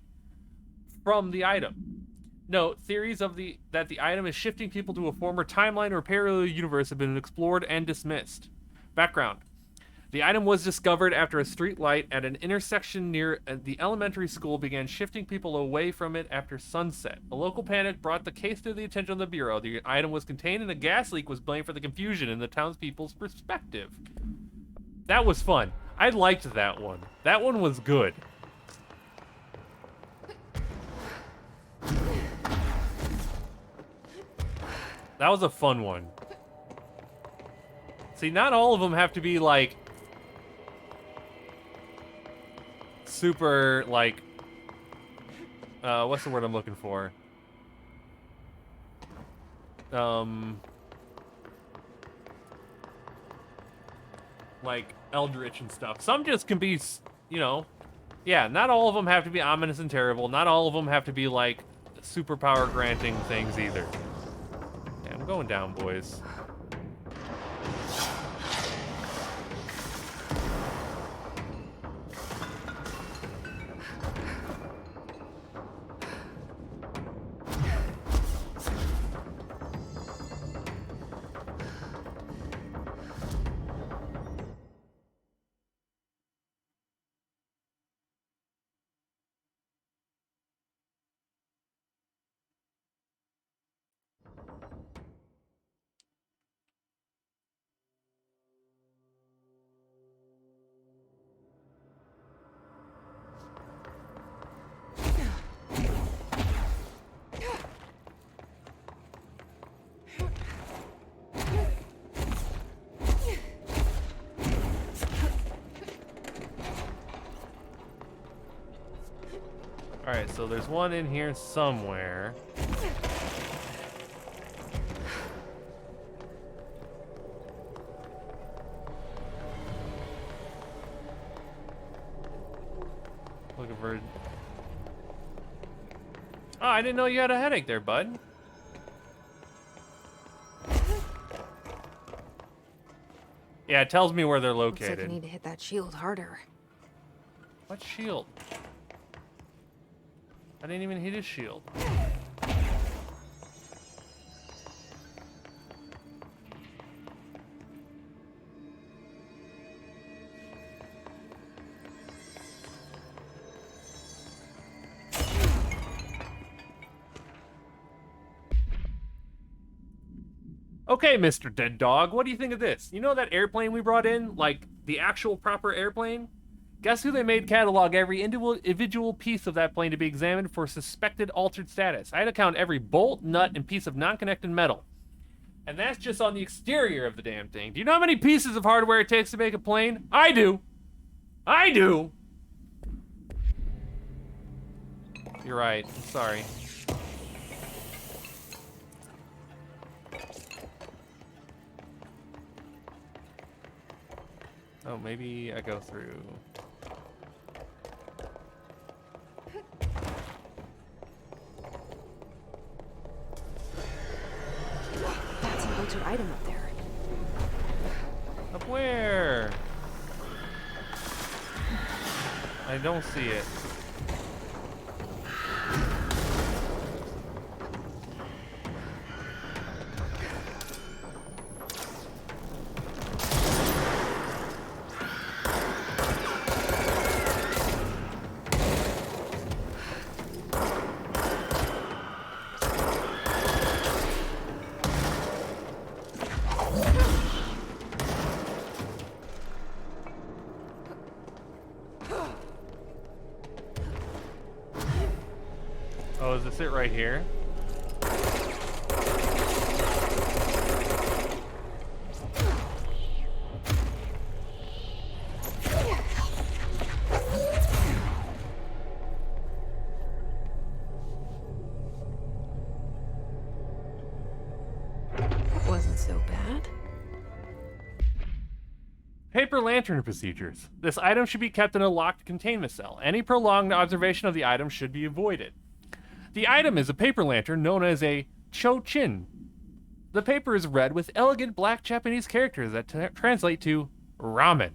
from the item. Note, theories of that the item is shifting people to a former timeline or parallel universe have been explored and dismissed. Background. The item was discovered after a street light at an intersection near the elementary school began shifting people away from it after sunset. A local panic brought the case to the attention of the Bureau. The item was contained and a gas leak was blamed for the confusion in the townspeople's perspective. That was fun. I liked that one. That one was good. That was a fun one. See, not all of them have to be like super like what's the word I'm looking for? Like eldritch and stuff. Some just can be, you know, yeah, not all of them have to be ominous and terrible. Not all of them have to be like superpower granting things either. Yeah, I'm going down, boys. Alright, so there's one in here somewhere. Looking for... Oh, I didn't know you had a headache there, bud. Yeah, it tells me where they're located. Looks like I need to hit that shield harder. What shield? I didn't even hit his shield. Okay, Mr. Dead Dog, what do you think of this? You know that airplane we brought in? Like, the actual proper airplane? Guess who they made catalog every individual piece of that plane to be examined for suspected altered status. I had to count every bolt, nut, and piece of non-connected metal. And that's just on the exterior of the damn thing. Do you know how many pieces of hardware it takes to make a plane? I do. I do. You're right. I'm sorry. Oh, maybe I go through... That's an altered item up there. Up where? I don't see it. Oh, is this it right here? so bad. Paper lantern procedures. This item should be kept in a locked containment cell. Any prolonged observation of the item should be avoided. The item is a paper lantern known as a chochin. The paper is red with elegant black Japanese characters that translate to ramen.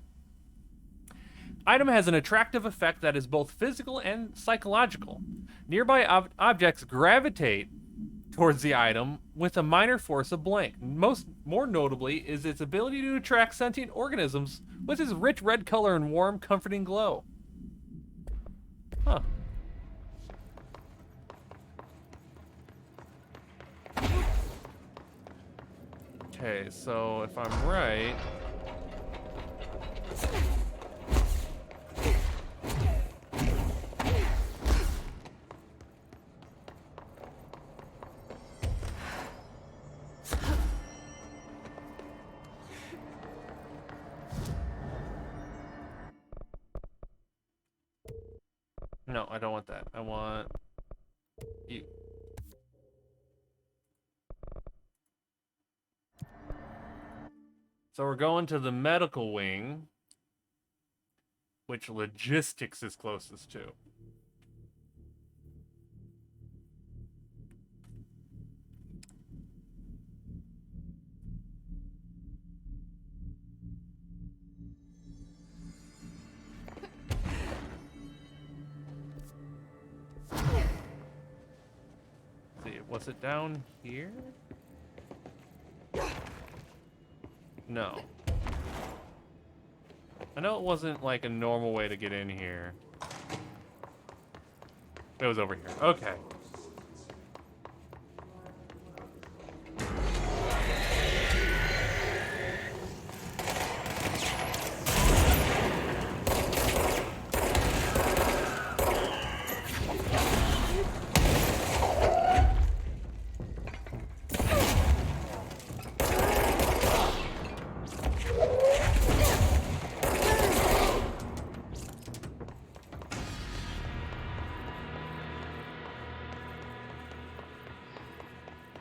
Item has an attractive effect that is both physical and psychological. Nearby objects gravitate towards the item with a minor force of blank. More notably is its ability to attract sentient organisms with its rich red color and warm, comforting glow. Huh. Okay, so if I'm right... No, I don't want that. I want you. So we're going to the medical wing, which logistics is closest to. Was it down here? No. I know it wasn't like a normal way to get in here. It was over here. Okay.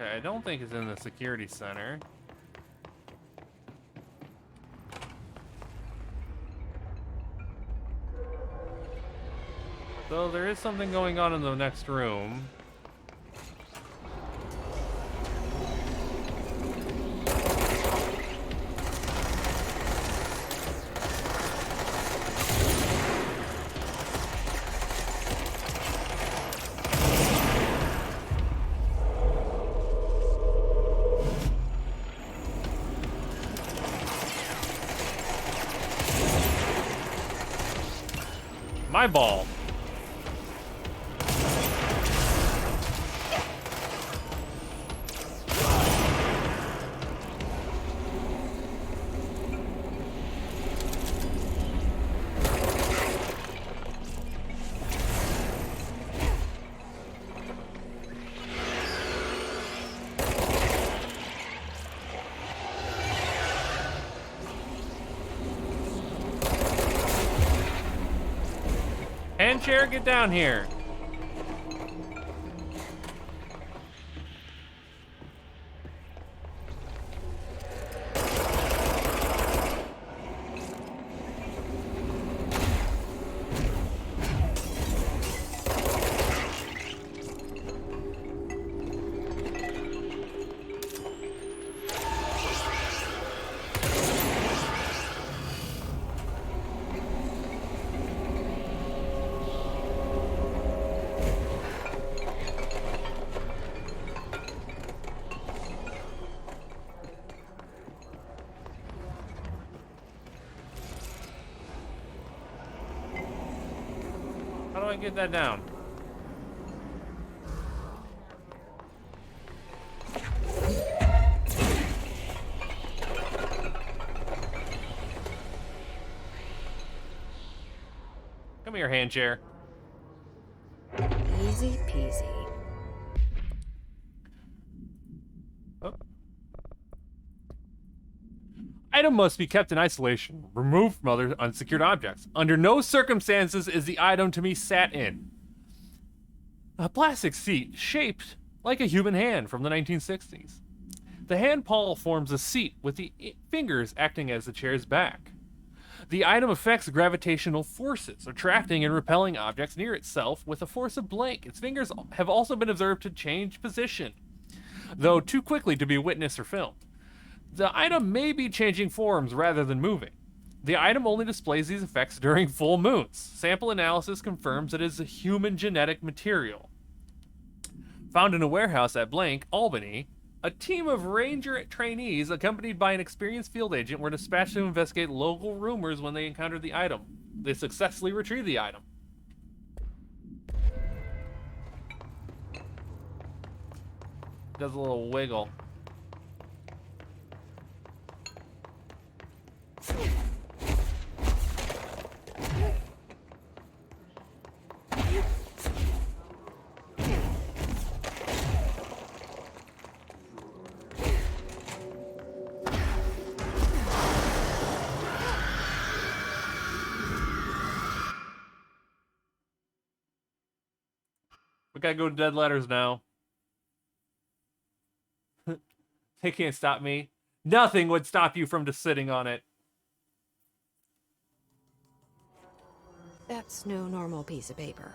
I don't think it's in the security center. So there is something going on in the next room. My ball. Chair, get down here. How do I get that down? Come here, hand chair. Easy peasy. Oh. Item must be kept in isolation, removed from other unsecured objects. Under no circumstances is the item to be sat in. A plastic seat shaped like a human hand from the 1960s. The hand pawl forms a seat, with the fingers acting as the chair's back. The item affects gravitational forces, attracting and repelling objects near itself with a force of blank. Its fingers have also been observed to change position, though too quickly to be witnessed or filmed. The item may be changing forms rather than moving. The item only displays these effects during full moons. Sample analysis confirms it is a human genetic material. Found in a warehouse at Blank, Albany, a team of ranger trainees accompanied by an experienced field agent were dispatched to investigate local rumors when they encountered the item. They successfully retrieved the item. Does a little wiggle. We gotta go to dead letters now. They can't stop me. Nothing would stop you from just sitting on it. That's no normal piece of paper.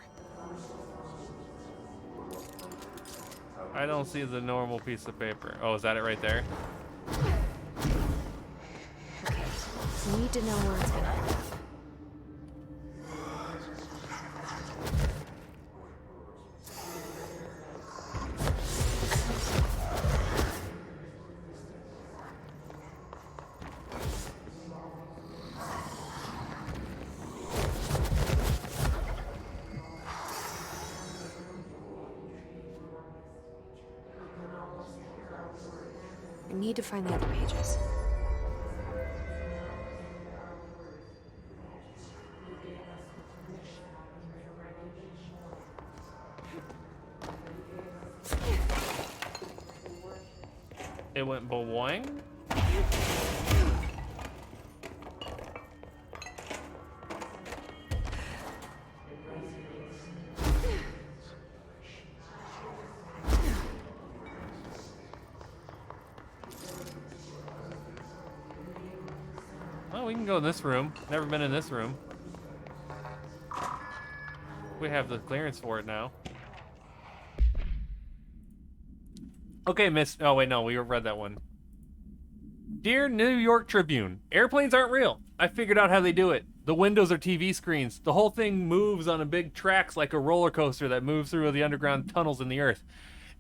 I don't see the normal piece of paper. Oh, is that it right there? Okay, we need to know where it's gonna end up. I need to find the other pages. It went boing. Oh, we can go in this room. Never been in this room. We have the clearance for it now. Okay, Miss. Oh, wait, no, we read that one. Dear New York Tribune, airplanes aren't real. I figured out how they do it. The windows are TV screens. The whole thing moves on a big tracks like a roller coaster that moves through the underground tunnels in the earth.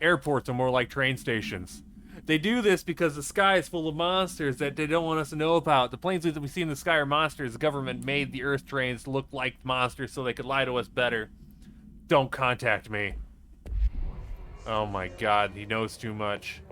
Airports are more like train stations. They do this because the sky is full of monsters that they don't want us to know about. The planes that we see in the sky are monsters. The government made the Earth trains look like monsters so they could lie to us better. Don't contact me. Oh my god, he knows too much.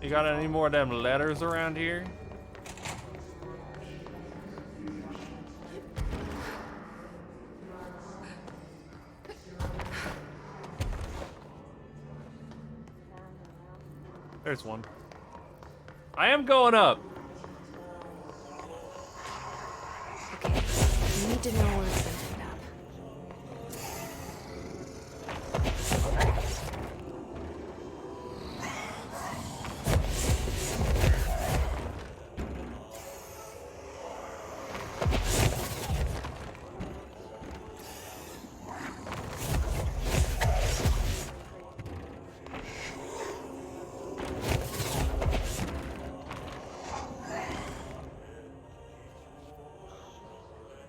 You got any more of them letters around here? There's one. I am going up. Okay, we need to know where it's gonna end up.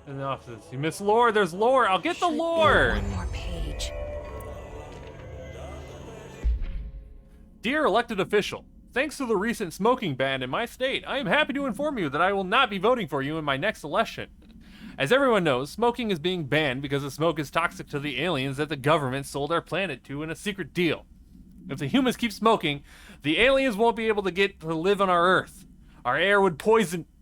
In the offices. You miss lore. There's lore. I'll get the lore. One more page. Dear elected official, thanks to the recent smoking ban in my state, I am happy to inform you that I will not be voting for you in my next election. As everyone knows, smoking is being banned because the smoke is toxic to the aliens that the government sold our planet to in a secret deal. If the humans keep smoking, the aliens won't be able to get to live on our Earth. Our air would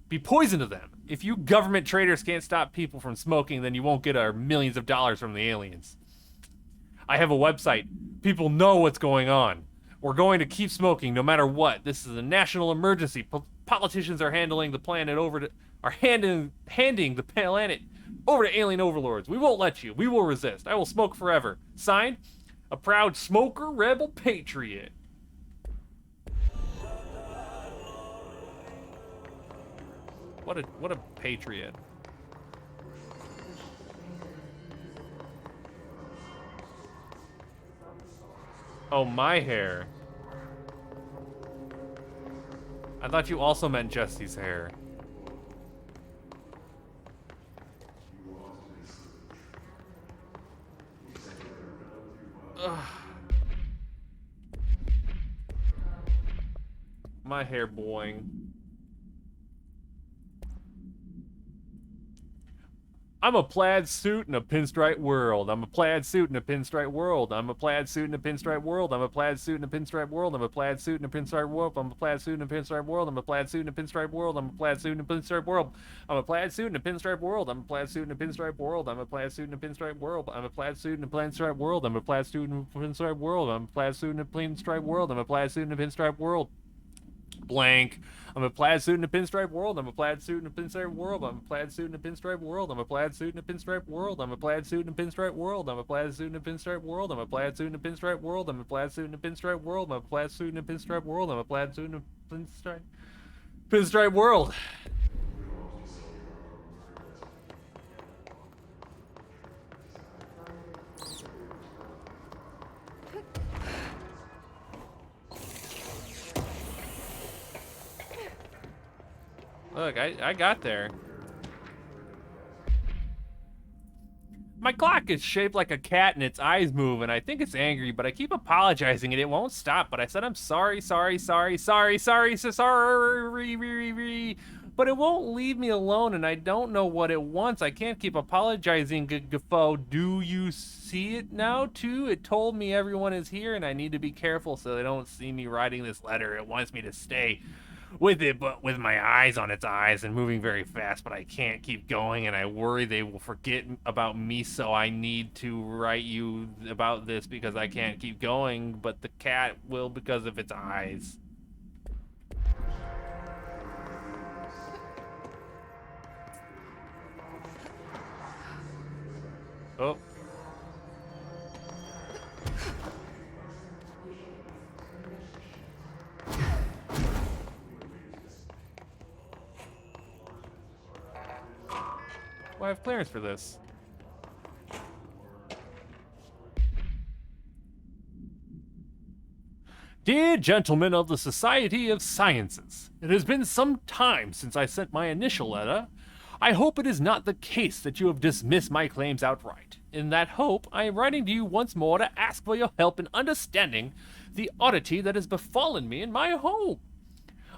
be poison to them. If you government traitors can't stop people from smoking, then you won't get our millions of dollars from the aliens. I have a website. People know what's going on. We're going to keep smoking no matter what. This is a national emergency. Politicians are handing the planet over to alien overlords. We won't let you. We will resist. I will smoke forever. Signed, a proud smoker, rebel, patriot. What a patriot. Oh, my hair. I thought you also meant Jesse's hair. Ugh. My hair boing. I'm a plaid suit in a pinstripe world. I'm a plaid suit in a pinstripe world. I'm a plaid suit in a pinstripe world. I'm a plaid suit in a pinstripe world. I'm a plaid suit in a pinstripe world. I'm a plaid suit in a pinstripe world. I'm a plaid suit in a pinstripe world. I'm a plaid suit in a pinstripe world. I'm a plaid suit in a pinstripe world. I'm a plaid suit in a pinstripe world. I'm a plaid suit in a pinstripe world. I'm a plaid suit in a pinstripe world. I'm a plaid suit in a pinstripe world. I'm a plaid suit in a pinstripe world. I'm a plaid suit in a pinstripe world. Blank. I'm a plaid suit in a pinstripe world. I'm a plaid suit in a pinstripe world. I'm a plaid suit in a pinstripe world. I'm a plaid suit in a pinstripe world. I'm a plaid suit in a pinstripe world. I'm a plaid suit in a pinstripe world. I'm a plaid suit in a pinstripe world. I'm a plaid suit in a pinstripe world. I'm a plaid suit in a pinstripe world. I'm a plaid suit in a pinstripe world. Look, I got there. My clock is shaped like a cat and its eyes move, and I think it's angry, but I keep apologizing and it won't stop. But I said I'm sorry, but it won't leave me alone, and I don't know what it wants. I can't keep apologizing, Gafo. Do you see it now, too? It told me everyone is here, and I need to be careful so they don't see me writing this letter. It wants me to stay with it, but with my eyes on its eyes and moving very fast, but I can't keep going, and I worry they will forget about me, so I need to write you about this because I can't keep going, but the cat will because of its eyes. Oh. Well, I have clearance for this. Dear gentlemen of the Society of Sciences, it has been some time since I sent my initial letter. I hope it is not the case that you have dismissed my claims outright. In that hope, I am writing to you once more to ask for your help in understanding the oddity that has befallen me in my home.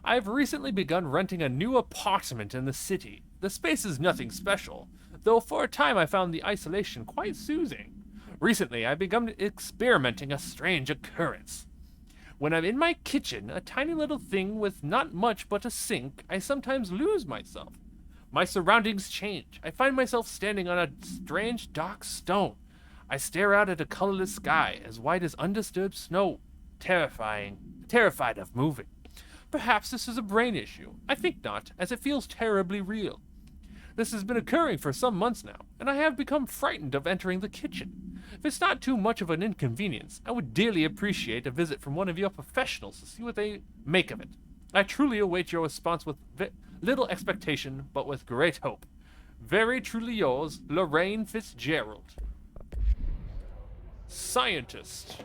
I have recently begun renting a new apartment in the city. The space is nothing special, though for a time I found the isolation quite soothing. Recently, I've begun experimenting a strange occurrence. When I'm in my kitchen, a tiny little thing with not much but a sink, I sometimes lose myself. My surroundings change. I find myself standing on a strange dark stone. I stare out at a colorless sky, as white as undisturbed snow, terrified of moving. Perhaps this is a brain issue. I think not, as it feels terribly real. This has been occurring for some months now, and I have become frightened of entering the kitchen. If it's not too much of an inconvenience, I would dearly appreciate a visit from one of your professionals to see what they make of it. I truly await your response with little expectation, but with great hope. Very truly yours, Lorraine Fitzgerald. Scientist.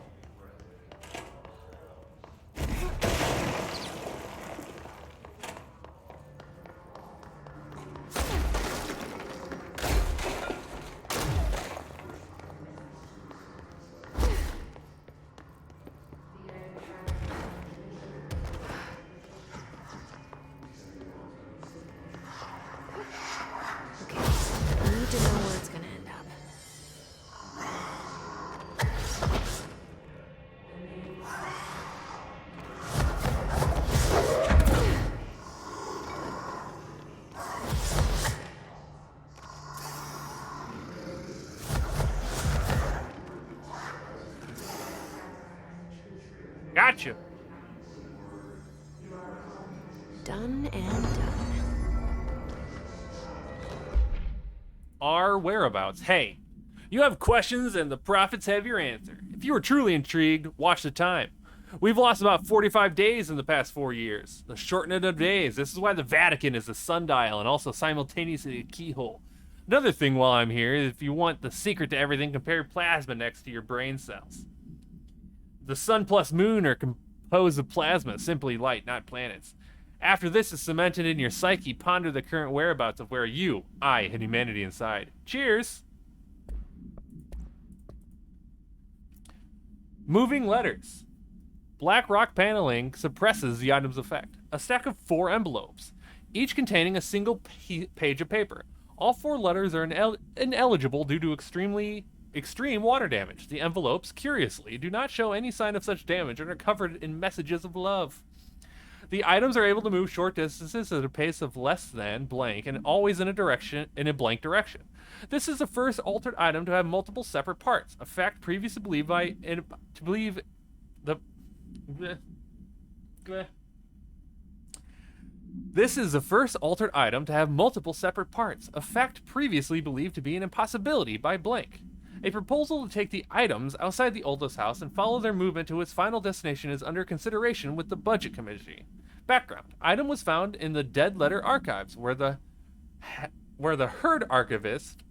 Gotcha. Done and done. Our whereabouts. Hey, you have questions and the prophets have your answer. If you are truly intrigued, watch the time. We've lost about 45 days in the past 4 years. The shortening of days. This is why the Vatican is a sundial and also simultaneously a keyhole. Another thing while I'm here is if you want the secret to everything, compare plasma next to your brain cells. The sun plus moon are composed of plasma, simply light, not planets. After this is cemented in your psyche, ponder the current whereabouts of where you, I, and humanity inside. Cheers! Moving letters. Black rock paneling suppresses the item's effect. A stack of 4 envelopes, each containing a single page of paper. All 4 letters are ineligible due to extreme water damage. The envelopes, curiously, do not show any sign of such damage and are covered in messages of love. The items are able to move short distances at a pace of less than blank and always in a blank direction. This is the first altered item to have multiple separate parts, a fact previously believed This is the first altered item to have multiple separate parts, a fact previously believed to be an impossibility by blank. A proposal to take the items outside the oldest house and follow their movement to its final destination is under consideration with the Budget Committee. Background. Item was found in the Dead Letter Archives, where the Herd archivist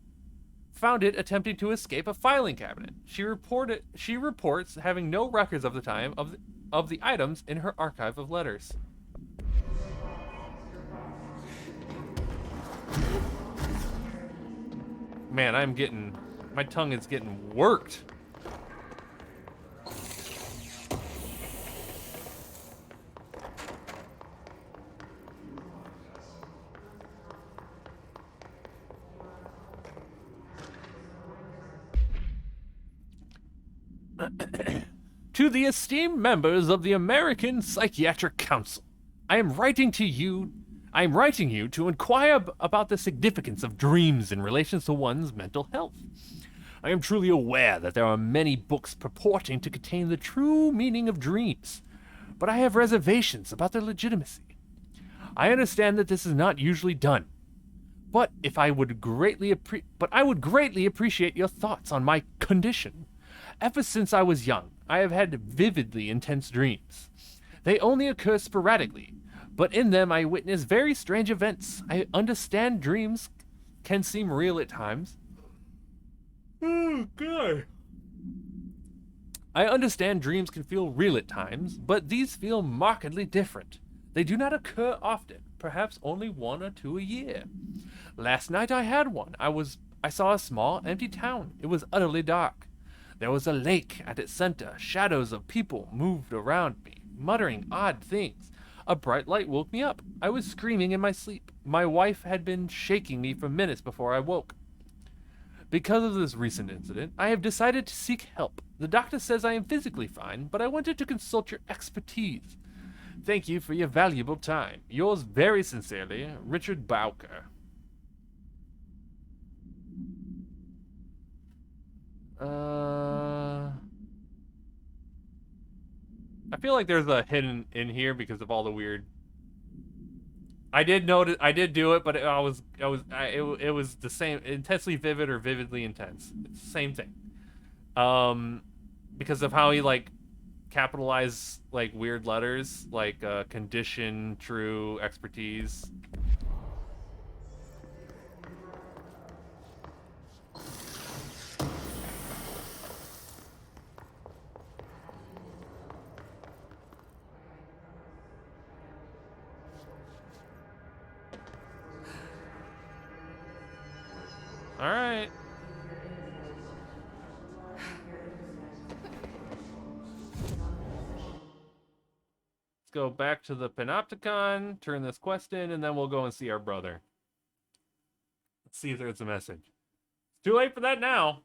found it attempting to escape a filing cabinet. She reports having no records of the time of the items in her archive of letters. Man, my tongue is getting worked. To the esteemed members of the American Psychiatric Council, I am writing you to inquire about the significance of dreams in relation to one's mental health. I am truly aware that there are many books purporting to contain the true meaning of dreams, but I have reservations about their legitimacy. I understand that this is not usually done, but I would greatly appreciate your thoughts on my condition. Ever since I was young, I have had vividly intense dreams. They only occur sporadically, but in them I witness very strange events. I understand dreams can seem real at times. Oh, God. I understand dreams can feel real at times, but these feel markedly different. They do not occur often, perhaps only 1 or 2 a year. Last night I had one. I saw a small, empty town. It was utterly dark. There was a lake at its center. Shadows of people moved around me, muttering odd things. A bright light woke me up. I was screaming in my sleep. My wife had been shaking me for minutes before I woke. Because of this recent incident, I have decided to seek help. The doctor says I am physically fine, but I wanted to consult your expertise. Thank you for your valuable time. Yours very sincerely, Richard Bowker. I feel like there's a hidden in here because of all the weird. I did do it, but it was the same, intensely vivid or vividly intense. It's the same thing. Because of how he capitalized weird letters like condition, true, expertise. All right. Let's go back to the Panopticon, turn this quest in, and then we'll go and see our brother. Let's see if there's a message. It's too late for that now.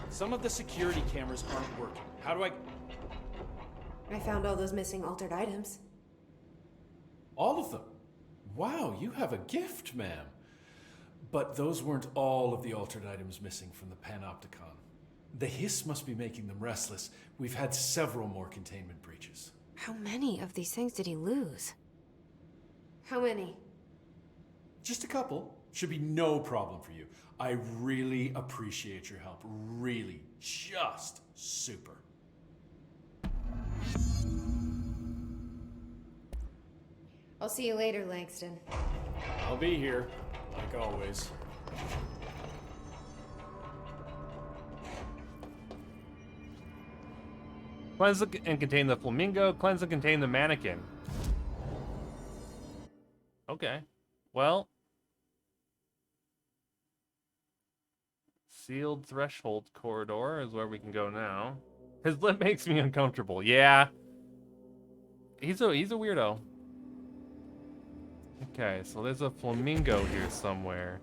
Some of the security cameras aren't working. How do I found all those missing altered items. All of them? Wow, you have a gift, ma'am. But those weren't all of the altered items missing from the Panopticon. The hiss must be making them restless. We've had several more containment breaches. How many of these things did he lose? How many? Just a couple. Should be no problem for you. I really appreciate your help. Really. Just super. I'll see you later, Langston. I'll be here, like always. Cleanse and contain the flamingo. Cleanse and contain the mannequin. Okay. Well. Sealed threshold corridor is where we can go now. His lip makes me uncomfortable. Yeah. He's a weirdo. Okay, so there's a flamingo here somewhere.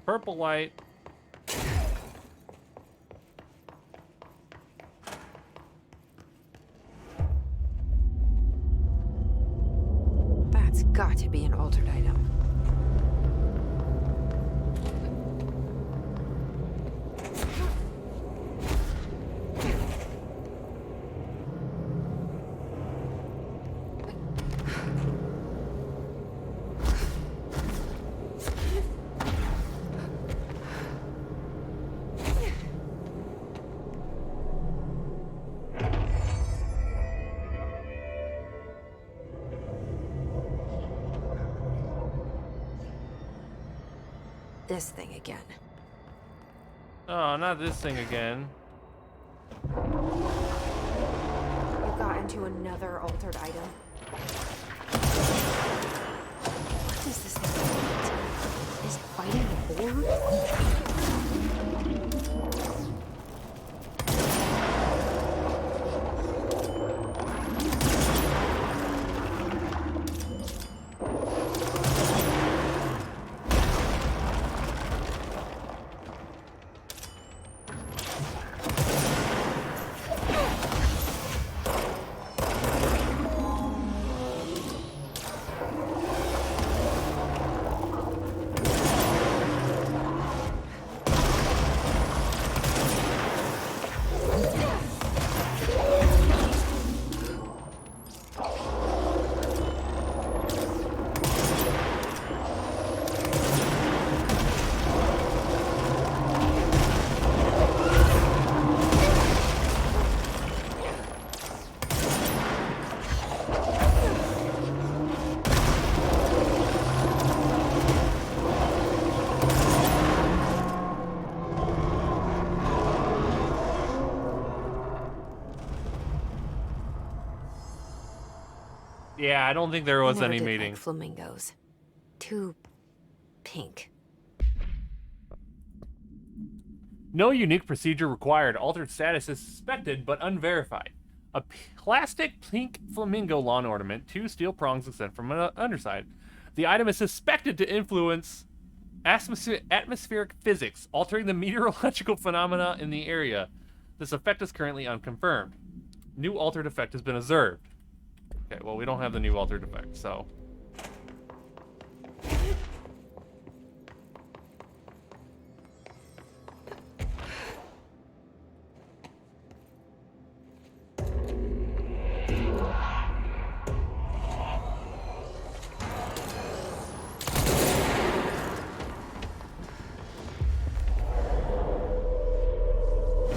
Purple light. That's got to be an altered item. This thing again. Oh, not this thing again. You got into another altered item. What does this thing want? Is it fighting the board? Yeah, I don't think there was Never any did meeting. like flamingos. Too pink. No unique procedure required. Altered status is suspected but unverified. A plastic pink flamingo lawn ornament, 2 steel prongs extend from an underside. The item is suspected to influence atmospheric physics, altering the meteorological phenomena in the area. This effect is currently unconfirmed. New altered effect has been observed. Okay, well, we don't have the new altered effect, so...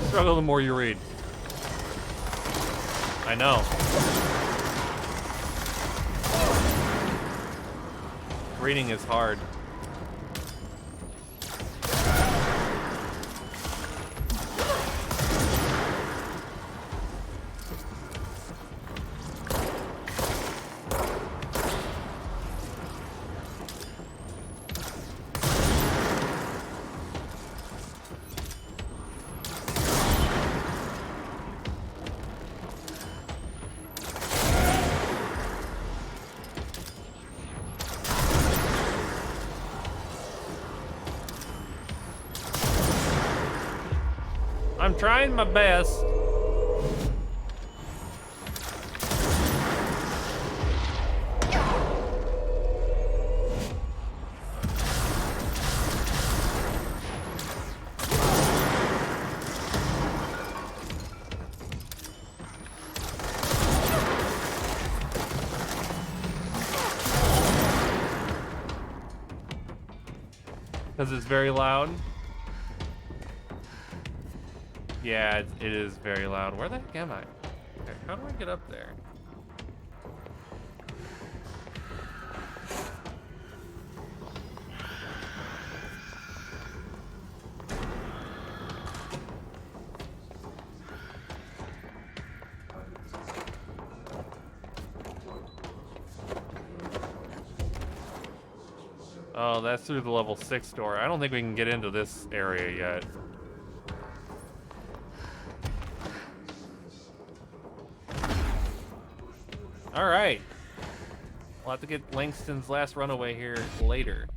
Struggle the more you read. I know. Reading is hard. I'm trying my best. Because it's very loud. Yeah, it is very loud. Where the heck am I? Okay, how do I get up there? Oh, that's through the level 6 door. I don't think we can get into this area yet. Alright. We'll have to get Langston's last runaway here later.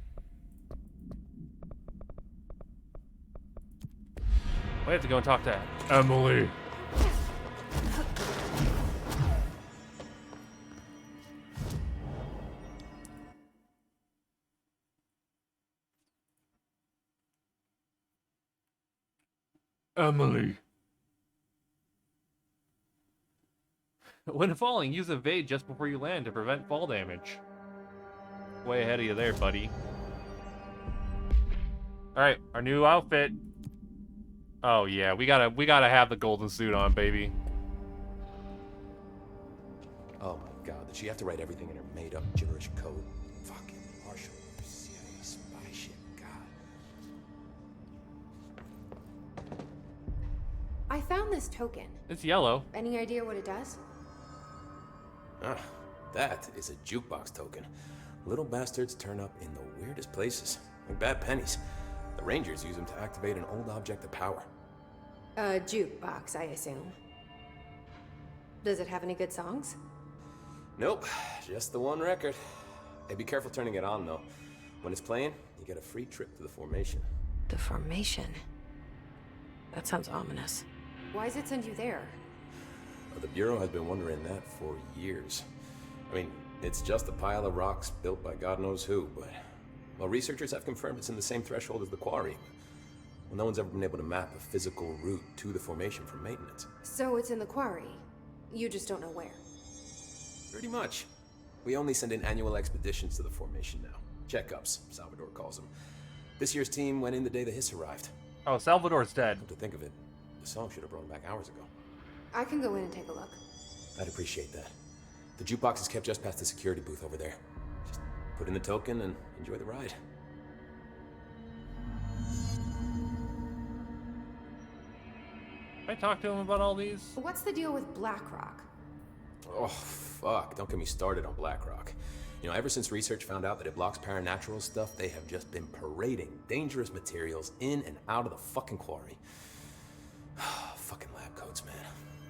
We have to go and talk to Emily. Emily. When falling, use evade just before you land to prevent fall damage. Way ahead of you there, buddy. Alright, our new outfit. Oh yeah, we gotta have the golden suit on, baby. Oh my god, did she have to write everything in her made-up gibberish code? Fucking Marshall, CIA spy shit, god. I found this token. It's yellow. Any idea what it does? Ah, that is a jukebox token. Little bastards turn up in the weirdest places, like bad pennies. The Rangers use them to activate an old object of power. A jukebox, I assume. Does it have any good songs? Nope, just the one record. Hey, be careful turning it on, though. When it's playing, you get a free trip to the Formation. The Formation? That sounds ominous. Why does it send you there? The Bureau has been wondering that for years. I mean, it's just a pile of rocks built by God knows who, but... Well, researchers have confirmed it's in the same threshold as the quarry. Well, no one's ever been able to map a physical route to the Formation for maintenance. So it's in the quarry. You just don't know where. Pretty much. We only send in annual expeditions to the Formation now. Checkups, Salvador calls them. This year's team went in the day the Hiss arrived. Oh, Salvador's dead. Come to think of it, the song should have brought him back hours ago. I can go in and take a look. I'd appreciate that. The jukebox is kept just past the security booth over there. Just put in the token and enjoy the ride. I talked to him about all these. What's the deal with BlackRock? Oh, fuck. Don't get me started on BlackRock. You know, ever since research found out that it blocks paranatural stuff, they have just been parading dangerous materials in and out of the fucking quarry. Fucking lab coats, man.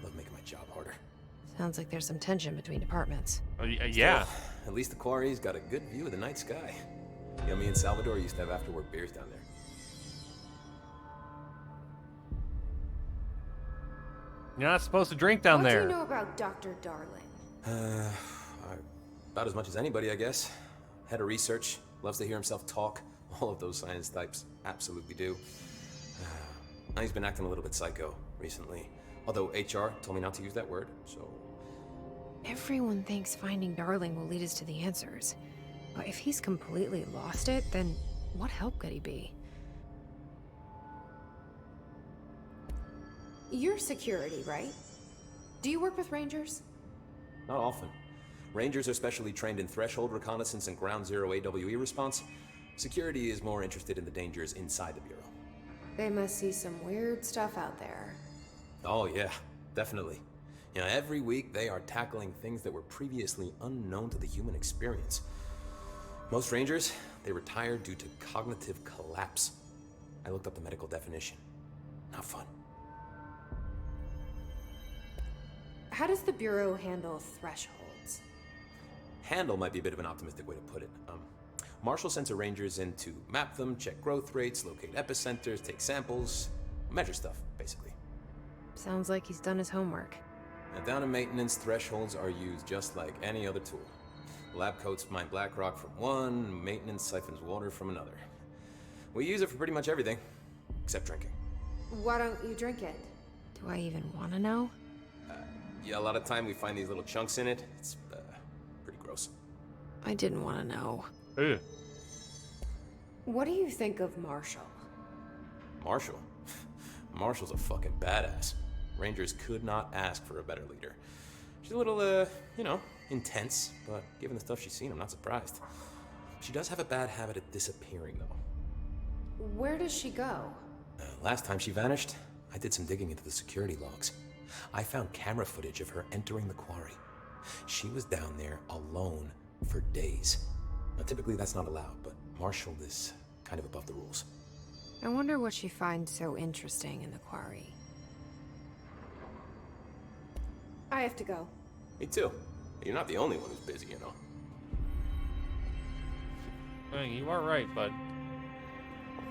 Love making my job harder. Sounds like there's some tension between departments. Yeah. Still, at least the quarry's got a good view of the night sky. You know, me and Salvador used to have after-work beers down there. You're not supposed to drink down there. What do you know about Dr. Darling? About as much as anybody, I guess. Head of research, loves to hear himself talk. All of those science types absolutely do. He's been acting a little bit psycho recently. Although HR told me not to use that word, so... Everyone thinks finding Darling will lead us to the answers. But if he's completely lost it, then what help could he be? You're security, right? Do you work with Rangers? Not often. Rangers are specially trained in threshold reconnaissance and ground zero AWE response. Security is more interested in the dangers inside the Bureau. They must see some weird stuff out there. Oh yeah, definitely. You know, every week they are tackling things that were previously unknown to the human experience. Most Rangers, they retire due to cognitive collapse. I looked up the medical definition. Not fun. How does the Bureau handle thresholds? Handle might be a bit of an optimistic way to put it. Marshall sends her Rangers in to map them, check growth rates, locate epicenters, take samples, measure stuff, basically. Sounds like he's done his homework. Now, down in maintenance, thresholds are used just like any other tool. Lab coats mine black rock from one, maintenance siphons water from another. We use it for pretty much everything, except drinking. Why don't you drink it? Do I even want to know? Yeah, a lot of time we find these little chunks in it. It's pretty gross. I didn't want to know. Ew. What do you think of Marshall? Marshall? Marshall's a fucking badass. Rangers could not ask for a better leader. She's a little, intense, but given the stuff she's seen, I'm not surprised. She does have a bad habit of disappearing, though. Where does she go? Last time she vanished, I did some digging into the security logs. I found camera footage of her entering the quarry. She was down there alone for days. Now, typically that's not allowed, but Marshall is kind of above the rules. I wonder what she finds so interesting in the quarry. I have to go. Me too. You're not the only one who's busy, you know. Dang, you are right, bud.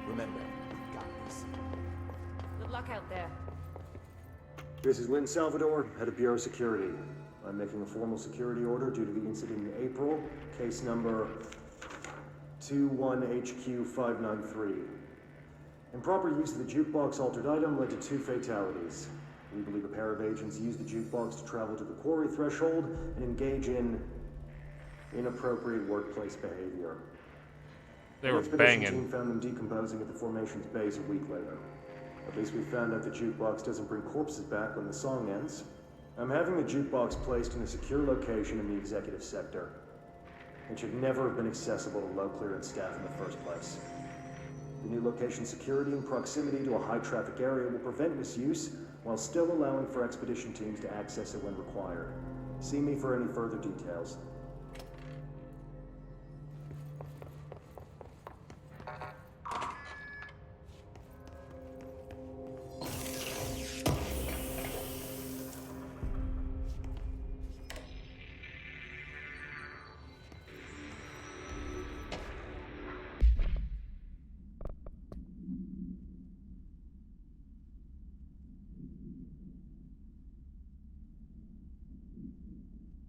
Remember, we've got this. Good luck out there. This is Lynn Salvador, head of Bureau Security. I'm making a formal security order due to the incident in April, case number 21HQ593. Improper use of the jukebox altered item led to 2 fatalities. We believe a pair of agents used the jukebox to travel to the quarry threshold and engage in inappropriate workplace behavior. They were The expedition banging. team found them decomposing at the formation's base a week later. At least we found out the jukebox doesn't bring corpses back when the song ends. I'm having the jukebox placed in a secure location in the executive sector. It should never have been accessible to low clearance staff in the first place. The new location security and proximity to a high traffic area will prevent misuse while still allowing for expedition teams to access it when required. See me for any further details.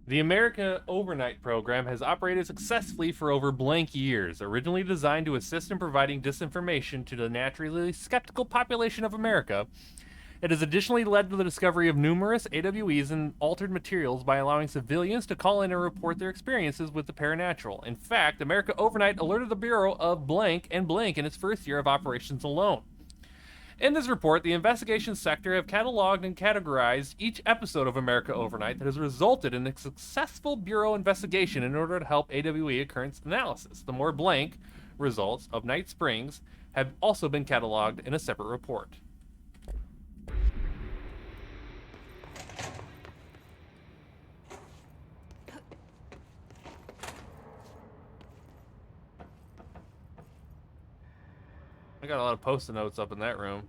The America Overnight program has operated successfully for over blank years. Originally designed to assist in providing disinformation to the naturally skeptical population of America, it has additionally led to the discovery of numerous AWEs and altered materials by allowing civilians to call in and report their experiences with the paranormal. In fact, America Overnight alerted the Bureau of blank and blank in its first year of operations alone. In this report, the investigation sector have cataloged and categorized each episode of America Overnight that has resulted in a successful Bureau investigation in order to help AWE occurrence analysis. The more blank results of Night Springs have also been cataloged in a separate report. I got a lot of post-it notes up in that room.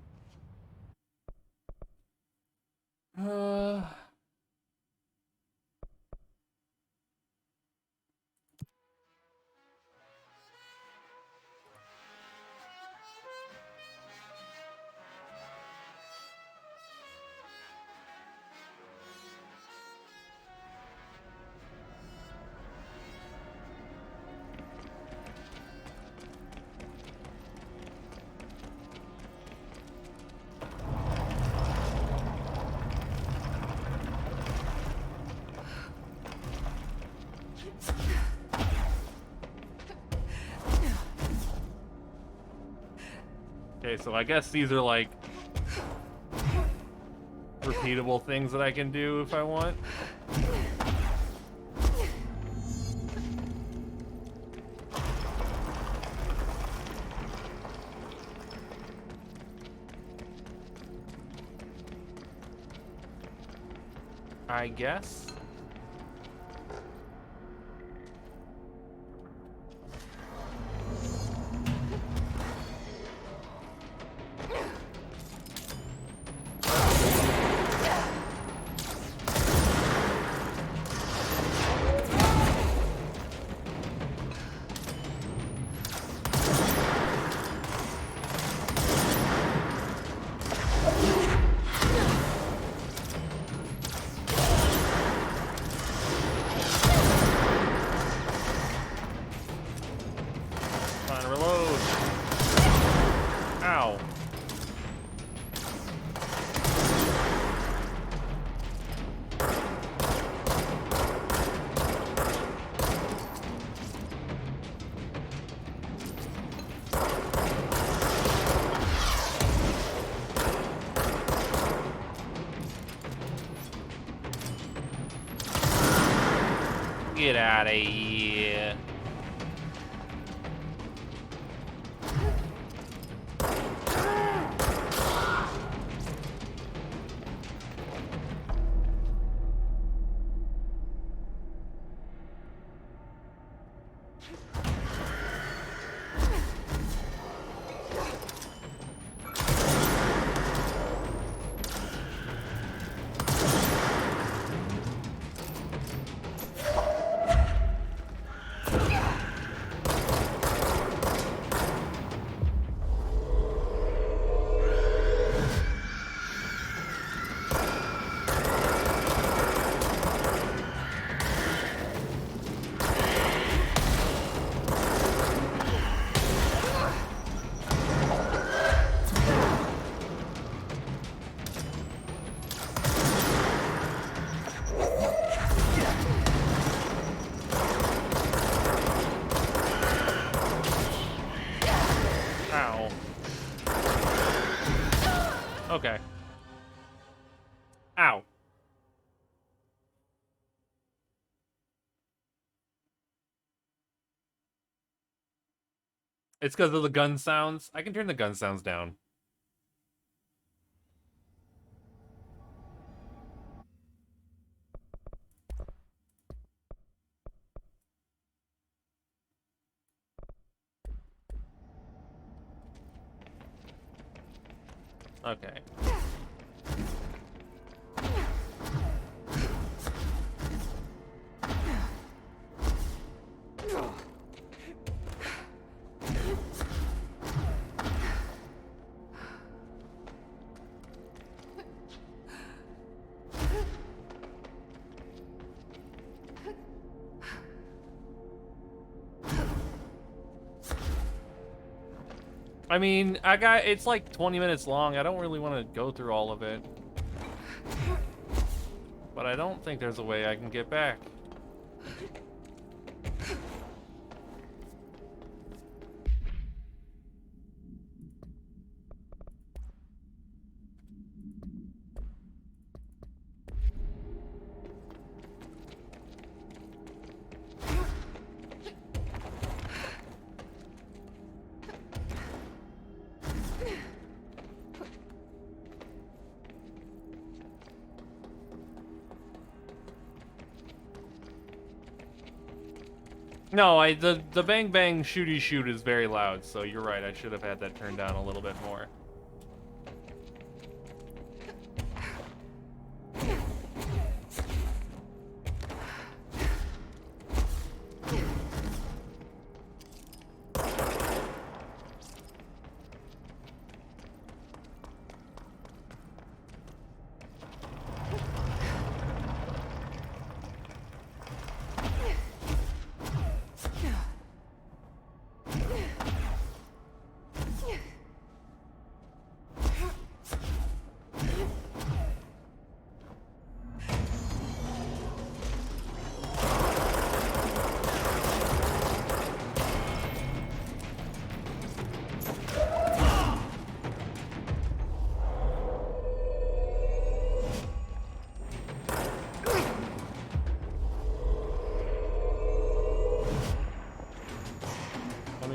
Okay, so I guess these are like repeatable things that I can do if I want. I guess. get out of here. Okay. Ow. It's because of the gun sounds. I can turn the gun sounds down. Okay. I mean, it's like 20 minutes long. I don't really want to go through all of it. But I don't think there's a way I can get back. No, the bang bang shooty shoot is very loud, so you're right. I should have had that turned down a little bit more.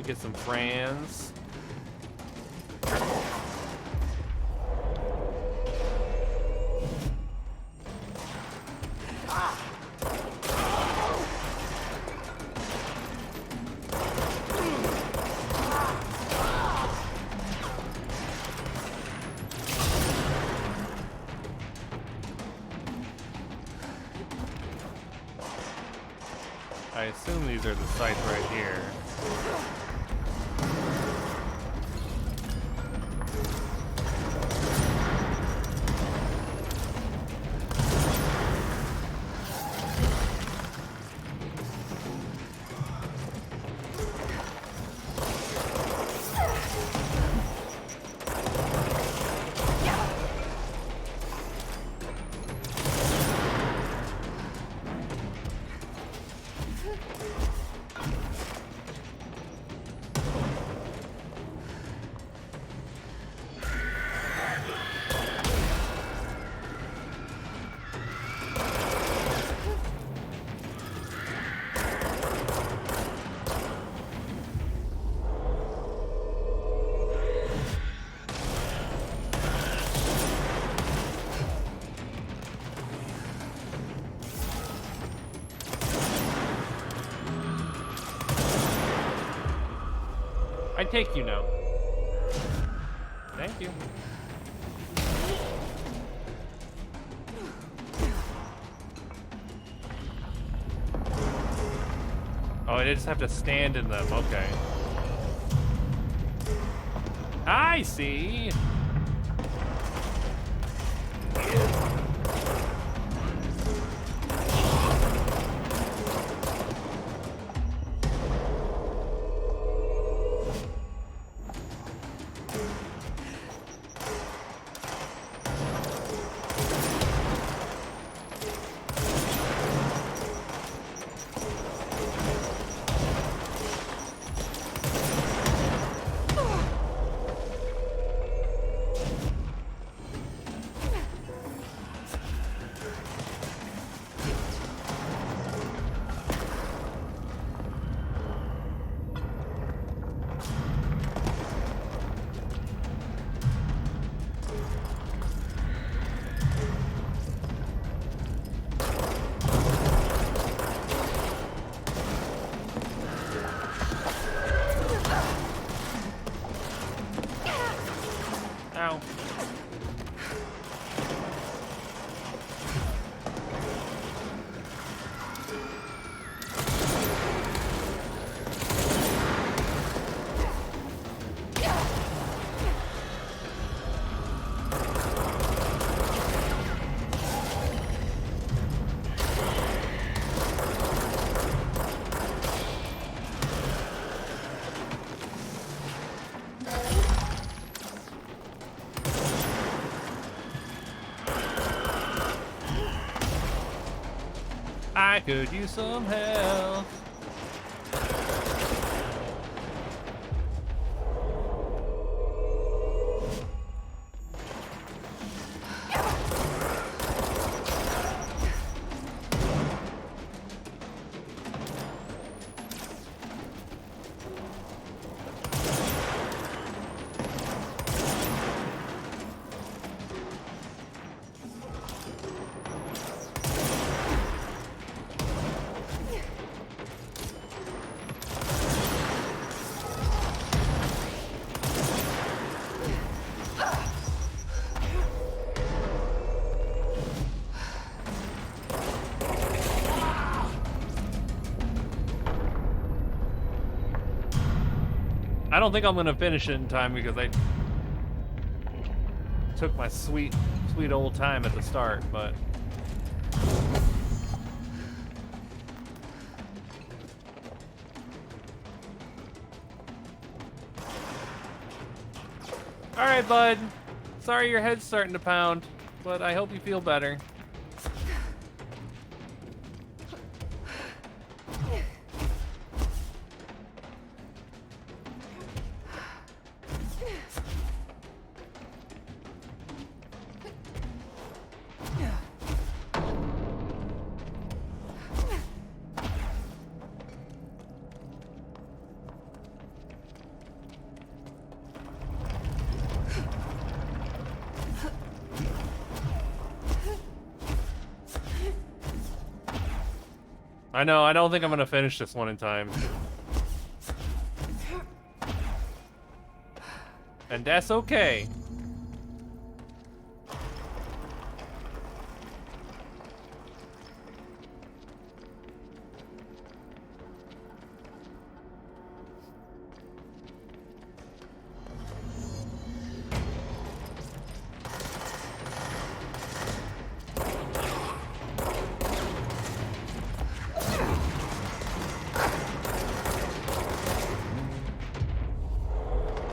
Get some friends. I assume these are the sites right here. I take you now. Thank you. Oh, I just have to stand in them. Okay. I see. Ow. I could use some help. I don't think I'm gonna finish it in time because I took my sweet old time at the start, but all right, bud. Sorry your head's starting to pound, but I hope you feel better. I know, I don't think I'm gonna finish this one in time. And that's okay.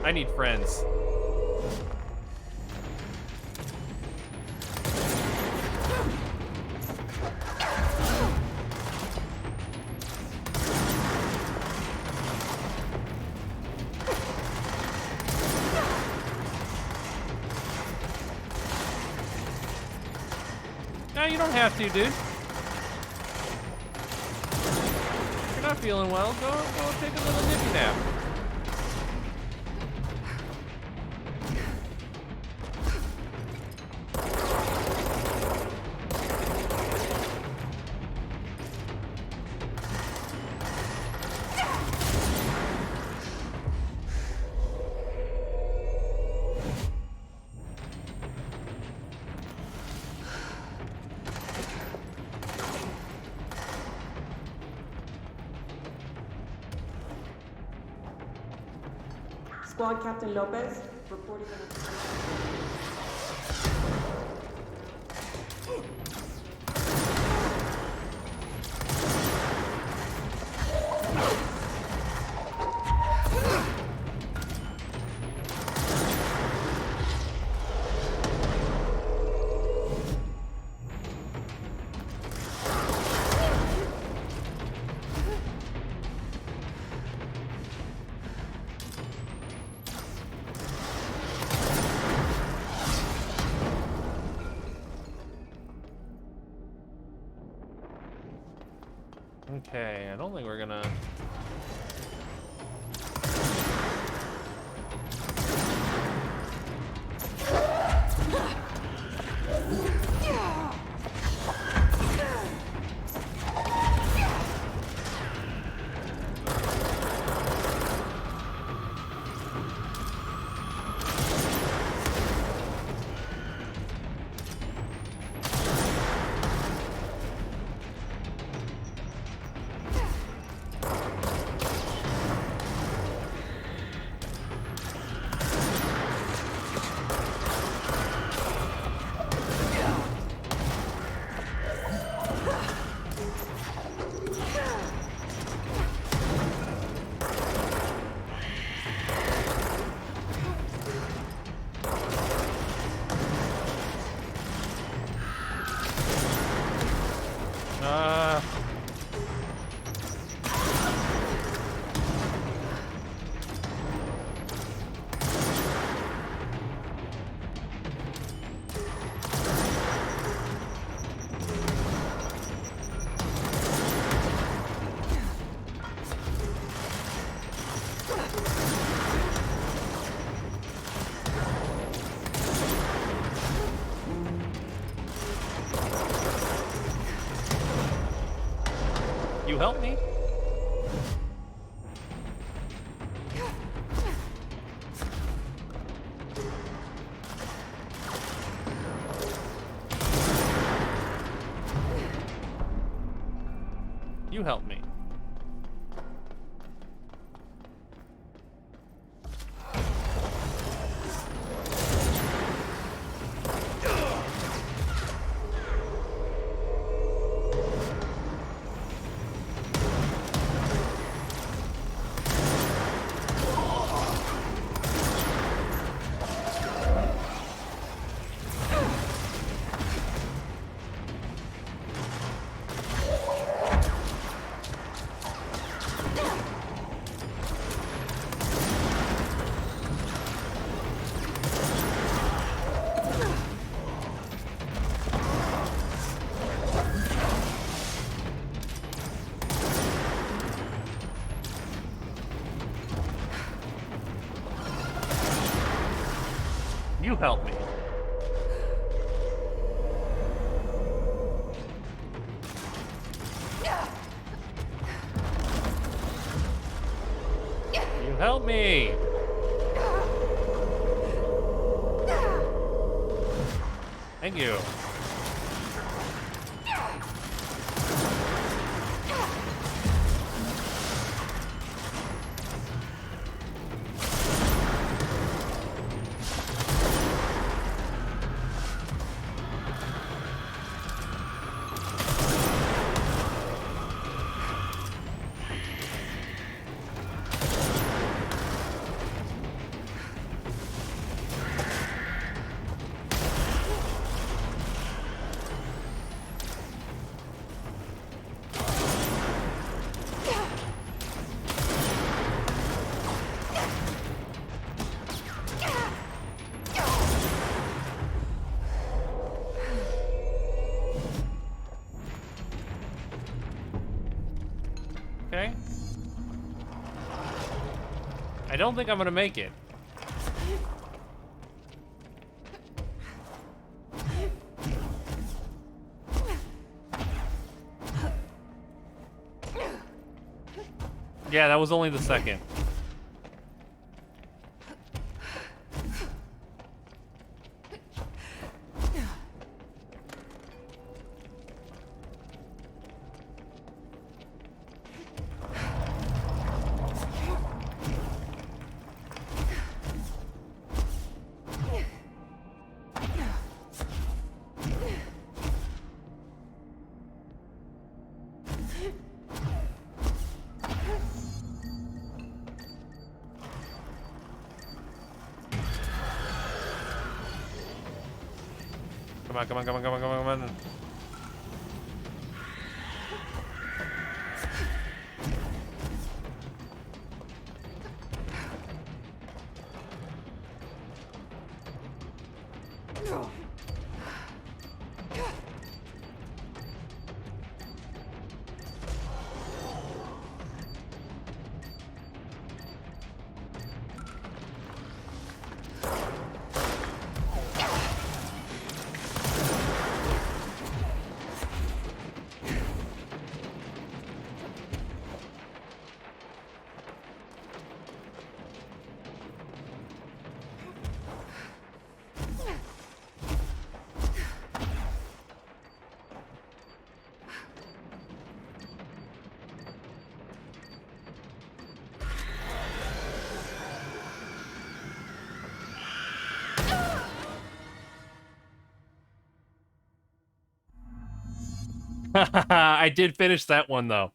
I need friends. No, you don't have to, dude. If you're not feeling well, go take a little nippy nap. Squad Captain Lopez, reporting Okay, I don't think we're gonna... You help me? You help me. You help me. You help me. Thank you. Okay. I don't think I'm gonna make it. Yeah, that was only the second. Come on, come on, come on, come on, come on, come on. I did finish that one, though.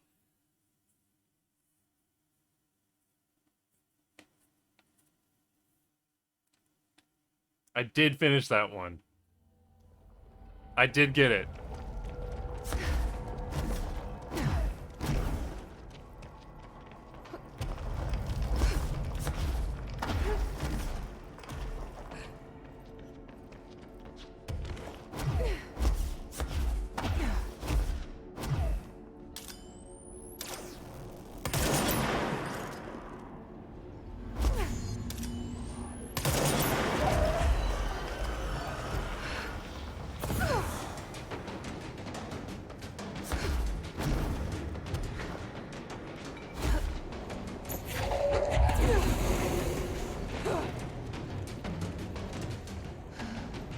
I did finish that one. I did get it.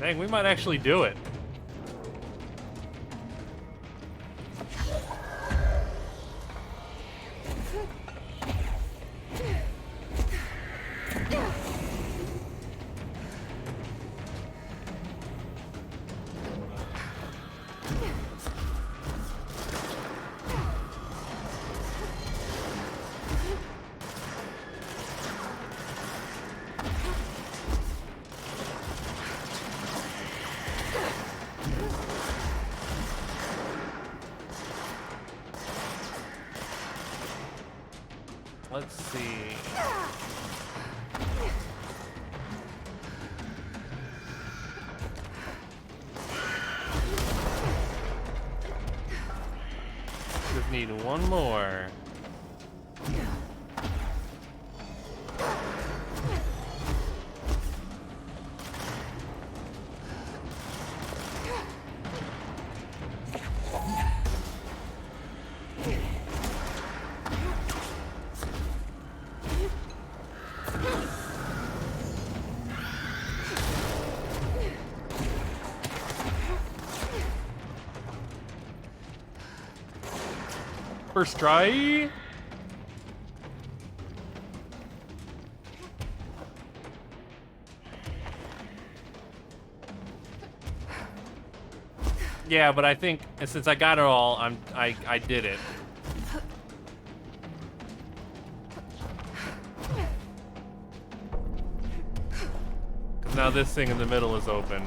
Dang, we might actually do it. Let's see. Just need one more. First try. Yeah, but I think since I got it all, I did it. Cause now this thing in the middle is open.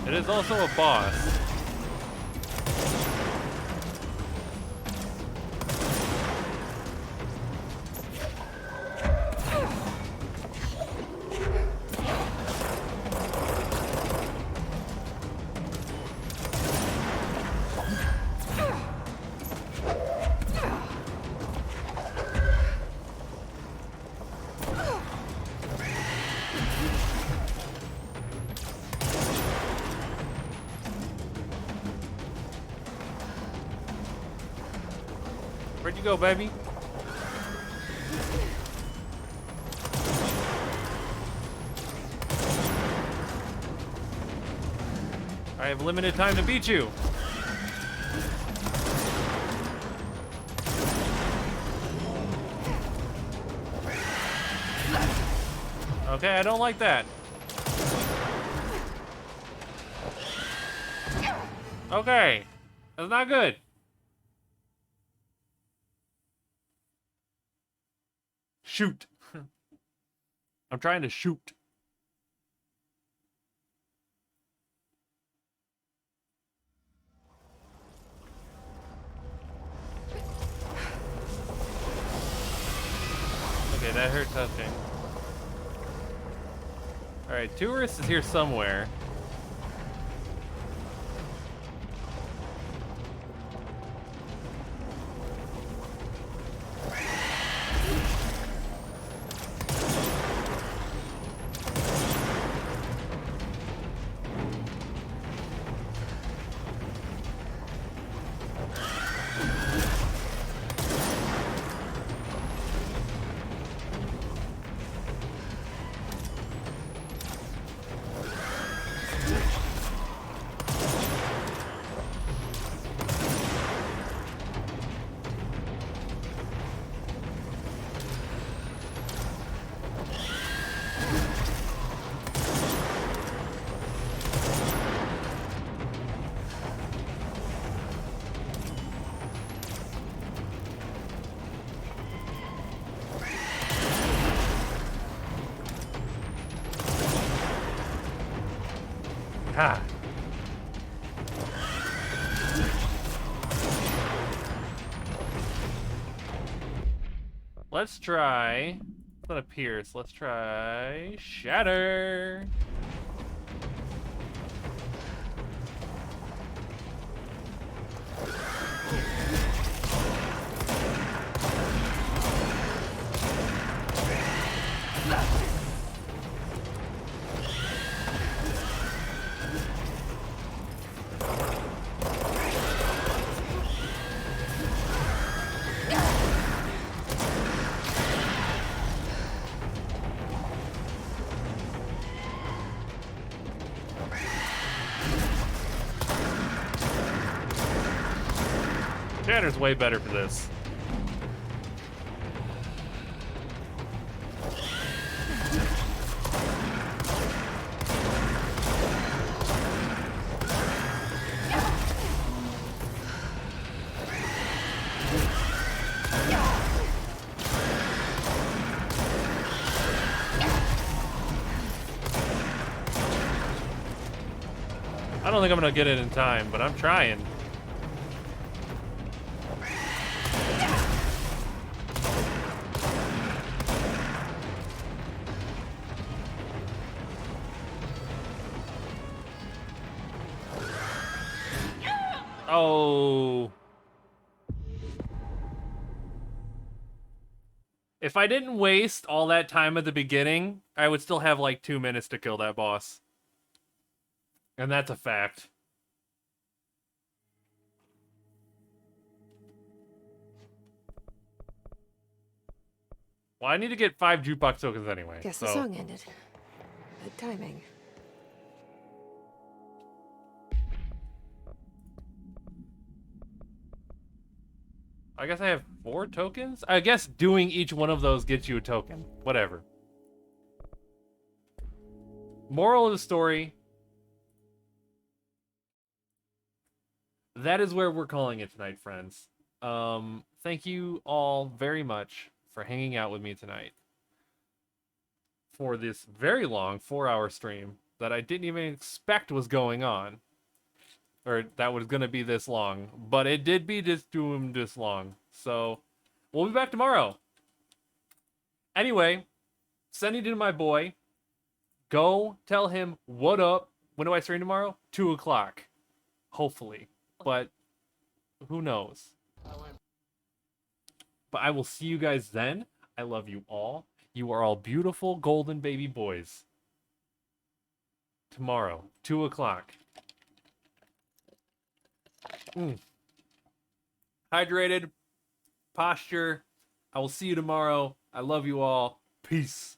It is also a boss. Where'd you go, baby? I have limited time to beat you. Okay, I don't like that. Okay, that's not good. Shoot. I'm trying to shoot. Okay, that hurt touching. Alright, Tourist is here somewhere. Ha! Let's try. It's not a Pierce. Let's try Shatter. Shatter's way better for this. I don't think I'm gonna get it in time, but I'm trying. Oh. If I didn't waste all that time at the beginning, I would still have like 2 minutes to kill that boss. And that's a fact. Well, I need to get 5 jukebox tokens anyway. Guess the song ended. Good timing. I guess I have 4 tokens? I guess doing each one of those gets you a token. Whatever. Moral of the story. That is where we're calling it tonight, friends. Thank you all very much for hanging out with me tonight. For this very long 4-hour stream that I didn't even expect was going on. Or that was going to be this long. But it did be this long. So, we'll be back tomorrow. Anyway, sending it to my boy. Go tell him what up. When do I stream tomorrow? 2 o'clock. Hopefully. But who knows? But I will see you guys then. I love you all. You are all beautiful golden baby boys. Tomorrow, 2 o'clock. Hydrated. Posture. I will see you tomorrow. I love you all. Peace.